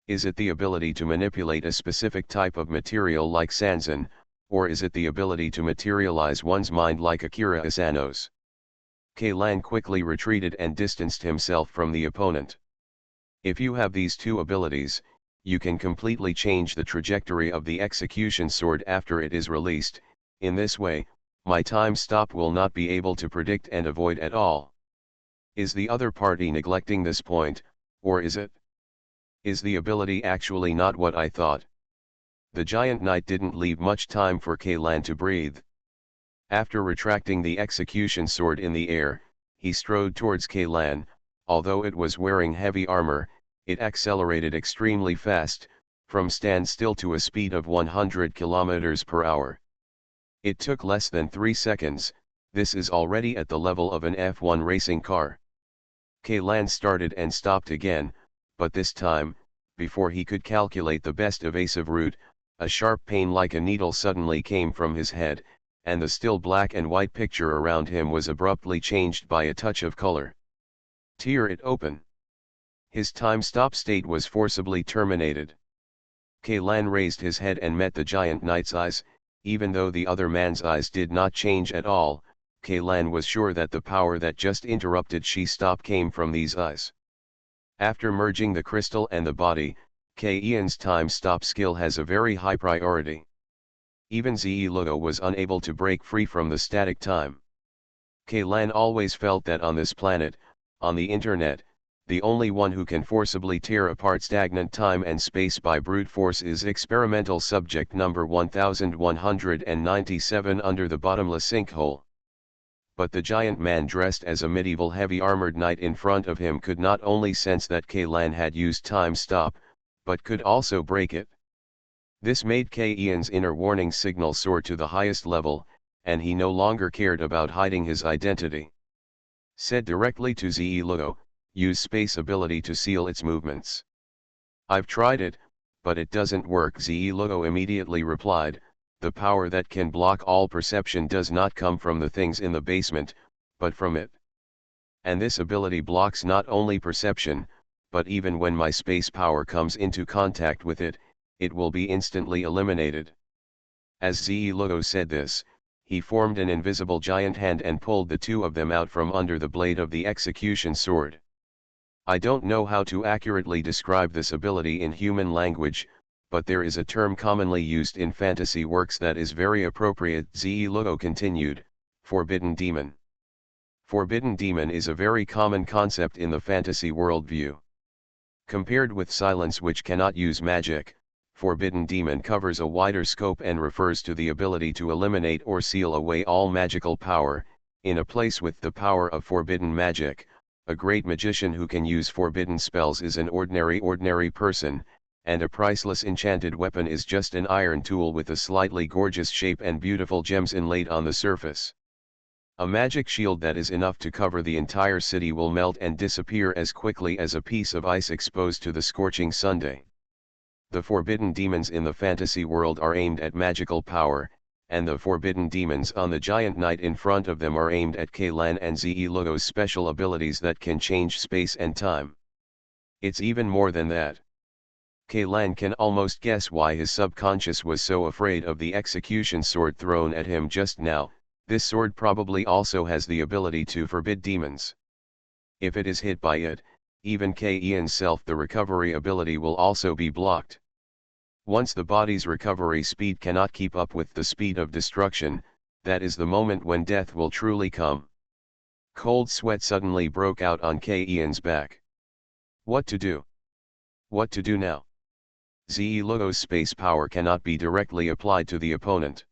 Is it the ability to manipulate a specific type of material like Sanzan, or is it the ability to materialize one's mind like Akira Asano's? Kalan quickly retreated and distanced himself from the opponent. If you have these two abilities, you can completely change the trajectory of the execution sword after it is released. In this way, my time stop will not be able to predict and avoid at all. Is the other party neglecting this point, or is it? Is the ability actually not what I thought? The giant knight didn't leave much time for Kalan to breathe. After retracting the execution sword in the air, he strode towards Kalan. Although it was wearing heavy armor, it accelerated extremely fast, from standstill to a speed of 100 kilometers per hour. It took less than 3 seconds. This is already at the level of an F1 racing car. Kalan started and stopped again, but this time, before he could calculate the best evasive route, a sharp pain like a needle suddenly came from his head, and the still black and white picture around him was abruptly changed by a touch of color. Tear it open. His time-stop state was forcibly terminated. Kalan raised his head and met the giant knight's eyes. Even though the other man's eyes did not change at all, Kalan was sure that the power that just interrupted she stop came from these eyes. After merging the crystal and the body, K-Ian's time-stop skill has a very high priority. Even Ze-Logo was unable to break free from the static time. Kalan always felt that on this planet, on the internet, the only one who can forcibly tear apart stagnant time and space by brute force is experimental subject number 1197 under the bottomless sinkhole. But the giant man dressed as a medieval heavy-armored knight in front of him could not only sense that Kalan had used time stop, but could also break it. This made K-Ian's inner warning signal soar to the highest level, and he no longer cared about hiding his identity. Said directly to Ze-Logo, use space ability to seal its movements. I've tried it, but it doesn't work. Ze-Logo immediately replied, the power that can block all perception does not come from the things in the basement, but from it. And this ability blocks not only perception, but even when my space power comes into contact with it, it will be instantly eliminated. As Ze-Logo said this, he formed an invisible giant hand and pulled the two of them out from under the blade of the execution sword. I don't know how to accurately describe this ability in human language, but there is a term commonly used in fantasy works that is very appropriate. Ze-Logo continued, Forbidden Demon. Forbidden Demon is a very common concept in the fantasy worldview. Compared with Silence, which cannot use magic, Forbidden Demon covers a wider scope and refers to the ability to eliminate or seal away all magical power. In a place with the power of forbidden magic, a great magician who can use forbidden spells is an ordinary person, and a priceless enchanted weapon is just an iron tool with a slightly gorgeous shape and beautiful gems inlaid on the surface. A magic shield that is enough to cover the entire city will melt and disappear as quickly as a piece of ice exposed to the scorching Sunday. The forbidden demons in the fantasy world are aimed at magical power, and the forbidden demons on the giant knight in front of them are aimed at Kaylan and Ze Logo's special abilities that can change space and time. It's even more than that. Kaylan can almost guess why his subconscious was so afraid of the execution sword thrown at him just now. This sword probably also has the ability to forbid demons. If it is hit by it, even Kayan's self the recovery ability will also be blocked. Once the body's recovery speed cannot keep up with the speed of destruction, that is the moment when death will truly come. Cold sweat suddenly broke out on Kayan's back. What to do? What to do now? Ze Logo's space power cannot be directly applied to the opponent.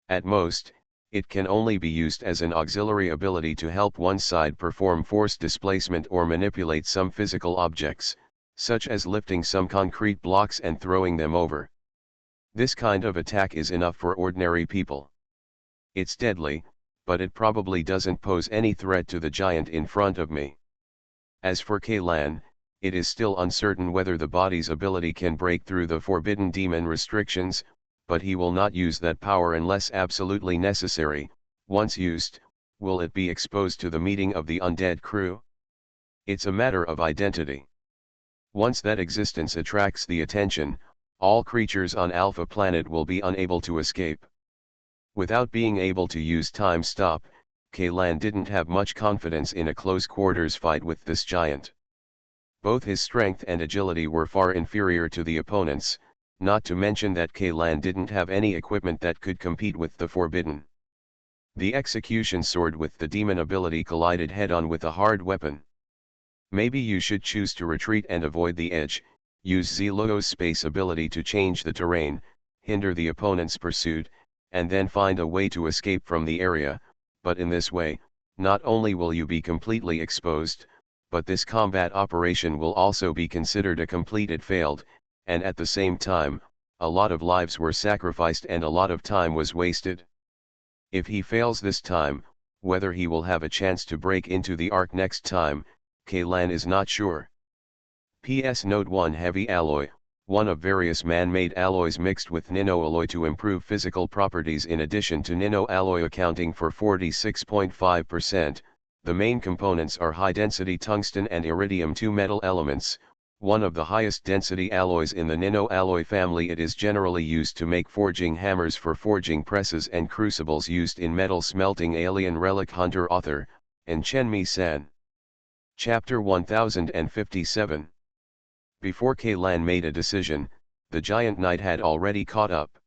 At most, it can only be used as an auxiliary ability to help one side perform force displacement or manipulate some physical objects, such as lifting some concrete blocks and throwing them over. This kind of attack is enough for ordinary people. It's deadly, but it probably doesn't pose any threat to the giant in front of me. As for Kaylan, it is still uncertain whether the body's ability can break through the forbidden demon restrictions, but he will not use that power unless absolutely necessary. Once used, will it be exposed to the meeting of the undead crew? It's a matter of identity. Once that existence attracts the attention, all creatures on Alpha Planet will be unable to escape. Without being able to use Time Stop, Kaylan didn't have much confidence in a close-quarters fight with this giant. Both his strength and agility were far inferior to the opponent's, not to mention that Kaylan didn't have any equipment that could compete with the forbidden. The execution sword with the demon ability collided head-on with a hard weapon. Maybe you should choose to retreat and avoid the edge, use Ze Logo's space ability to change the terrain, hinder the opponent's pursuit, and then find a way to escape from the area, but in this way, not only will you be completely exposed, but this combat operation will also be considered a completed failed, and at the same time, a lot of lives were sacrificed and a lot of time was wasted. If he fails this time, whether he will have a chance to break into the Ark next time, Kaylan is not sure. PS Note 1 Heavy alloy, one of various man-made alloys mixed with nanoalloy to improve physical properties in addition to nanoalloy accounting for 46.5%, the main components are high-density tungsten and iridium, two metal elements. One of the highest density alloys in the nanoalloy family. It is generally used to make forging hammers for forging presses and crucibles used in metal smelting. Alien Relic Hunter. Author, Chen-Mi-san. Chapter 1057. Before Kaylan made a decision, the giant knight had already caught up.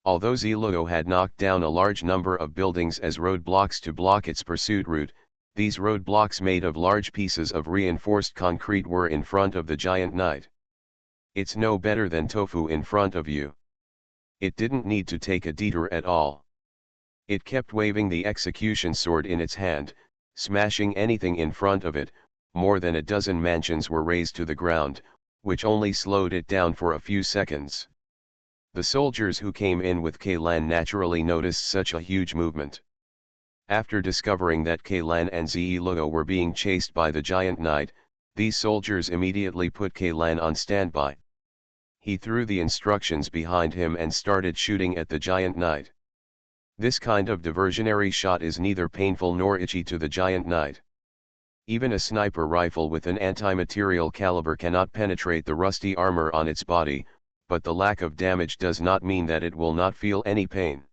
Although Ze Logo had knocked down a large number of buildings as roadblocks to block its pursuit route, these roadblocks made of large pieces of reinforced concrete were in front of the giant knight. It's no better than tofu in front of you. It didn't need to take a detour at all. It kept waving the execution sword in its hand, smashing anything in front of it. More than a dozen mansions were razed to the ground, which only slowed it down for a few seconds. The soldiers who came in with Kaylan naturally noticed such a huge movement. After discovering that Kaylan and Ze Logo were being chased by the giant knight, these soldiers immediately put Kaylan on standby. He threw the instructions behind him and started shooting at the giant knight. This kind of diversionary shot is neither painful nor itchy to the giant knight. Even a sniper rifle with an anti-material caliber cannot penetrate the rusty armor on its body, but the lack of damage does not mean that it will not feel any pain.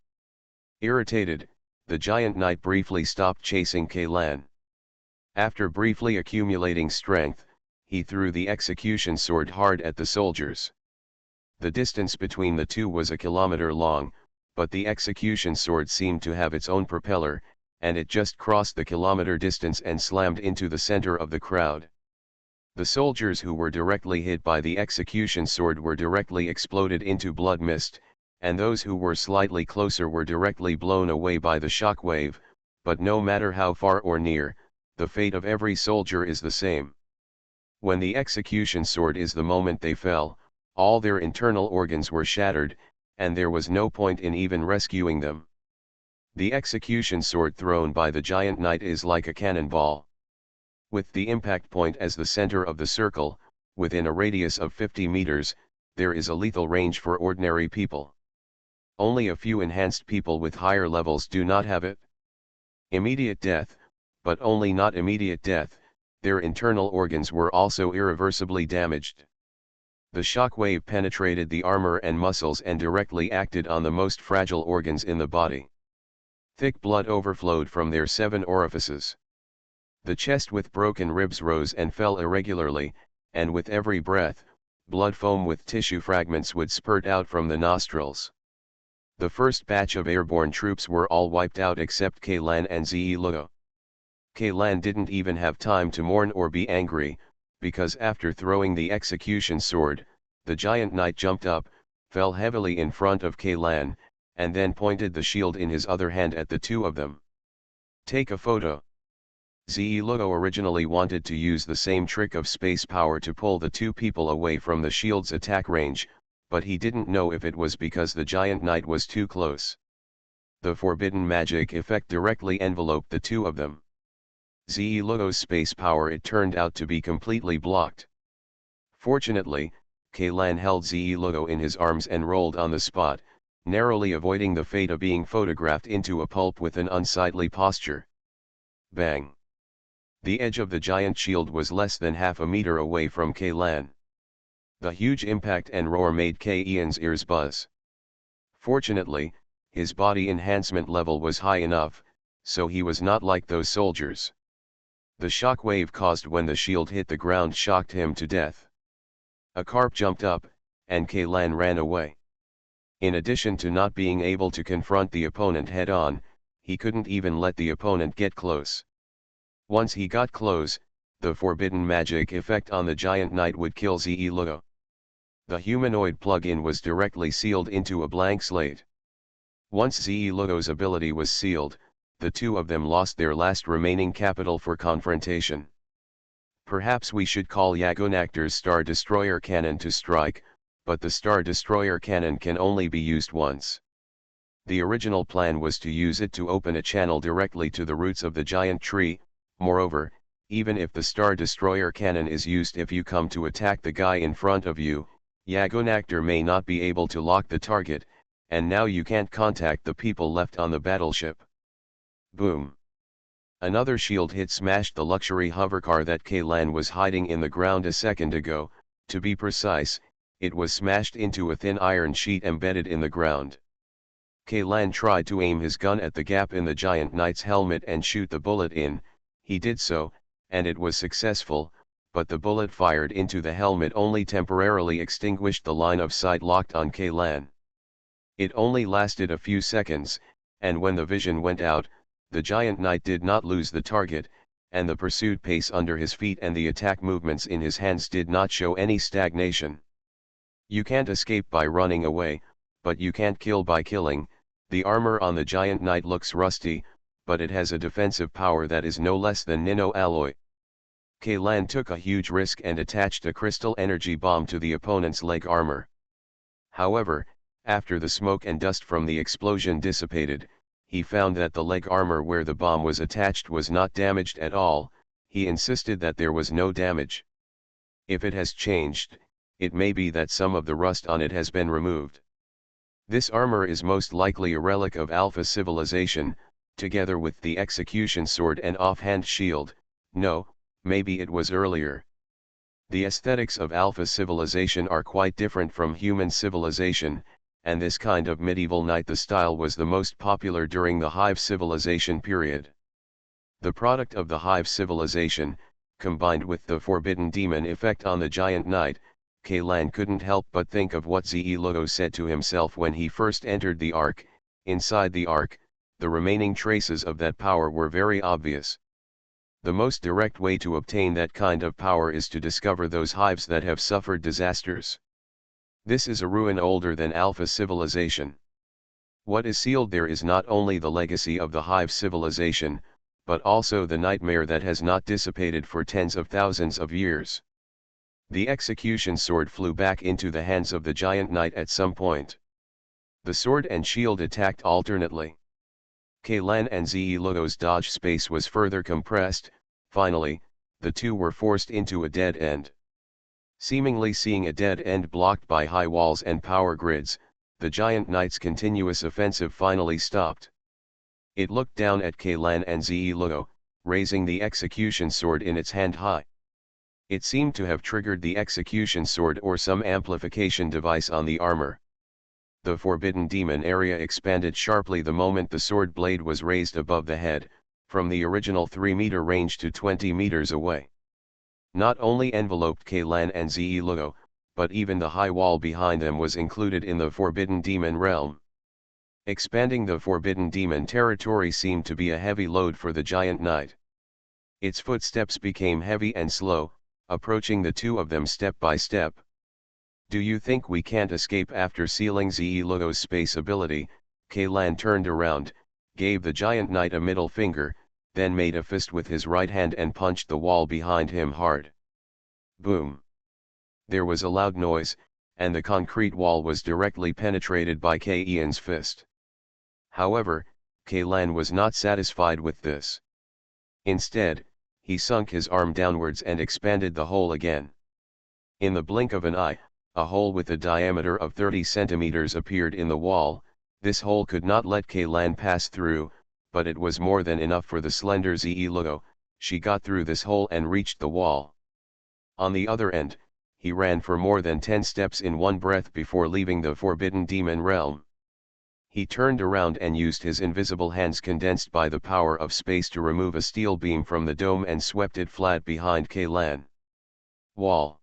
Irritated, the giant knight briefly stopped chasing Kaylan. After briefly accumulating strength, he threw the execution sword hard at the soldiers. The distance between the two was a kilometer long, but the execution sword seemed to have its own propeller, and it just crossed the kilometer distance and slammed into the center of the crowd. The soldiers who were directly hit by the execution sword were directly exploded into blood mist, and those who were slightly closer were directly blown away by the shock wave, but no matter how far or near, the fate of every soldier is the same. When the execution sword is the moment they fell, all their internal organs were shattered, and there was no point in even rescuing them. The execution sword thrown by the giant knight is like a cannonball. With the impact point as the center of the circle, within a radius of 50 meters, there is a lethal range for ordinary people. Only a few enhanced people with higher levels do not have it. Immediate death, but only not immediate death, their internal organs were also irreversibly damaged. The shock wave penetrated the armor and muscles and directly acted on the most fragile organs in the body. Thick blood overflowed from their 7 orifices. The chest with broken ribs rose and fell irregularly, and with every breath, blood foam with tissue fragments would spurt out from the nostrils. The first batch of airborne troops were all wiped out except Kaylan and Ze-Lugo. Kaylan didn't even have time to mourn or be angry, because after throwing the execution sword, the giant knight jumped up, fell heavily in front of Kaylan, and then pointed the shield in his other hand at the two of them. Take a photo. Ze-Lugo originally wanted to use the same trick of space power to pull the two people away from the shield's attack range, but he didn't know if it was because the giant knight was too close. The forbidden magic effect directly enveloped the two of them. Ze-Lugo's space power it turned out to be completely blocked. Fortunately, Kaylan held Ze-Lugo in his arms and rolled on the spot, narrowly avoiding the fate of being photographed into a pulp with an unsightly posture. Bang! The edge of the giant shield was less than half a meter away from Kaylan. The huge impact and roar made Kayan's ears buzz. Fortunately, his body enhancement level was high enough, so he was not like those soldiers. The shock wave caused when the shield hit the ground shocked him to death. A carp jumped up, and Kaylan ran away. In addition to not being able to confront the opponent head-on, he couldn't even let the opponent get close. Once he got close, the forbidden magic effect on the giant knight would kill Ze-Lugo. The humanoid plug-in was directly sealed into a blank slate. Once Ze-Lugo's ability was sealed, the two of them lost their last remaining capital for confrontation. Perhaps we should call Yagonactor's Star Destroyer cannon to strike, but the Star Destroyer cannon can only be used once. The original plan was to use it to open a channel directly to the roots of the giant tree. Moreover, even if the Star Destroyer cannon is used if you come to attack the guy in front of you, Yagonactor may not be able to lock the target, and now you can't contact the people left on the battleship. Boom! Another shield hit smashed the luxury hovercar that Kaylan was hiding in the ground a second ago. To be precise, it was smashed into a thin iron sheet embedded in the ground. Kaylan tried to aim his gun at the gap in the giant knight's helmet and shoot the bullet in. He did so, and it was successful, but the bullet fired into the helmet only temporarily extinguished the line of sight locked on Kaylan. It only lasted a few seconds, and when the vision went out, the giant knight did not lose the target, and the pursuit pace under his feet and the attack movements in his hands did not show any stagnation. You can't escape by running away, but you can't kill by killing. The armor on the giant knight looks rusty, but it has a defensive power that is no less than nano alloy. Kaylan took a huge risk and attached a crystal energy bomb to the opponent's leg armor. However, after the smoke and dust from the explosion dissipated, he found that the leg armor where the bomb was attached was not damaged at all. He insisted that there was no damage. If it has changed, it may be that some of the rust on it has been removed. This armor is most likely a relic of Alpha civilization, together with the execution sword and offhand shield. No, maybe it was earlier. The aesthetics of Alpha civilization are quite different from human civilization, and this kind of medieval knight the style was the most popular during the Hive civilization period. The product of the Hive civilization, combined with the forbidden demon effect on the giant knight, Kaylan couldn't help but think of what Ze-Lugo said to himself when he first entered the Ark. Inside the Ark, the remaining traces of that power were very obvious. The most direct way to obtain that kind of power is to discover those hives that have suffered disasters. This is a ruin older than Alpha civilization. What is sealed there is not only the legacy of the Hive civilization, but also the nightmare that has not dissipated for tens of thousands of years. The execution sword flew back into the hands of the giant knight at some point. The sword and shield attacked alternately. Kaylan and Zelogo's dodge space was further compressed. Finally, the two were forced into a dead end. Seemingly seeing a dead end blocked by high walls and power grids, the giant knight's continuous offensive finally stopped. It looked down at Kaylan and Zelogo, raising the execution sword in its hand high. It seemed to have triggered the execution sword or some amplification device on the armor. The Forbidden Demon area expanded sharply the moment the sword blade was raised above the head, from the original 3-meter range to 20 meters away. Not only enveloped Kaylan and Zelogo, but even the high wall behind them was included in the Forbidden Demon realm. Expanding the Forbidden Demon territory seemed to be a heavy load for the giant knight. Its footsteps became heavy and slow, approaching the two of them step by step. "Do you think we can't escape after sealing Zelogo's space ability?" Kaylan turned around, gave the giant knight a middle finger, then made a fist with his right hand and punched the wall behind him hard. Boom! There was a loud noise, and the concrete wall was directly penetrated by Kaylan's fist. However, Kaylan was not satisfied with this. Instead, he sunk his arm downwards and expanded the hole again. In the blink of an eye, a hole with a diameter of 30 centimeters appeared in the wall. This hole could not let Kaylan pass through, but it was more than enough for the slender Zelogo. She got through this hole and reached the wall. On the other end, he ran for more than 10 steps in one breath before leaving the Forbidden Demon realm. He turned around and used his invisible hands condensed by the power of space to remove a steel beam from the dome and swept it flat behind Kaylan. Wall.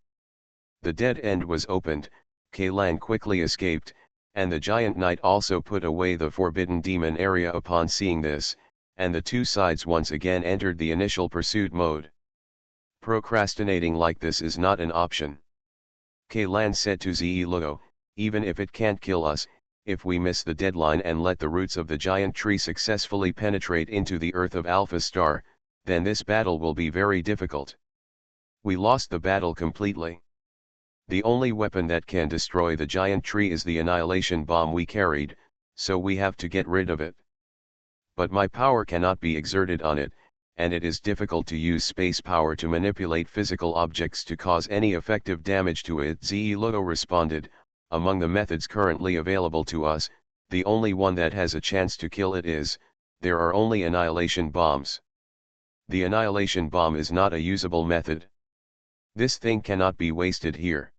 The dead end was opened. Kaylan quickly escaped, and the giant knight also put away the Forbidden Demon area upon seeing this, and the two sides once again entered the initial pursuit mode. Procrastinating like this is not an option. Kaylan said to Zelogo, "Even if it can't kill us, if we miss the deadline and let the roots of the giant tree successfully penetrate into the earth of Alpha Star, then this battle will be very difficult. We lost the battle completely. The only weapon that can destroy the giant tree is the annihilation bomb we carried, so we have to get rid of it. But my power cannot be exerted on it, and it is difficult to use space power to manipulate physical objects to cause any effective damage to it." Zelogo responded, "Among the methods currently available to us, the only one that has a chance to kill it is, there are only annihilation bombs. The annihilation bomb is not a usable method. This thing cannot be wasted here."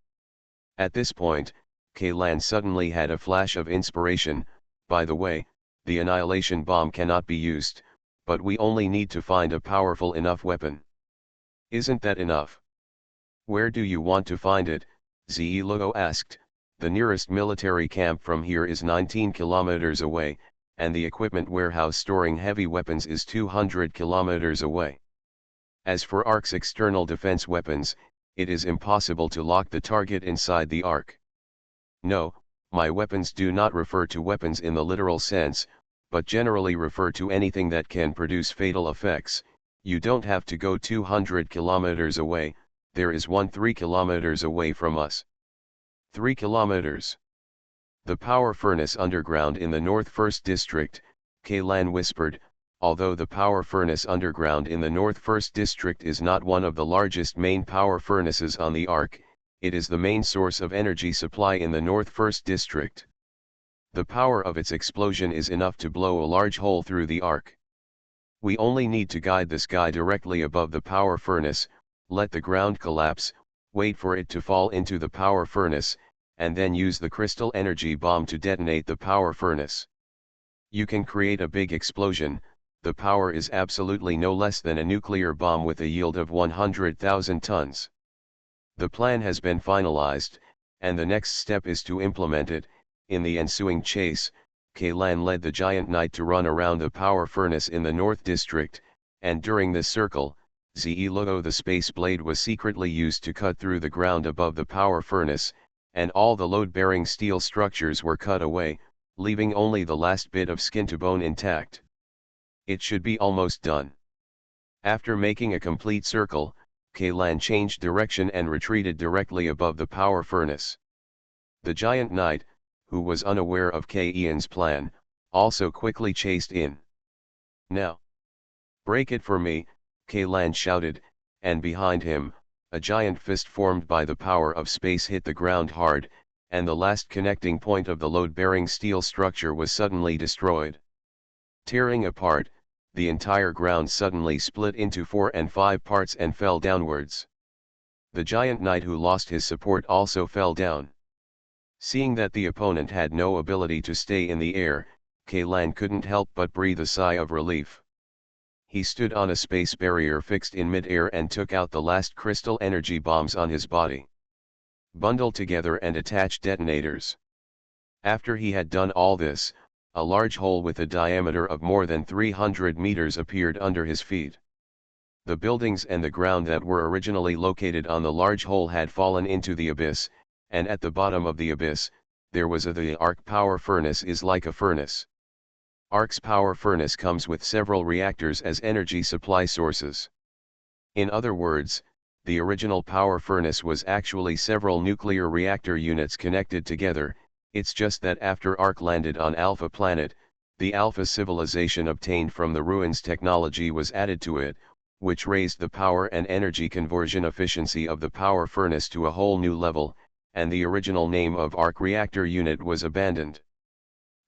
At this point, Kaylan suddenly had a flash of inspiration. "By the way, the annihilation bomb cannot be used, but we only need to find a powerful enough weapon. Isn't that enough?" "Where do you want to find it?" Zelogo asked. "The nearest military camp from here is 19 kilometers away, and the equipment warehouse storing heavy weapons is 200 kilometers away. As for Ark's external defense weapons, it is impossible to lock the target inside the Ark. No, my weapons do not refer to weapons in the literal sense, but generally refer to anything that can produce fatal effects. You don't have to go 200 kilometers away, there is one 3 kilometers away from us." 3 kilometers. "The power furnace underground in the North First District," Kaylan whispered. "Although the power furnace underground in the North First District is not one of the largest main power furnaces on the Ark, it is the main source of energy supply in the North First District. The power of its explosion is enough to blow a large hole through the Ark. We only need to guide this guy directly above the power furnace, let the ground collapse, wait for it to fall into the power furnace, and then use the crystal energy bomb to detonate the power furnace. You can create a big explosion. The power is absolutely no less than a nuclear bomb with a yield of 100,000 tons. The plan has been finalized, and the next step is to implement it." In the ensuing chase, Kaylan led the giant knight to run around the power furnace in the North District, and during this circle, Zelogo the space blade was secretly used to cut through the ground above the power furnace, and all the load-bearing steel structures were cut away, leaving only the last bit of skin to bone intact. It should be almost done. After making a complete circle, Kaylan changed direction and retreated directly above the power furnace. The giant knight, who was unaware of Ian's plan, also quickly chased in. "Now! Break it for me," Kaylan shouted, and behind him, a giant fist formed by the power of space hit the ground hard, and the last connecting point of the load-bearing steel structure was suddenly destroyed. Tearing apart, the entire ground suddenly split into 4 and 5 parts and fell downwards. The giant knight who lost his support also fell down. Seeing that the opponent had no ability to stay in the air, Kaylan couldn't help but breathe a sigh of relief. He stood on a space barrier fixed in mid-air and took out the last crystal energy bombs on his body. Bundled together and attached detonators. After he had done all this, a large hole with a diameter of more than 300 meters appeared under his feet. The buildings and the ground that were originally located on the large hole had fallen into the abyss, and at the bottom of the abyss, there was the arc power furnace is like a furnace. Arc's power furnace comes with several reactors as energy supply sources. In other words, the original power furnace was actually several nuclear reactor units connected together. It's just that after Arc landed on Alpha Planet, the Alpha civilization obtained from the ruins technology was added to it, which raised the power and energy conversion efficiency of the power furnace to a whole new level, and the original name of Arc reactor unit was abandoned.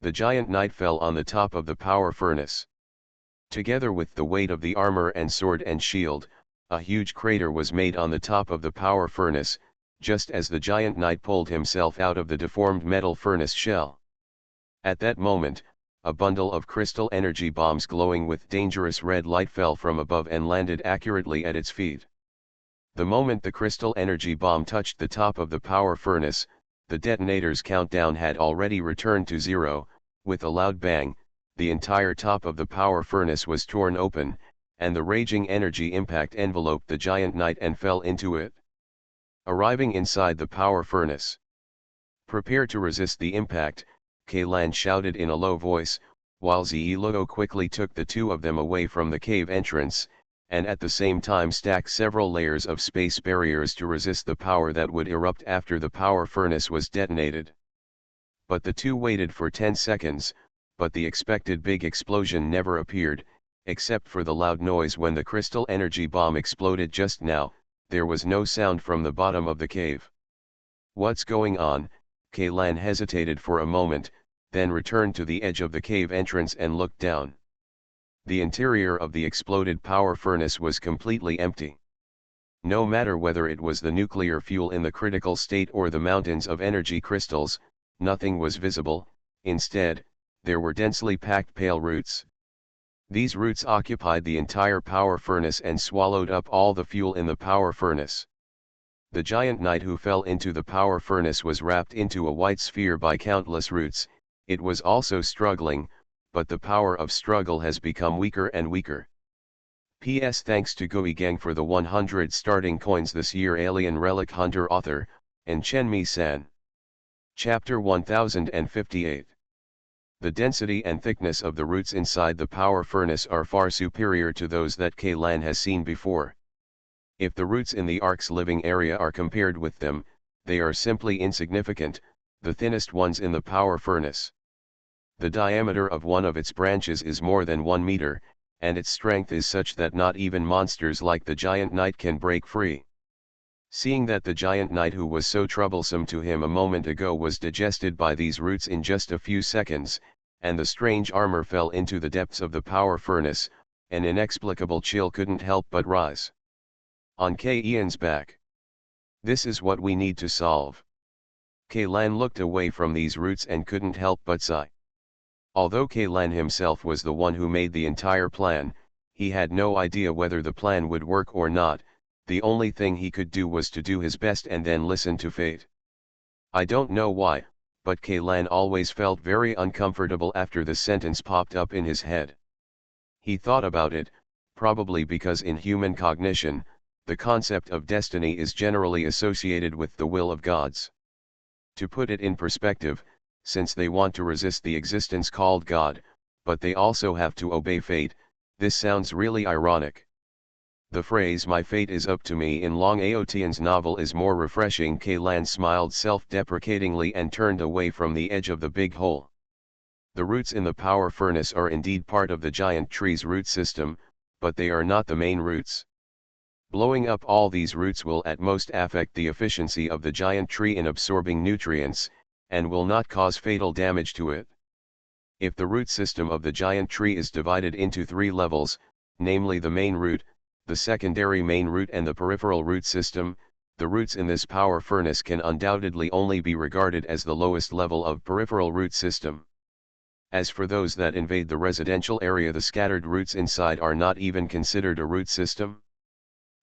The giant knight fell on the top of the power furnace. Together with the weight of the armor and sword and shield, a huge crater was made on the top of the power furnace, just as the giant knight pulled himself out of the deformed metal furnace shell. At that moment, a bundle of crystal energy bombs glowing with dangerous red light fell from above and landed accurately at its feet. The moment the crystal energy bomb touched the top of the power furnace, the detonator's countdown had already returned to 0, with a loud bang, the entire top of the power furnace was torn open, and the raging energy impact enveloped the giant knight and fell into it. Arriving inside the power furnace. "Prepare to resist the impact," Kaylan shouted in a low voice, while Zelo quickly took the two of them away from the cave entrance, and at the same time stacked several layers of space barriers to resist the power that would erupt after the power furnace was detonated. But the two waited for 10 seconds, but the expected big explosion never appeared, except for the loud noise when the crystal energy bomb exploded just now. There was no sound from the bottom of the cave. "What's going on?" Kaylan hesitated for a moment, then returned to the edge of the cave entrance and looked down. The interior of the exploded power furnace was completely empty. No matter whether it was the nuclear fuel in the critical state or the mountains of energy crystals, nothing was visible. Instead, there were densely packed pale roots. These roots occupied the entire power furnace and swallowed up all the fuel in the power furnace. The giant knight who fell into the power furnace was wrapped into a white sphere by countless roots. It was also struggling, but the power of struggle has become weaker and weaker. P.S. Thanks to Gui Gang for the 100 starting coins this year. Alien Relic Hunter author, and Chen-Mi-san. Chapter 1058. The density and thickness of the roots inside the power furnace are far superior to those that Kaylan has seen before. If the roots in the Ark's living area are compared with them, they are simply insignificant, the thinnest ones in the power furnace. The diameter of one of its branches is more than 1 meter, and its strength is such that not even monsters like the giant knight can break free. Seeing that the giant knight who was so troublesome to him a moment ago was digested by these roots in just a few seconds, and the strange armor fell into the depths of the power furnace, an inexplicable chill couldn't help but rise on Ian's back. This is what we need to solve. Kaylan looked away from these roots and couldn't help but sigh. Although Kaylan himself was the one who made the entire plan, he had no idea whether the plan would work or not. The only thing he could do was to do his best and then listen to fate. I don't know why, but Kaylan always felt very uncomfortable after the sentence popped up in his head. He thought about it, probably because in human cognition, the concept of destiny is generally associated with the will of gods. To put it in perspective, since they want to resist the existence called God, but they also have to obey fate, this sounds really ironic. The phrase "my fate is up to me" in Long Aotian's novel is more refreshing. Kaylan smiled self-deprecatingly and turned away from the edge of the big hole. The roots in the power furnace are indeed part of the giant tree's root system, but they are not the main roots. Blowing up all these roots will at most affect the efficiency of the giant tree in absorbing nutrients, and will not cause fatal damage to it. If the root system of the giant tree is divided into 3 levels, namely the main root, the secondary main root and the peripheral root system, the roots in this power furnace can undoubtedly only be regarded as the lowest level of peripheral root system. As for those that invade the residential area, the scattered roots inside are not even considered a root system.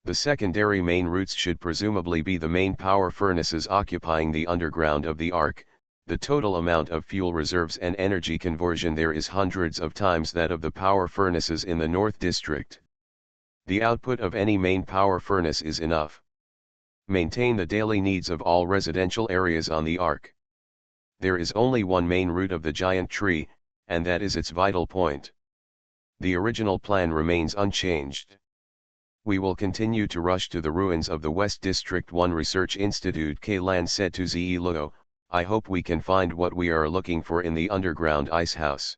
The secondary main roots should presumably be the main power furnaces occupying the underground of the ark. The total amount of fuel reserves and energy conversion there is hundreds of times that of the power furnaces in the North District. The output of any main power furnace is enough. Maintain the daily needs of all residential areas on the ark. There is only one main root of the giant tree, and that is its vital point. The original plan remains unchanged. We will continue to rush to the ruins of the West District 1 Research Institute, Kaylan said to Ze Luo. I hope we can find what we are looking for in the underground ice house.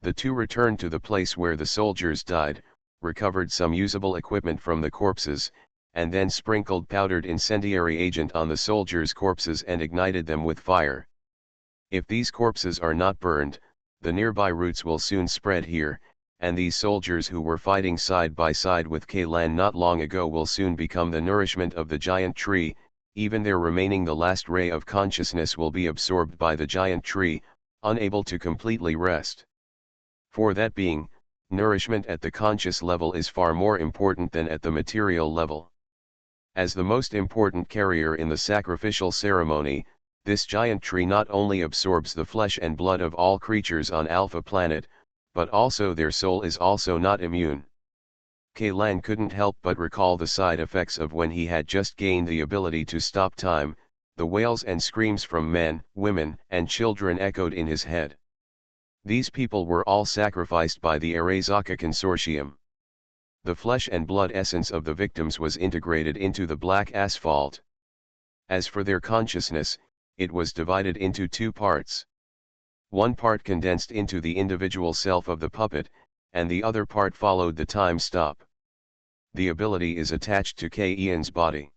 The two returned to the place where the soldiers died, recovered some usable equipment from the corpses, and then sprinkled powdered incendiary agent on the soldiers' corpses and ignited them with fire. If these corpses are not burned, the nearby roots will soon spread here, and these soldiers who were fighting side by side with Kaylan not long ago will soon become the nourishment of the giant tree. Even there remaining the last ray of consciousness will be absorbed by the giant tree, unable to completely rest. For that being, nourishment at the conscious level is far more important than at the material level. As the most important carrier in the sacrificial ceremony, this giant tree not only absorbs the flesh and blood of all creatures on Alpha Planet, but also their soul is also not immune. Kaylan couldn't help but recall the side effects of when he had just gained the ability to stop time. The wails and screams from men, women, and children echoed in his head. These people were all sacrificed by the Arezaka Consortium. The flesh and blood essence of the victims was integrated into the black asphalt. As for their consciousness, it was divided into 2 parts. One part condensed into the individual self of the puppet, and the other part followed the time stop. The ability is attached to K-Ian's body.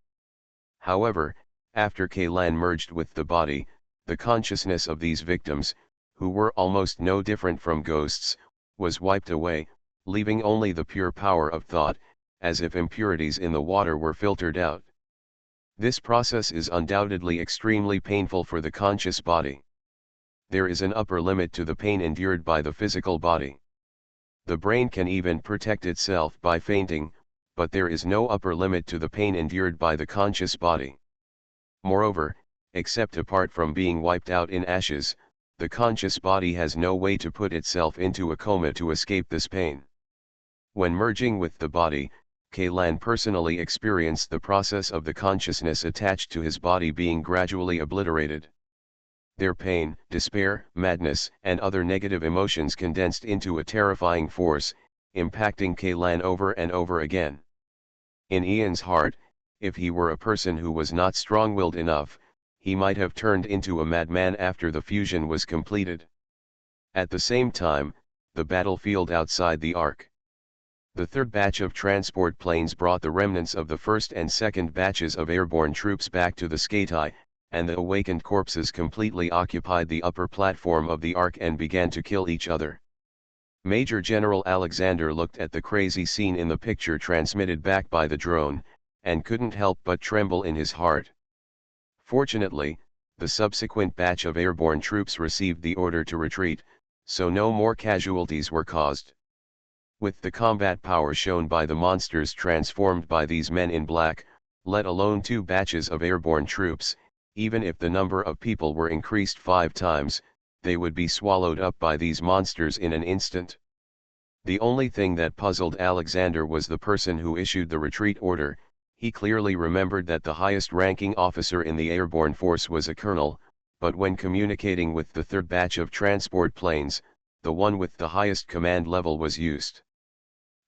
However, after Kaylan merged with the body, the consciousness of these victims, who were almost no different from ghosts, was wiped away, leaving only the pure power of thought, as if impurities in the water were filtered out. This process is undoubtedly extremely painful for the conscious body. There is an upper limit to the pain endured by the physical body. The brain can even protect itself by fainting, but there is no upper limit to the pain endured by the conscious body. Moreover, except apart from being wiped out in ashes, the conscious body has no way to put itself into a coma to escape this pain. When merging with the body, Kaylan personally experienced the process of the consciousness attached to his body being gradually obliterated. Their pain, despair, madness, and other negative emotions condensed into a terrifying force, impacting Kaylan over and over again. In Ian's heart, if he were a person who was not strong-willed enough, he might have turned into a madman after the fusion was completed. At the same time, the battlefield outside the Ark. The third batch of transport planes brought the remnants of the first and second batches of airborne troops back to the Skatai, and the awakened corpses completely occupied the upper platform of the Ark and began to kill each other. Major General Alexander looked at the crazy scene in the picture transmitted back by the drone, and couldn't help but tremble in his heart. Fortunately, the subsequent batch of airborne troops received the order to retreat, so no more casualties were caused. With the combat power shown by the monsters transformed by these men in black, let alone 2 batches of airborne troops, even if the number of people were increased 5 times, they would be swallowed up by these monsters in an instant. The only thing that puzzled Alexander was the person who issued the retreat order. He clearly remembered that the highest ranking officer in the airborne force was a colonel, but when communicating with the third batch of transport planes, the one with the highest command level was used.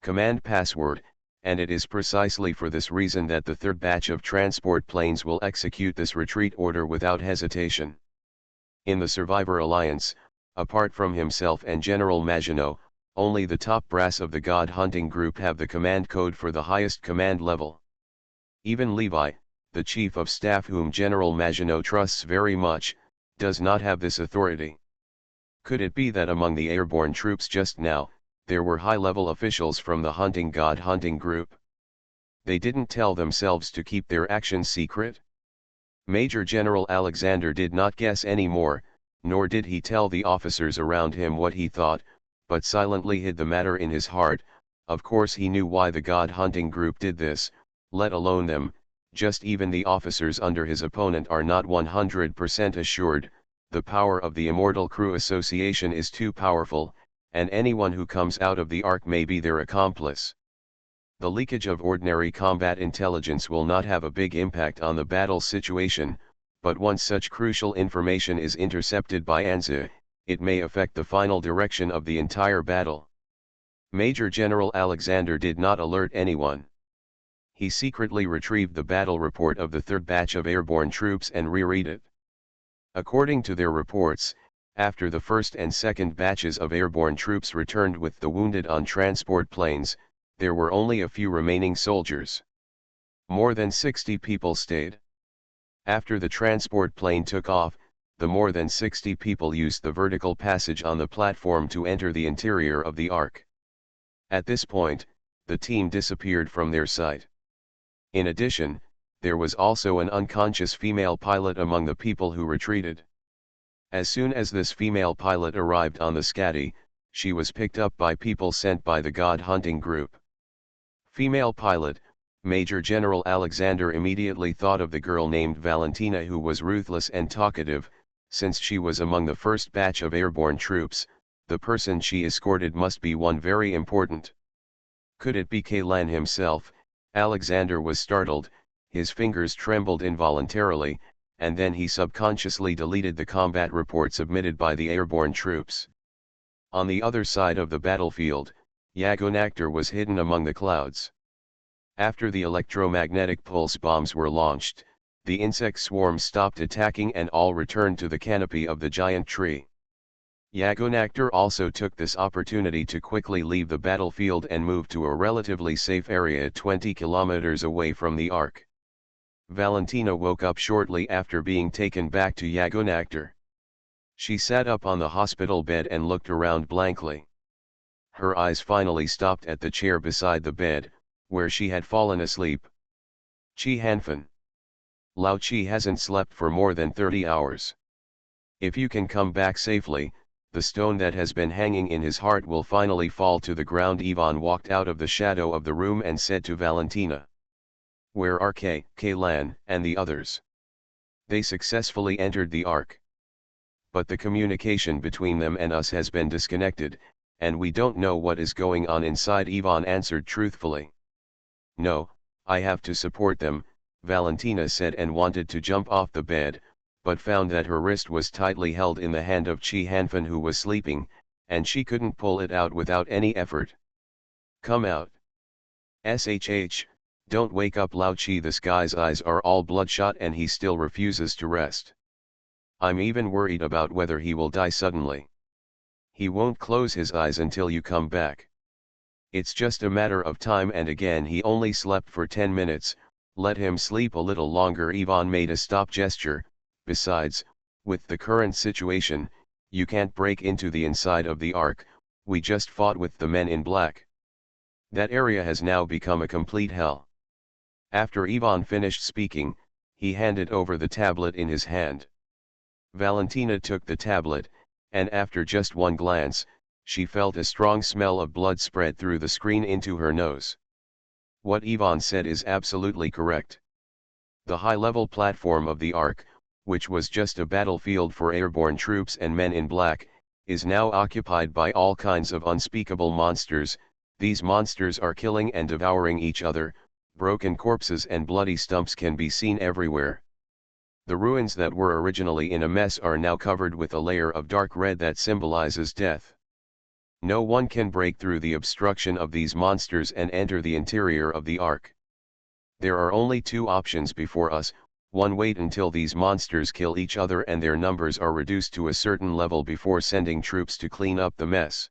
Command password, and it is precisely for this reason that the third batch of transport planes will execute this retreat order without hesitation. In the Survivor Alliance, apart from himself and General Maginot, only the top brass of the God Hunting Group have the command code for the highest command level. Even Levi, the chief of staff whom General Maginot trusts very much, does not have this authority. Could it be that among the airborne troops just now, there were high-level officials from the God Hunting Group? They didn't tell themselves to keep their actions secret? Major General Alexander did not guess any more, nor did he tell the officers around him what he thought, but silently hid the matter in his heart. Of course he knew why the God Hunting Group did this, let alone them. Just even the officers under his opponent are not 100% assured. The power of the Immortal Crew Association is too powerful, and anyone who comes out of the Ark may be their accomplice. The leakage of ordinary combat intelligence will not have a big impact on the battle situation, but once such crucial information is intercepted by ANZA, it may affect the final direction of the entire battle. Major General Alexander did not alert anyone. He secretly retrieved the battle report of the third batch of airborne troops and reread it. According to their reports, after the first and second batches of airborne troops returned with the wounded on transport planes, there were only a few remaining soldiers. More than 60 people stayed. After the transport plane took off, the more than 60 people used the vertical passage on the platform to enter the interior of the Ark. At this point, the team disappeared from their sight. In addition, there was also an unconscious female pilot among the people who retreated. As soon as this female pilot arrived on the Scatty, she was picked up by people sent by the God Hunting Group. Female pilot, Major General Alexander immediately thought of the girl named Valentina, who was ruthless and talkative. Since she was among the first batch of airborne troops, the person she escorted must be one very important. Could it be Kaylan himself? Alexander was startled, his fingers trembled involuntarily, and then he subconsciously deleted the combat report submitted by the airborne troops. On the other side of the battlefield, Yagonactor was hidden among the clouds. After the electromagnetic pulse bombs were launched, the insect swarm stopped attacking and all returned to the canopy of the giant tree. Yagonactor also took this opportunity to quickly leave the battlefield and move to a relatively safe area 20 kilometers away from the Ark. Valentina woke up shortly after being taken back to Yagonactor. She sat up on the hospital bed and looked around blankly. Her eyes finally stopped at the chair beside the bed, where she had fallen asleep. Chi Hanfan. Lao Chi hasn't slept for more than 30 hours. If you can come back safely, the stone that has been hanging in his heart will finally fall to the ground. Ivan walked out of the shadow of the room and said to Valentina. Where are Kaylan, and the others? They successfully entered the Ark. But the communication between them and us has been disconnected, and we don't know what is going on inside. Ivan answered truthfully. No, I have to support them, Valentina said, and wanted to jump off the bed, but found that her wrist was tightly held in the hand of Chi Hanfan, who was sleeping, and she couldn't pull it out without any effort. Come out. SHH, don't wake up Lao Chi. This guy's eyes are all bloodshot and he still refuses to rest. I'm even worried about whether he will die suddenly. He won't close his eyes until you come back. It's just a matter of time, and again he only slept for 10 minutes, let him sleep a little longer. Ivan made a stop gesture. Besides, with the current situation, you can't break into the inside of the Ark. We just fought with the men in black. That area has now become a complete hell. After Ivan finished speaking, he handed over the tablet in his hand. Valentina took the tablet, and after just one glance, she felt a strong smell of blood spread through the screen into her nose. What Ivan said is absolutely correct. The high-level platform of the Ark, which was just a battlefield for airborne troops and men in black, is now occupied by all kinds of unspeakable monsters. These monsters are killing and devouring each other. Broken corpses and bloody stumps can be seen everywhere. The ruins that were originally in a mess are now covered with a layer of dark red that symbolizes death. No one can break through the obstruction of these monsters and enter the interior of the Ark. There are only two options before us: one, wait until these monsters kill each other and their numbers are reduced to a certain level before sending troops to clean up the mess.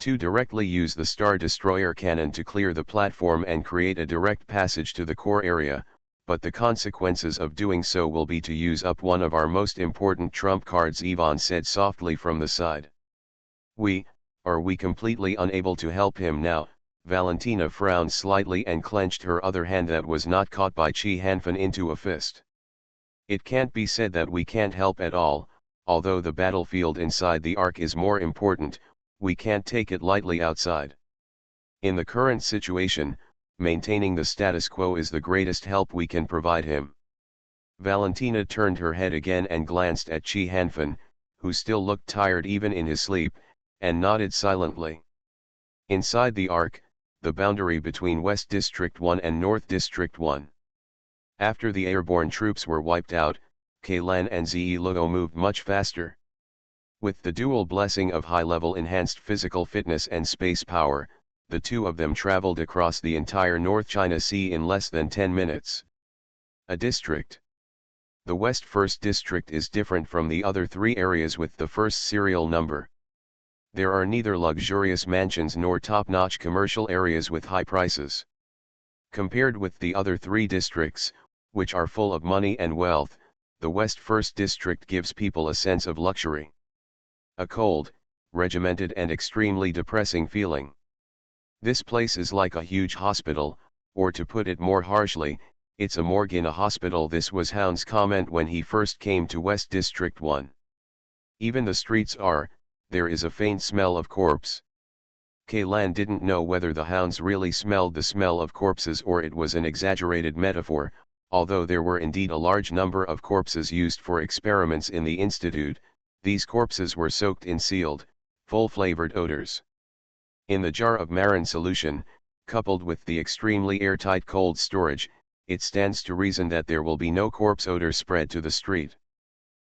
2, directly use the Star Destroyer cannon to clear the platform and create a direct passage to the core area, but the consequences of doing so will be to use up one of our most important trump cards, Yvonne said softly from the side. Are we completely unable to help him now? Valentina frowned slightly and clenched her other hand that was not caught by Chi Hanfan into a fist. It can't be said that we can't help at all. Although the battlefield inside the Ark is more important, we can't take it lightly outside. In the current situation, maintaining the status quo is the greatest help we can provide him. Valentina turned her head again and glanced at Chi Hanfan, who still looked tired even in his sleep, and nodded silently. Inside the Ark, the boundary between West District 1 and North District 1. After the airborne troops were wiped out, Kaylan and Ze Luo moved much faster. With the dual blessing of high-level enhanced physical fitness and space power, the two of them traveled across the entire North China Sea in less than 10 minutes. A district. The West First District is different from the other three areas with the first serial number. There are neither luxurious mansions nor top-notch commercial areas with high prices. Compared with the other three districts, which are full of money and wealth, the West First District gives people a sense of luxury. A cold, regimented and extremely depressing feeling. This place is like a huge hospital, or to put it more harshly, it's a morgue in a hospital. This was Hound's comment when he first came to West District 1. Even the streets there is a faint smell of corpse. Kaylan didn't know whether the hounds really smelled the smell of corpses or it was an exaggerated metaphor. Although there were indeed a large number of corpses used for experiments in the Institute, these corpses were soaked in sealed, full-flavored odors. In the jar of Marin solution, coupled with the extremely airtight cold storage, it stands to reason that there will be no corpse odor spread to the street.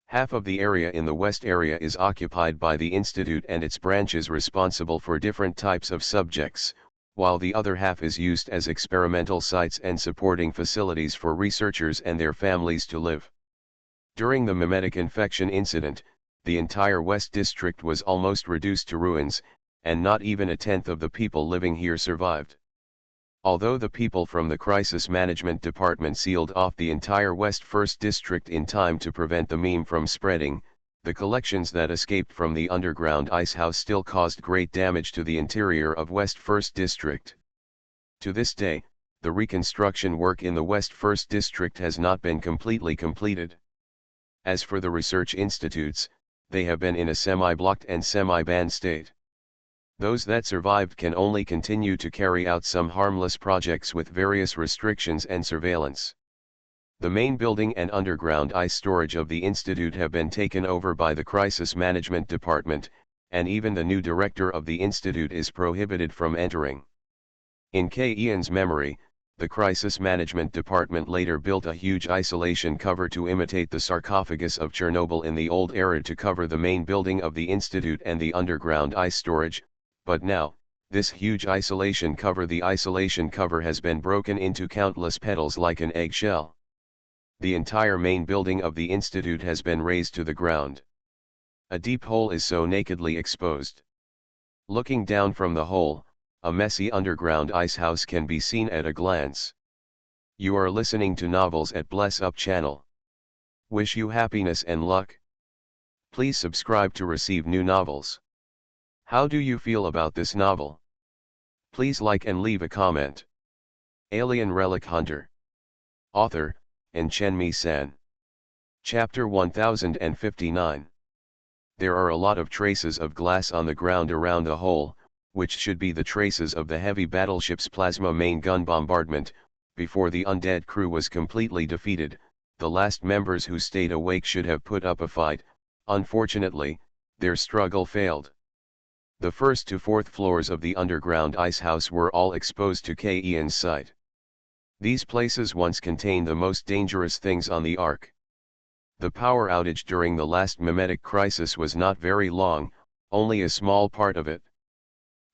Half of the area in the west area is occupied by the Institute and its branches responsible for different types of subjects, while the other half is used as experimental sites and supporting facilities for researchers and their families to live. During the mimetic infection incident, the entire West District was almost reduced to ruins, and not even a tenth of the people living here survived. Although the people from the Crisis Management Department sealed off the entire West First District in time to prevent the meme from spreading, the collections that escaped from the underground icehouse still caused great damage to the interior of West First District. To this day, the reconstruction work in the West First District has not been completely completed. As for the research institutes, they have been in a semi-blocked and semi-banned state. Those that survived can only continue to carry out some harmless projects with various restrictions and surveillance. The main building and underground ice storage of the Institute have been taken over by the Crisis Management Department, and even the new director of the Institute is prohibited from entering. In K. Ian's memory, the Crisis Management Department later built a huge isolation cover to imitate the sarcophagus of Chernobyl in the old era to cover the main building of the Institute and the underground ice storage. But now, this huge isolation cover has been broken into countless petals like an eggshell. The entire main building of the Institute has been razed to the ground. A deep hole is so nakedly exposed. Looking down from the hole, a messy underground icehouse can be seen at a glance. You are listening to Novels at Bless Up channel. Wish you happiness and luck. Please subscribe to receive new novels. How do you feel about this novel? Please like and leave a comment. Alien Relic Hunter. Author, Chen-Mi-san. Chapter 1059. There are a lot of traces of glass on the ground around the hole, which should be the traces of the heavy battleship's plasma main gun bombardment. Before the undead crew was completely defeated, the last members who stayed awake should have put up a fight. Unfortunately, their struggle failed. The first to fourth floors of the underground icehouse were all exposed to K. Ian's sight. These places once contained the most dangerous things on the Ark. The power outage during the last mimetic crisis was not very long, only a small part of it.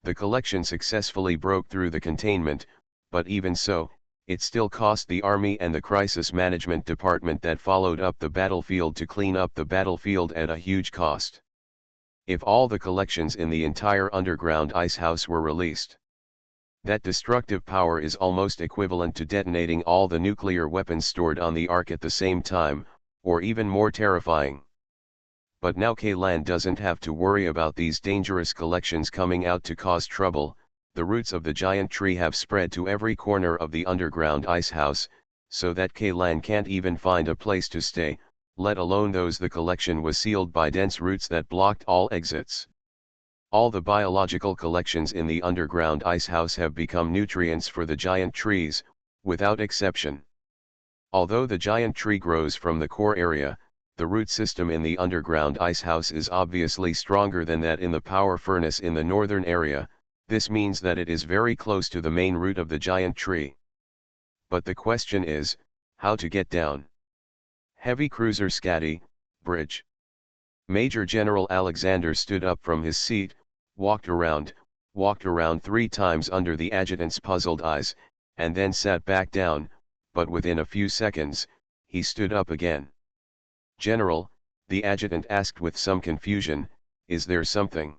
The collection successfully broke through the containment, but even so, it still cost the Army and the Crisis Management Department that followed up the battlefield to clean up the battlefield at a huge cost. If all the collections in the entire underground icehouse were released, that destructive power is almost equivalent to detonating all the nuclear weapons stored on the Ark at the same time, or even more terrifying. But now K-Land doesn't have to worry about these dangerous collections coming out to cause trouble. The roots of the giant tree have spread to every corner of the underground icehouse, so that K-Land can't even find a place to stay, let alone those the collection was sealed by dense roots that blocked all exits. All the biological collections in the underground icehouse have become nutrients for the giant trees, without exception. Although the giant tree grows from the core area, the root system in the underground icehouse is obviously stronger than that in the power furnace in the northern area. This means that it is very close to the main root of the giant tree. But the question is, how to get down? Heavy cruiser Scotty, bridge. Major General Alexander stood up from his seat, walked around 3 times under the adjutant's puzzled eyes, and then sat back down, but within a few seconds, he stood up again. "General," the adjutant asked with some confusion, "is there something?"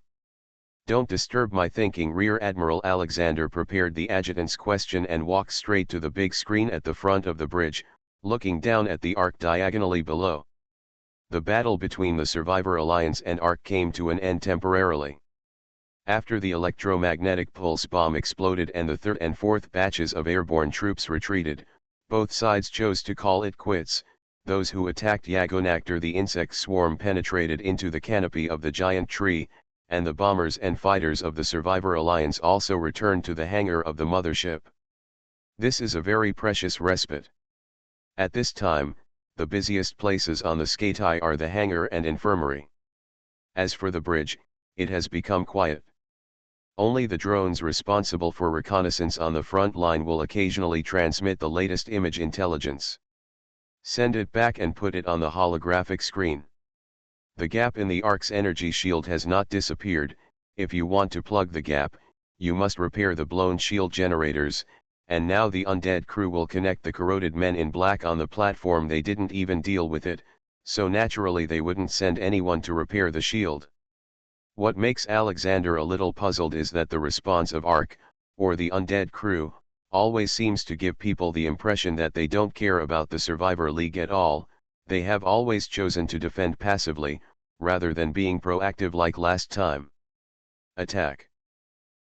"Don't disturb my thinking." Rear Admiral Alexander prepared the adjutant's question and walked straight to the big screen at the front of the bridge, looking down at the Ark diagonally below. The battle between the Survivor Alliance and Ark came to an end temporarily. After the electromagnetic pulse bomb exploded and the third and fourth batches of airborne troops retreated, both sides chose to call it quits. Those who attacked Yagonactor, the insect swarm, penetrated into the canopy of the giant tree, and the bombers and fighters of the Survivor Alliance also returned to the hangar of the mothership. This is a very precious respite. At this time, the busiest places on the Skatai are the hangar and infirmary. As for the bridge, it has become quiet. Only the drones responsible for reconnaissance on the front line will occasionally transmit the latest image intelligence. Send it back and put it on the holographic screen. The gap in the Ark's energy shield has not disappeared. If you want to plug the gap, you must repair the blown shield generators, and now the undead crew will connect the corroded men in black on the platform. They didn't even deal with it, so naturally they wouldn't send anyone to repair the shield. What makes Alexander a little puzzled is that the response of Ark, or the undead crew, always seems to give people the impression that they don't care about the Survivor League at all. They have always chosen to defend passively, rather than being proactive like last time. Attack.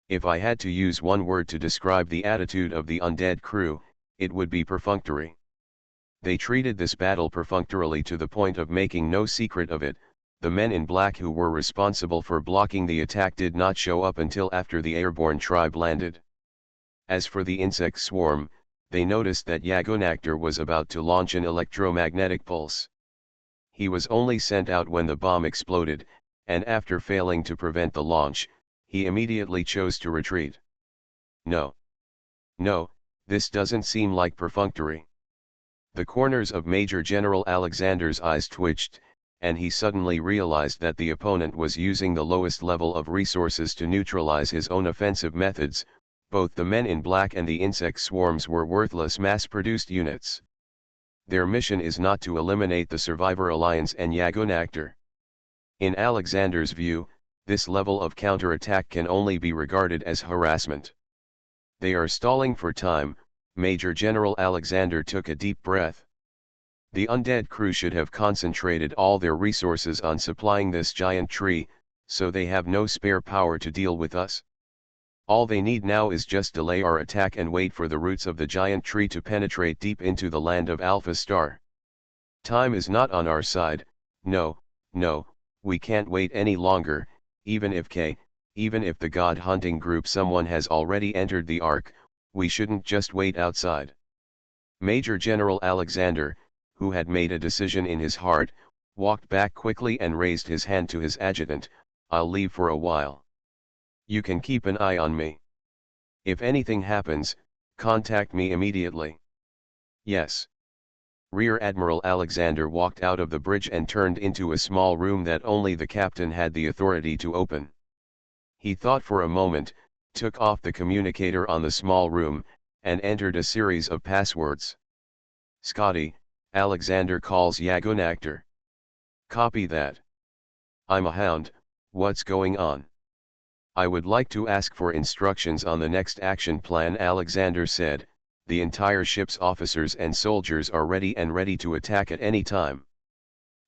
If I had to use one word to describe the attitude of the undead crew, it would be perfunctory. They treated this battle perfunctorily to the point of making no secret of it. The men in black who were responsible for blocking the attack did not show up until after the airborne tribe landed. As for the insect swarm, they noticed that Yagonactor was about to launch an electromagnetic pulse. He was only sent out when the bomb exploded, and after failing to prevent the launch, he immediately chose to retreat. No, this doesn't seem like perfunctory. The corners of Major General Alexander's eyes twitched, and he suddenly realized that the opponent was using the lowest level of resources to neutralize his own offensive methods. Both the men in black and the insect swarms were worthless mass-produced units. Their mission is not to eliminate the Survivor Alliance and Yagonactor. In Alexander's view, this level of counterattack can only be regarded as harassment. They are stalling for time. Major General Alexander took a deep breath. The undead crew should have concentrated all their resources on supplying this giant tree, so they have no spare power to deal with us. All they need now is just delay our attack and wait for the roots of the giant tree to penetrate deep into the land of Alpha Star. Time is not on our side. No, we can't wait any longer. Even if the god-hunting group someone has already entered the Ark, we shouldn't just wait outside. Major General Alexander, who had made a decision in his heart, walked back quickly and raised his hand to his adjutant. "I'll leave for a while. You can keep an eye on me. If anything happens, contact me immediately." "Yes." Rear Admiral Alexander walked out of the bridge and turned into a small room that only the captain had the authority to open. He thought for a moment, took off the communicator on the small room, and entered a series of passwords. Scotty, Alexander calls Yagonactor. Copy that. I'm a hound, what's going on? I would like to ask for instructions on the next action plan, Alexander said. The entire ship's officers and soldiers are ready to attack at any time.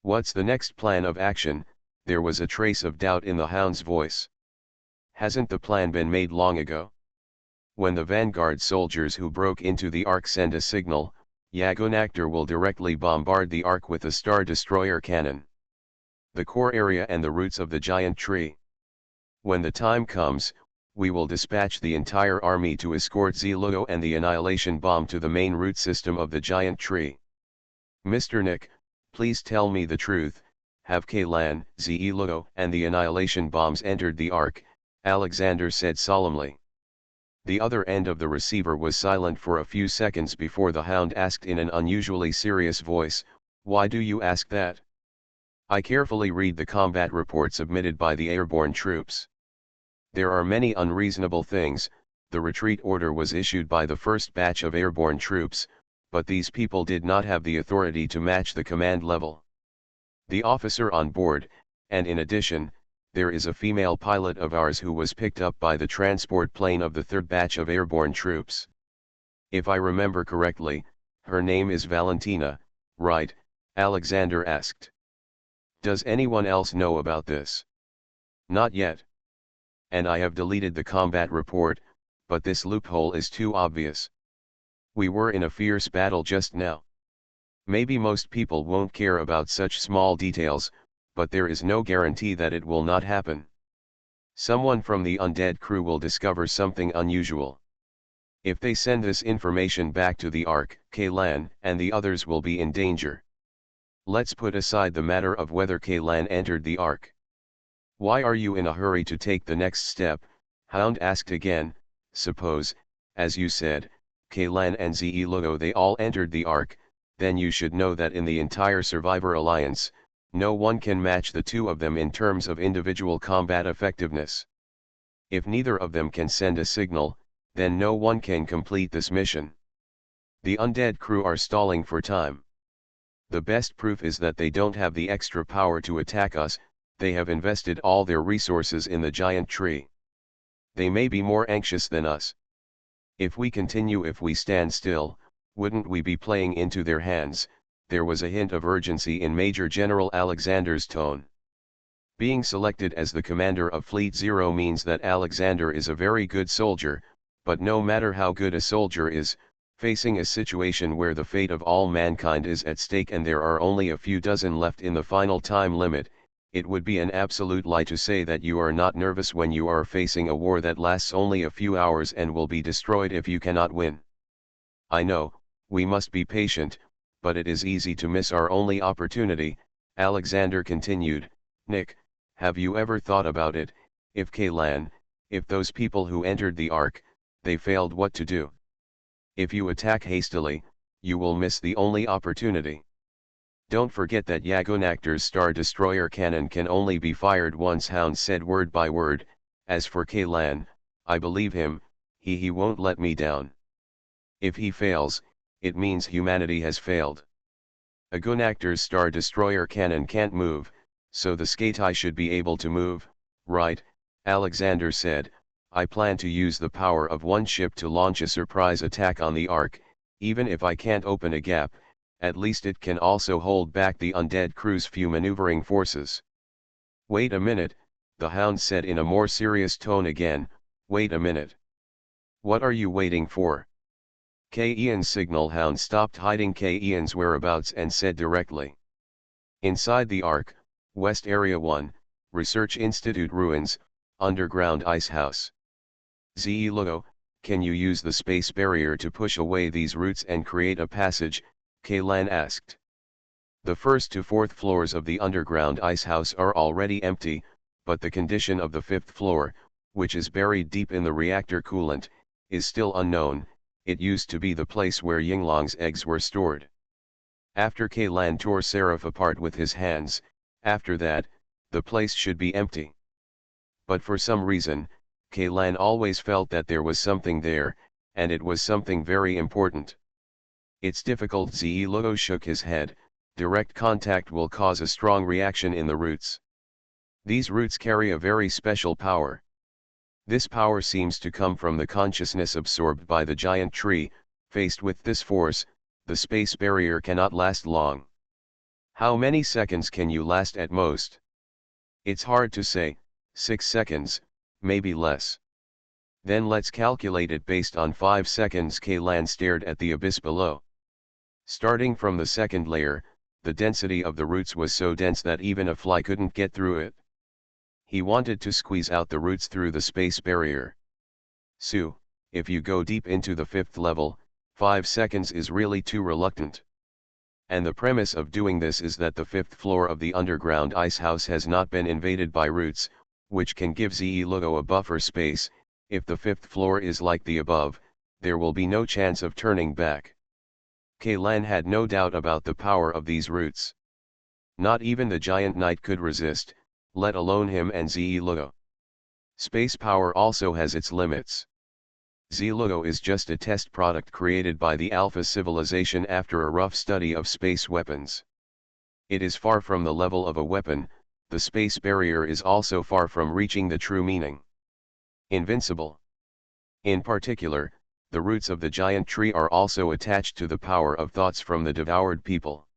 What's the next plan of action? There was a trace of doubt in the hound's voice. Hasn't the plan been made long ago? When the vanguard soldiers who broke into the Ark send a signal, Yagonactor will directly bombard the Ark with a Star Destroyer cannon. The core area and the roots of the giant tree. When the time comes, we will dispatch the entire army to escort Z-Logo and the annihilation bomb to the main root system of the giant tree. Mr. Nick, please tell me the truth, have Kaylan, Z-Logo and the annihilation bombs entered the Ark? Alexander said solemnly. The other end of the receiver was silent for a few seconds before the hound asked in an unusually serious voice, "Why do you ask that?" "I carefully read the combat report submitted by the airborne troops. There are many unreasonable things. The retreat order was issued by the first batch of airborne troops, but these people did not have the authority to match the command level. The officer on board, and in addition, there is a female pilot of ours who was picked up by the transport plane of the third batch of airborne troops. If I remember correctly, her name is Valentina, right?" Alexander asked. "Does anyone else know about this?" "Not yet. And I have deleted the combat report, but this loophole is too obvious. We were in a fierce battle just now. Maybe most people won't care about such small details, but there is no guarantee that it will not happen. Someone from the undead crew will discover something unusual. If they send this information back to the Ark, Kaylan and the others will be in danger. Let's put aside the matter of whether Kaylan entered the Ark. Why are you in a hurry to take the next step?" Hound asked again. "Suppose, as you said, Kaylan and Z-Logo they all entered the Ark, then you should know that in the entire Survivor Alliance, no one can match the two of them in terms of individual combat effectiveness. If neither of them can send a signal, then no one can complete this mission. The undead crew are stalling for time. The best proof is that they don't have the extra power to attack us. They have invested all their resources in the giant tree. They may be more anxious than us. If we stand still, wouldn't we be playing into their hands?" There was a hint of urgency in Major General Alexander's tone. Being selected as the commander of Fleet Zero means that Alexander is a very good soldier, but no matter how good a soldier is, facing a situation where the fate of all mankind is at stake and there are only a few dozen left in the final time limit, it would be an absolute lie to say that you are not nervous when you are facing a war that lasts only a few hours and will be destroyed if you cannot win. "I know, we must be patient, but it is easy to miss our only opportunity," Alexander continued. "Nick, have you ever thought about it, if Kaylan, if those people who entered the Ark, they failed, what to do? If you attack hastily, you will miss the only opportunity. Don't forget that Yagonactor's Star Destroyer cannon can only be fired once," Hound said word by word. "As for Kaylan, I believe him, he won't let me down. If he fails, it means humanity has failed. Yagonactor's Star Destroyer cannon can't move, so the Skatai should be able to move, right?" Alexander said. "I plan to use the power of one ship to launch a surprise attack on the Ark. Even if I can't open a gap, at least it can also hold back the undead crew's few maneuvering forces." "Wait a minute," the Hound said in a more serious tone again. "Wait a minute. What are you waiting for?" K-Ian's signal. Hound stopped hiding K-Ian's whereabouts and said directly. "Inside the Ark, West Area 1, Research Institute ruins, underground ice house. Z-Logo, can you use the space barrier to push away these roots and create a passage?" Kaylan asked. "The first to fourth floors of the underground ice house are already empty, but the condition of the fifth floor, which is buried deep in the reactor coolant, is still unknown. It used to be the place where Yinglong's eggs were stored." After Kaylan tore Seraph apart with his hands, "After that, the place should be empty. But for some reason, Kaylan always felt that there was something there, and it was something very important. It's difficult. Ze Luo shook his head. Direct contact will cause a strong reaction in the roots. These roots carry a very special power. This power seems to come from the consciousness absorbed by the giant tree. Faced with this force, the space barrier cannot last long. How many seconds can you last at most? It's hard to say, 6 seconds, maybe less. Then let's calculate it based on 5 seconds. Kaylan stared at the abyss below. Starting from the second layer, the density of the roots was so dense that even a fly couldn't get through it. He wanted to squeeze out the roots through the space barrier. So, if you go deep into the 5th level, 5 seconds is really too reluctant. And the premise of doing this is that the 5th floor of the underground icehouse has not been invaded by roots, which can give Ze Luo a buffer space. If the 5th floor is like the above, there will be no chance of turning back. Kaylan had no doubt about the power of these roots. Not even the giant knight could resist, let alone him and Ze Luo. Space power also has its limits. Ze Luo is just a test product created by the Alpha civilization after a rough study of space weapons. It is far from the level of a weapon. The space barrier is also far from reaching the true meaning. Invincible. In particular, the roots of the giant tree are also attached to the power of thoughts from the devoured people.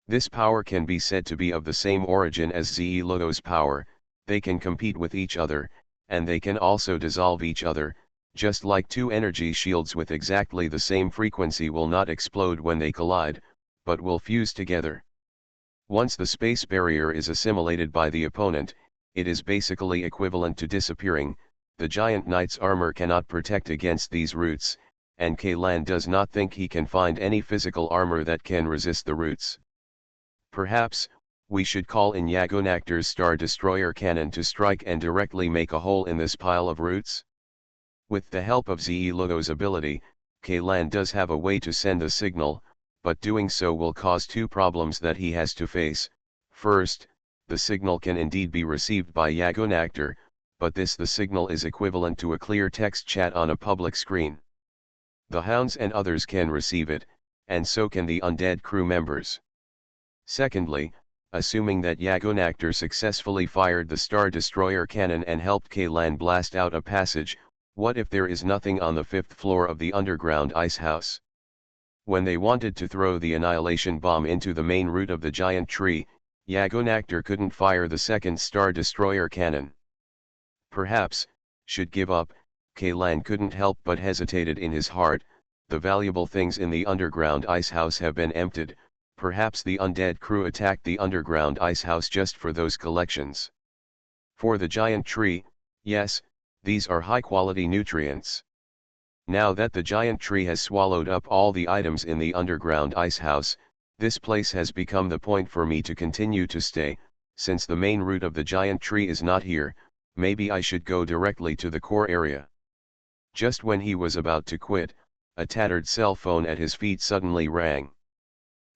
This power can be said to be of the same origin as Ze Luo's power. They can compete with each other, and they can also dissolve each other, just like two energy shields with exactly the same frequency will not explode when they collide, but will fuse together. Once the space barrier is assimilated by the opponent, it is basically equivalent to disappearing. The giant knight's armor cannot protect against these roots, and Kaylan does not think he can find any physical armor that can resist the roots. Perhaps, we should call in Yagonactor's Star Destroyer cannon to strike and directly make a hole in this pile of roots? With the help of Ze Luo's ability, Kaylan does have a way to send the signal, but doing so will cause two problems that he has to face. First, the signal can indeed be received by Yagonactor, but the signal is equivalent to a clear text chat on a public screen. The hounds and others can receive it, and so can the undead crew members. Secondly, assuming that Yagonactor successfully fired the Star Destroyer cannon and helped Kaylan blast out a passage, what if there is nothing on the 5th floor of the underground icehouse? When they wanted to throw the annihilation bomb into the main root of the giant tree, Yagonactor couldn't fire the second Star Destroyer cannon. Perhaps, should give up. Kaylan couldn't help but hesitated in his heart. The valuable things in the underground icehouse have been emptied. Perhaps the undead crew attacked the underground icehouse just for those collections. For the giant tree, yes, these are high-quality nutrients. Now that the giant tree has swallowed up all the items in the underground icehouse, this place has become the point for me to continue to stay. Since the main root of the giant tree is not here, maybe I should go directly to the core area. Just when he was about to quit, a tattered cell phone at his feet suddenly rang.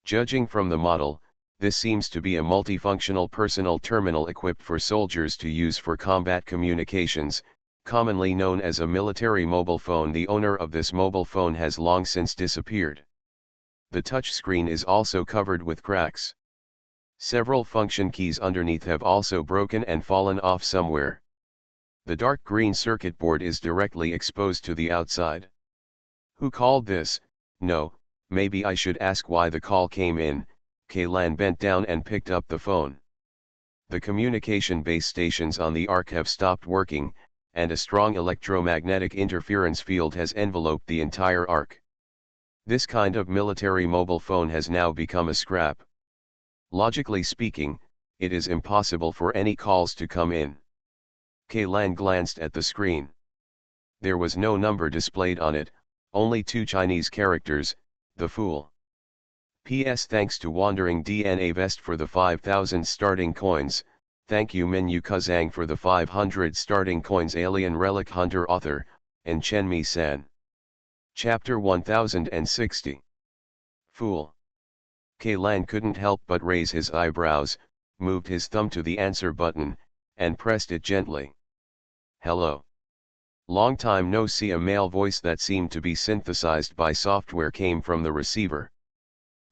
Judging from the model, this seems to be a multifunctional personal terminal equipped for soldiers to use for combat communications, commonly known as a military mobile phone. The owner of this mobile phone has long since disappeared. The touch screen is also covered with cracks. Several function keys underneath have also broken and fallen off somewhere. The dark green circuit board is directly exposed to the outside. Who called this? No, maybe I should ask why the call came in. Kaylan bent down and picked up the phone. The communication base stations on the Ark have stopped working, and a strong electromagnetic interference field has enveloped the entire Ark. This kind of military mobile phone has now become a scrap. Logically speaking, it is impossible for any calls to come in. Kaylan glanced at the screen. There was no number displayed on it, only 2 Chinese characters, the fool. P.S. Thanks to Wandering DNA Vest for the 5,000 starting coins, thank you Min Yu Kazang for the 500 starting coins. Alien Relic Hunter Author, and Chenmi San. Chapter 1060. Fool. Kaylan couldn't help but raise his eyebrows, moved his thumb to the answer button, and pressed it gently. Hello. Long time no see. A male voice that seemed to be synthesized by software came from the receiver.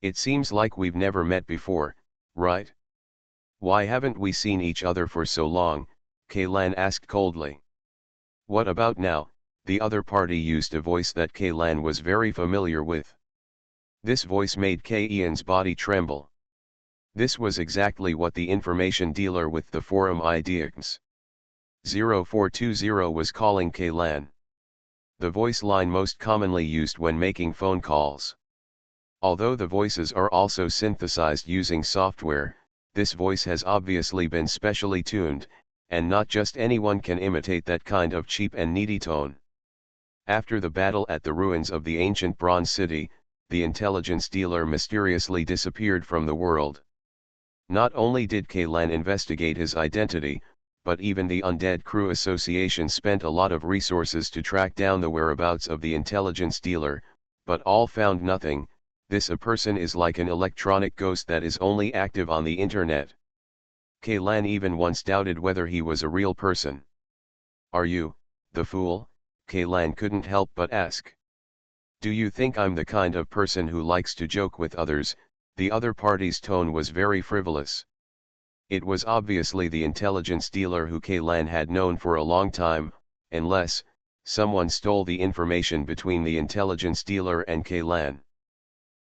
It seems like we've never met before, right? Why haven't we seen each other for so long? Kaylan asked coldly. What about now? The other party used a voice that Kaylan was very familiar with. This voice made Ian's body tremble. This was exactly what the information dealer with the forum IDX 0420 was calling Kaylan. The voice line most commonly used when making phone calls. Although the voices are also synthesized using software, this voice has obviously been specially tuned, and not just anyone can imitate that kind of cheap and needy tone. After the battle at the ruins of the ancient Bronze City, the intelligence dealer mysteriously disappeared from the world. Not only did Kaylan investigate his identity, but even the Undead Crew Association spent a lot of resources to track down the whereabouts of the intelligence dealer, but all found nothing. This a person is like an electronic ghost that is only active on the internet. Kaylan even once doubted whether he was a real person. Are you, the fool? Kaylan couldn't help but ask. Do you think I'm the kind of person who likes to joke with others? The other party's tone was very frivolous. It was obviously the intelligence dealer who Kaylan had known for a long time, unless someone stole the information between the intelligence dealer and Kaylan.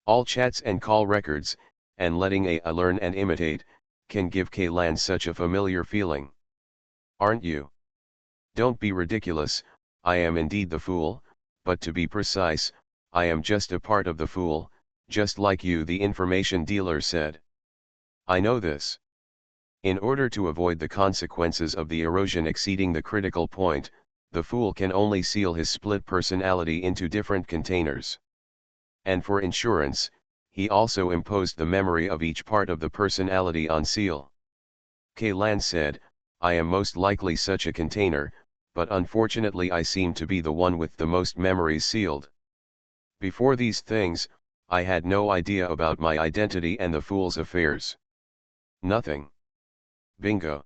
All chats and call records, and letting AI learn and imitate, can give Kaylan such a familiar feeling. Aren't you? Don't be ridiculous. I am indeed the fool, but to be precise, I am just a part of the fool, just like you, the information dealer said. I know this. In order to avoid the consequences of the erosion exceeding the critical point, the fool can only seal his split personality into different containers. And for insurance, he also imposed the memory of each part of the personality on seal. Kaylan said, I am most likely such a container, but unfortunately I seem to be the one with the most memories sealed. Before these things, I had no idea about my identity and the fool's affairs. Nothing. Bingo.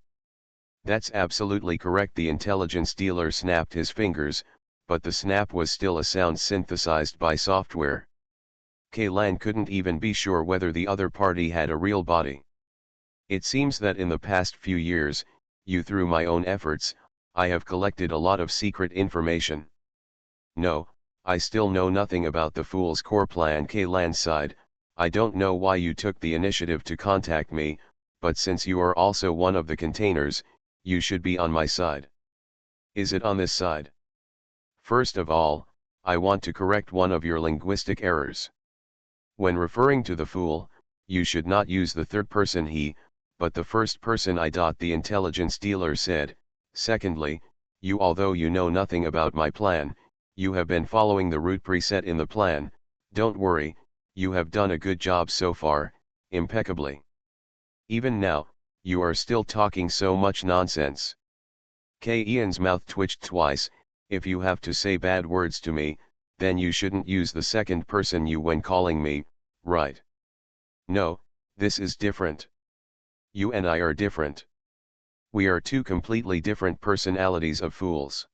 That's absolutely correct. The intelligence dealer snapped his fingers, but the snap was still a sound synthesized by software. Kaylan couldn't even be sure whether the other party had a real body. It seems that in the past few years, through my own efforts, I have collected a lot of secret information. No, I still know nothing about the fool's core plan. Kaylan sighed. I don't know why you took the initiative to contact me, but since you are also one of the containers, you should be on my side. Is it on this side? First of all, I want to correct one of your linguistic errors. When referring to the fool, you should not use the third person he, but the first person I. The intelligence dealer said. Secondly, although you know nothing about my plan, you have been following the route preset in the plan. Don't worry, you have done a good job so far, impeccably. Even now, you are still talking so much nonsense. Ian's mouth twitched twice. If you have to say bad words to me, then you shouldn't use the second person you when calling me, right? No, this is different. You and I are different. We are two completely different personalities of fools.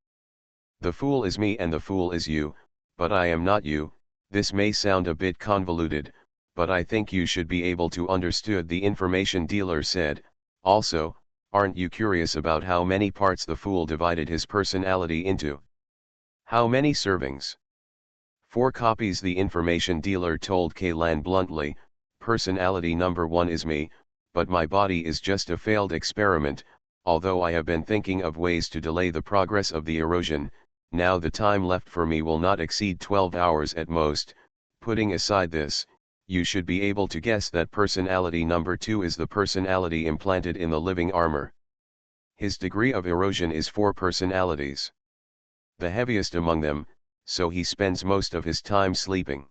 The fool is me and the fool is you, but I am not you. This may sound a bit convoluted, but I think you should be able to understand, the information dealer said. Also, aren't you curious about how many parts the fool divided his personality into? How many servings? 4 copies, the information dealer told Kaylan bluntly. Personality number 1 is me, but my body is just a failed experiment. Although I have been thinking of ways to delay the progress of the erosion, now the time left for me will not exceed 12 hours at most. Putting aside this, you should be able to guess that personality number 2 is the personality implanted in the living armor. His degree of erosion is 4 personalities. The heaviest among them, so he spends most of his time sleeping.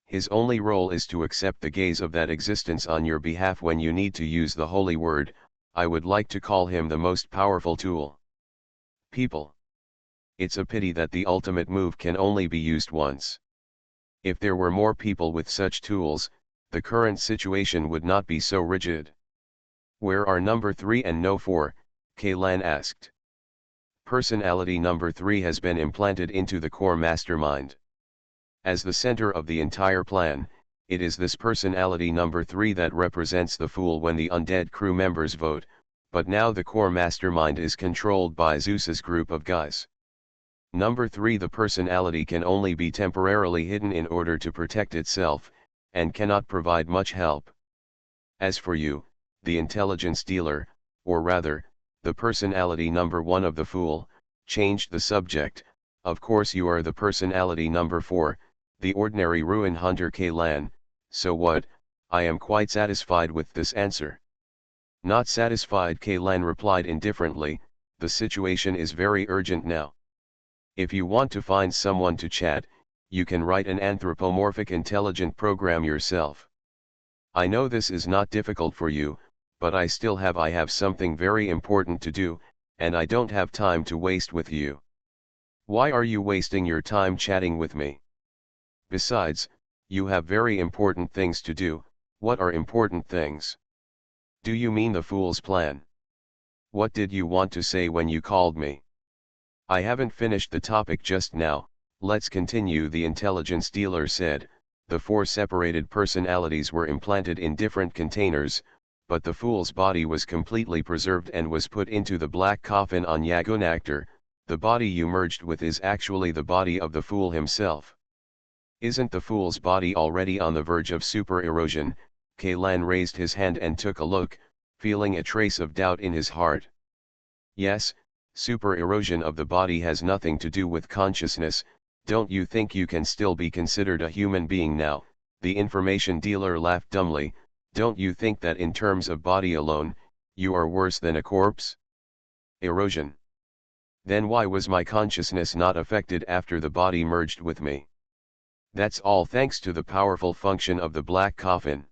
His only role is to accept the gaze of that existence on your behalf when you need to use the holy word. I would like to call him the most powerful tool. People. It's a pity that the ultimate move can only be used once. If there were more people with such tools, the current situation would not be so rigid. Where are number 3 and no 4? Kaylan asked. Personality number 3 has been implanted into the core mastermind. As the center of the entire plan, it is this personality number 3 that represents the Fool when the undead crew members vote, but now the core mastermind is controlled by Zeus's group of guys. Number 3, the personality can only be temporarily hidden in order to protect itself, and cannot provide much help. As for you, the intelligence dealer, or rather, the personality number 1 of the Fool, changed the subject. Of course you are the personality number 4, the ordinary ruin hunter Kaylan. So what? I am quite satisfied with this answer. Not satisfied, Kaylan replied indifferently. The situation is very urgent now. If you want to find someone to chat, you can write an anthropomorphic intelligent program yourself. I know this is not difficult for you, but I have something very important to do, and I don't have time to waste with you. Why are you wasting your time chatting with me? Besides, you have very important things to do. What are important things? Do you mean the Fool's plan? What did you want to say when you called me? I haven't finished the topic just now. Let's continue, the intelligence dealer said. The 4 separated personalities were implanted in different containers, but the Fool's body was completely preserved and was put into the black coffin on Yagunactor. The body you merged with is actually the body of the Fool himself. Isn't the Fool's body already on the verge of super erosion? Kaylan raised his hand and took a look, feeling a trace of doubt in his heart. Yes, super erosion of the body has nothing to do with consciousness. Don't you think you can still be considered a human being now? The information dealer laughed dumbly. Don't you think that in terms of body alone, you are worse than a corpse? Erosion. Then why was my consciousness not affected after the body merged with me? That's all thanks to the powerful function of the black coffin.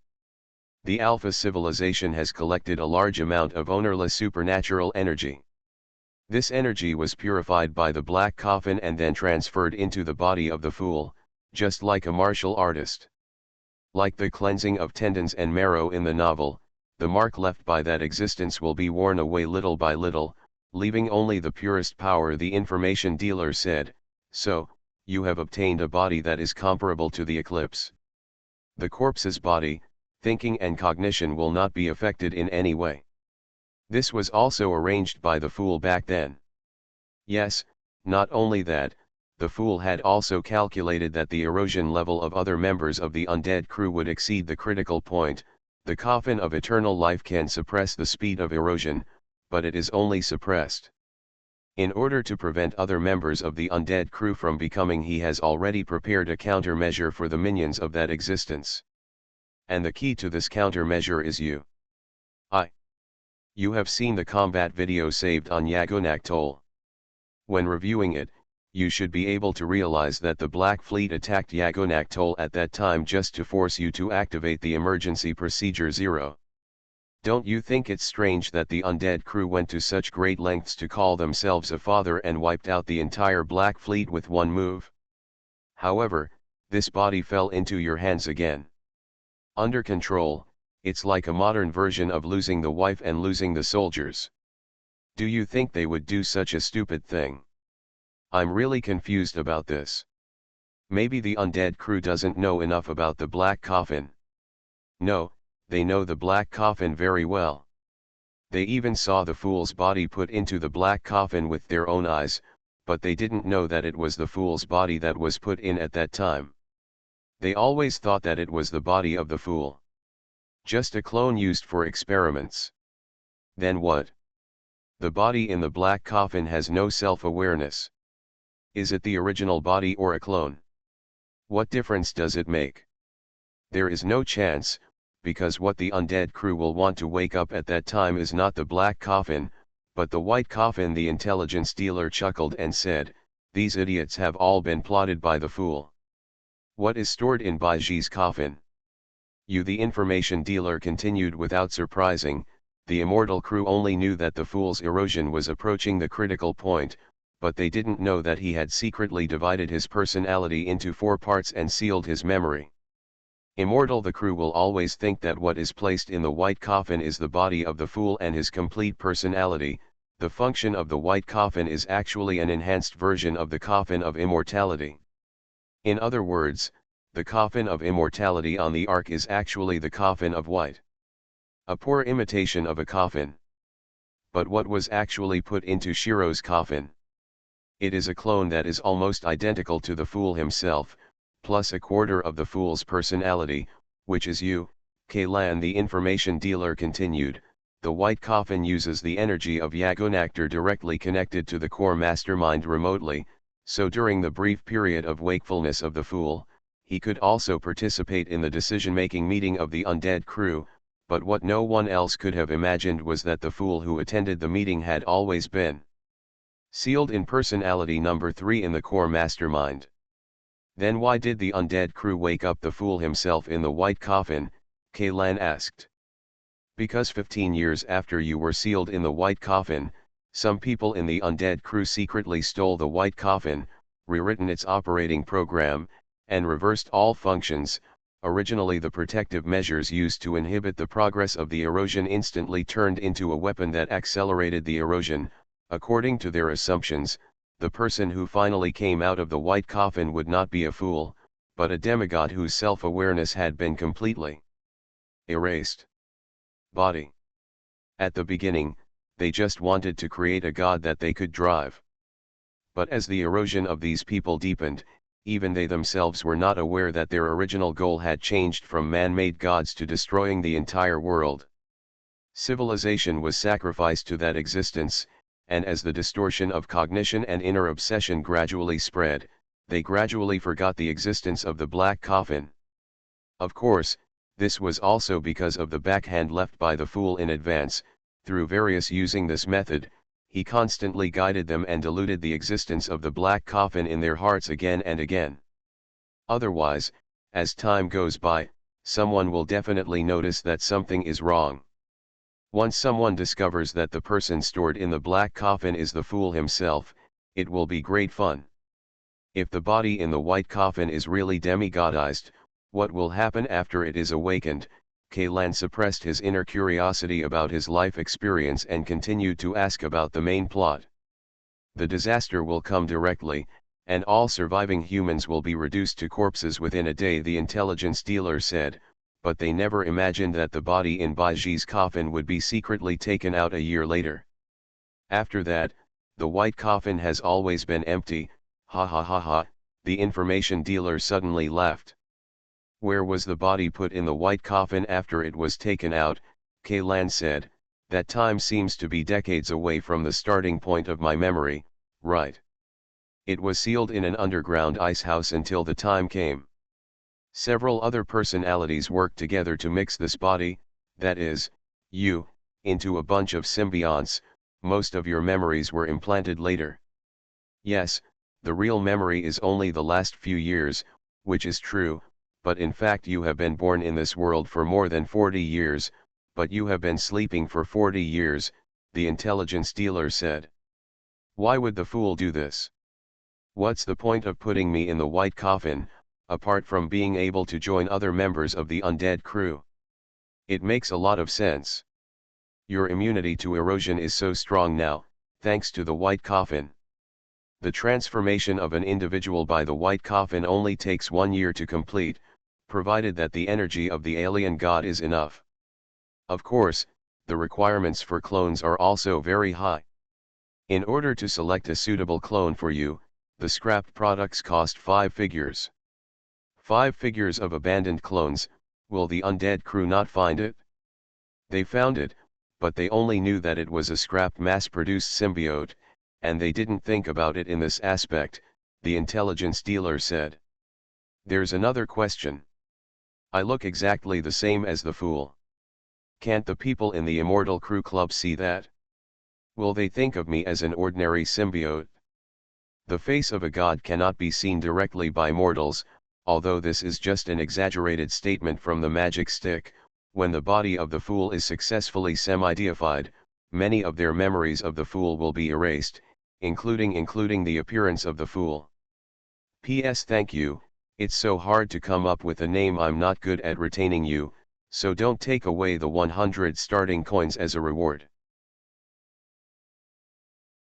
The Alpha civilization has collected a large amount of ownerless supernatural energy. This energy was purified by the black coffin and then transferred into the body of the Fool, just like a martial artist. Like the cleansing of tendons and marrow in the novel, the mark left by that existence will be worn away little by little, leaving only the purest power, the information dealer said. So, you have obtained a body that is comparable to the eclipse. The corpse's body, thinking and cognition will not be affected in any way. This was also arranged by the Fool back then. Yes, not only that, the Fool had also calculated that the erosion level of other members of the undead crew would exceed the critical point. The coffin of eternal life can suppress the speed of erosion, but it is only suppressed. In order to prevent other members of the undead crew from becoming, he has already prepared a countermeasure for the minions of that existence. And the key to this countermeasure is you. You have seen the combat video saved on Yagunactol. When reviewing it, you should be able to realize that the Black Fleet attacked Yagunactol at that time just to force you to activate the emergency procedure 0. Don't you think it's strange that the undead crew went to such great lengths to call themselves a father and wiped out the entire Black Fleet with one move? However, this body fell into your hands again. Under control, it's like a modern version of losing the wife and losing the soldiers. Do you think they would do such a stupid thing? I'm really confused about this. Maybe the undead crew doesn't know enough about the black coffin. No, they know the black coffin very well. They even saw the Fool's body put into the black coffin with their own eyes, but they didn't know that it was the Fool's body that was put in at that time. They always thought that it was the body of the Fool. Just a clone used for experiments. Then what? The body in the black coffin has no self-awareness. Is it the original body or a clone? What difference does it make? There is no chance, because what the undead crew will want to wake up at that time is not the black coffin, but the white coffin. The intelligence dealer chuckled and said, these idiots have all been plotted by the Fool. What is stored in Baiji's coffin? You, the information dealer continued without surprising. The immortal crew only knew that the Fool's erosion was approaching the critical point, but they didn't know that he had secretly divided his personality into 4 parts and sealed his memory. Immortal, the crew will always think that what is placed in the white coffin is the body of the Fool and his complete personality. The function of the white coffin is actually an enhanced version of the coffin of immortality. In other words, the coffin of immortality on the Ark is actually the coffin of white. A poor imitation of a coffin. But what was actually put into Shiro's coffin? It is a clone that is almost identical to the Fool himself, plus a quarter of the Fool's personality, which is you, Kaylan. The information dealer continued. The white coffin uses the energy of Yagonactor directly connected to the core mastermind remotely, so during the brief period of wakefulness of the Fool, he could also participate in the decision-making meeting of the undead crew, but what no one else could have imagined was that the Fool who attended the meeting had always been sealed in personality number 3 in the core mastermind. Then why did the undead crew wake up the Fool himself in the white coffin? Kaylan asked. Because 15 years after you were sealed in the white coffin, some people in the undead crew secretly stole the white coffin, rewritten its operating program, and reversed all functions. Originally, the protective measures used to inhibit the progress of the erosion instantly turned into a weapon that accelerated the erosion. According to their assumptions, the person who finally came out of the white coffin would not be a fool, but a demigod whose self-awareness had been completely erased. Body. At the beginning, they just wanted to create a god that they could drive. But as the erosion of these people deepened, even they themselves were not aware that their original goal had changed from man-made gods to destroying the entire world. Civilization was sacrificed to that existence, and as the distortion of cognition and inner obsession gradually spread, they gradually forgot the existence of the black coffin. Of course, this was also because of the backhand left by the Fool in advance. Through various using this method, he constantly guided them and diluted the existence of the black coffin in their hearts again and again. Otherwise, as time goes by, someone will definitely notice that something is wrong. Once someone discovers that the person stored in the black coffin is the Fool himself, it will be great fun. If the body in the white coffin is really demigodized, what will happen after it is awakened? Kaylan suppressed his inner curiosity about his life experience and continued to ask about the main plot. The disaster will come directly, and all surviving humans will be reduced to corpses within a day, the intelligence dealer said, but they never imagined that the body in Baiji's coffin would be secretly taken out a year later. After that, the white coffin has always been empty. Ha ha ha ha, the information dealer suddenly laughed. Where was the body put in the white coffin after it was taken out? Kaylan said, that time seems to be decades away from the starting point of my memory, right? It was sealed in an underground ice house until the time came. Several other personalities worked together to mix this body, that is, you, into a bunch of symbionts. Most of your memories were implanted later. Yes, the real memory is only the last few years, which is true, but in fact you have been born in this world for more than 40 years, but you have been sleeping for 40 years, the intelligence dealer said. Why would the Fool do this? What's the point of putting me in the white coffin, apart from being able to join other members of the undead crew? It makes a lot of sense. Your immunity to erosion is so strong now, thanks to the white coffin. The transformation of an individual by the white coffin only takes 1 year to complete, provided that the energy of the alien god is enough. Of course, the requirements for clones are also very high. In order to select a suitable clone for you, the scrapped products cost 5 figures. 5 figures of abandoned clones. Will the undead crew not find it? They found it, but they only knew that it was a scrapped mass-produced symbiote, and they didn't think about it in this aspect, the intelligence dealer said. There's another question. I look exactly the same as the Fool. Can't the people in the Immortal Crew Club see that? Will they think of me as an ordinary symbiote? The face of a god cannot be seen directly by mortals, although this is just an exaggerated statement from the magic stick. When the body of the Fool is successfully semi-deified, many of their memories of the Fool will be erased, including the appearance of the Fool. P.S. Thank you. It's so hard to come up with a name. I'm not good at retaining you, so don't take away the 100 starting coins as a reward.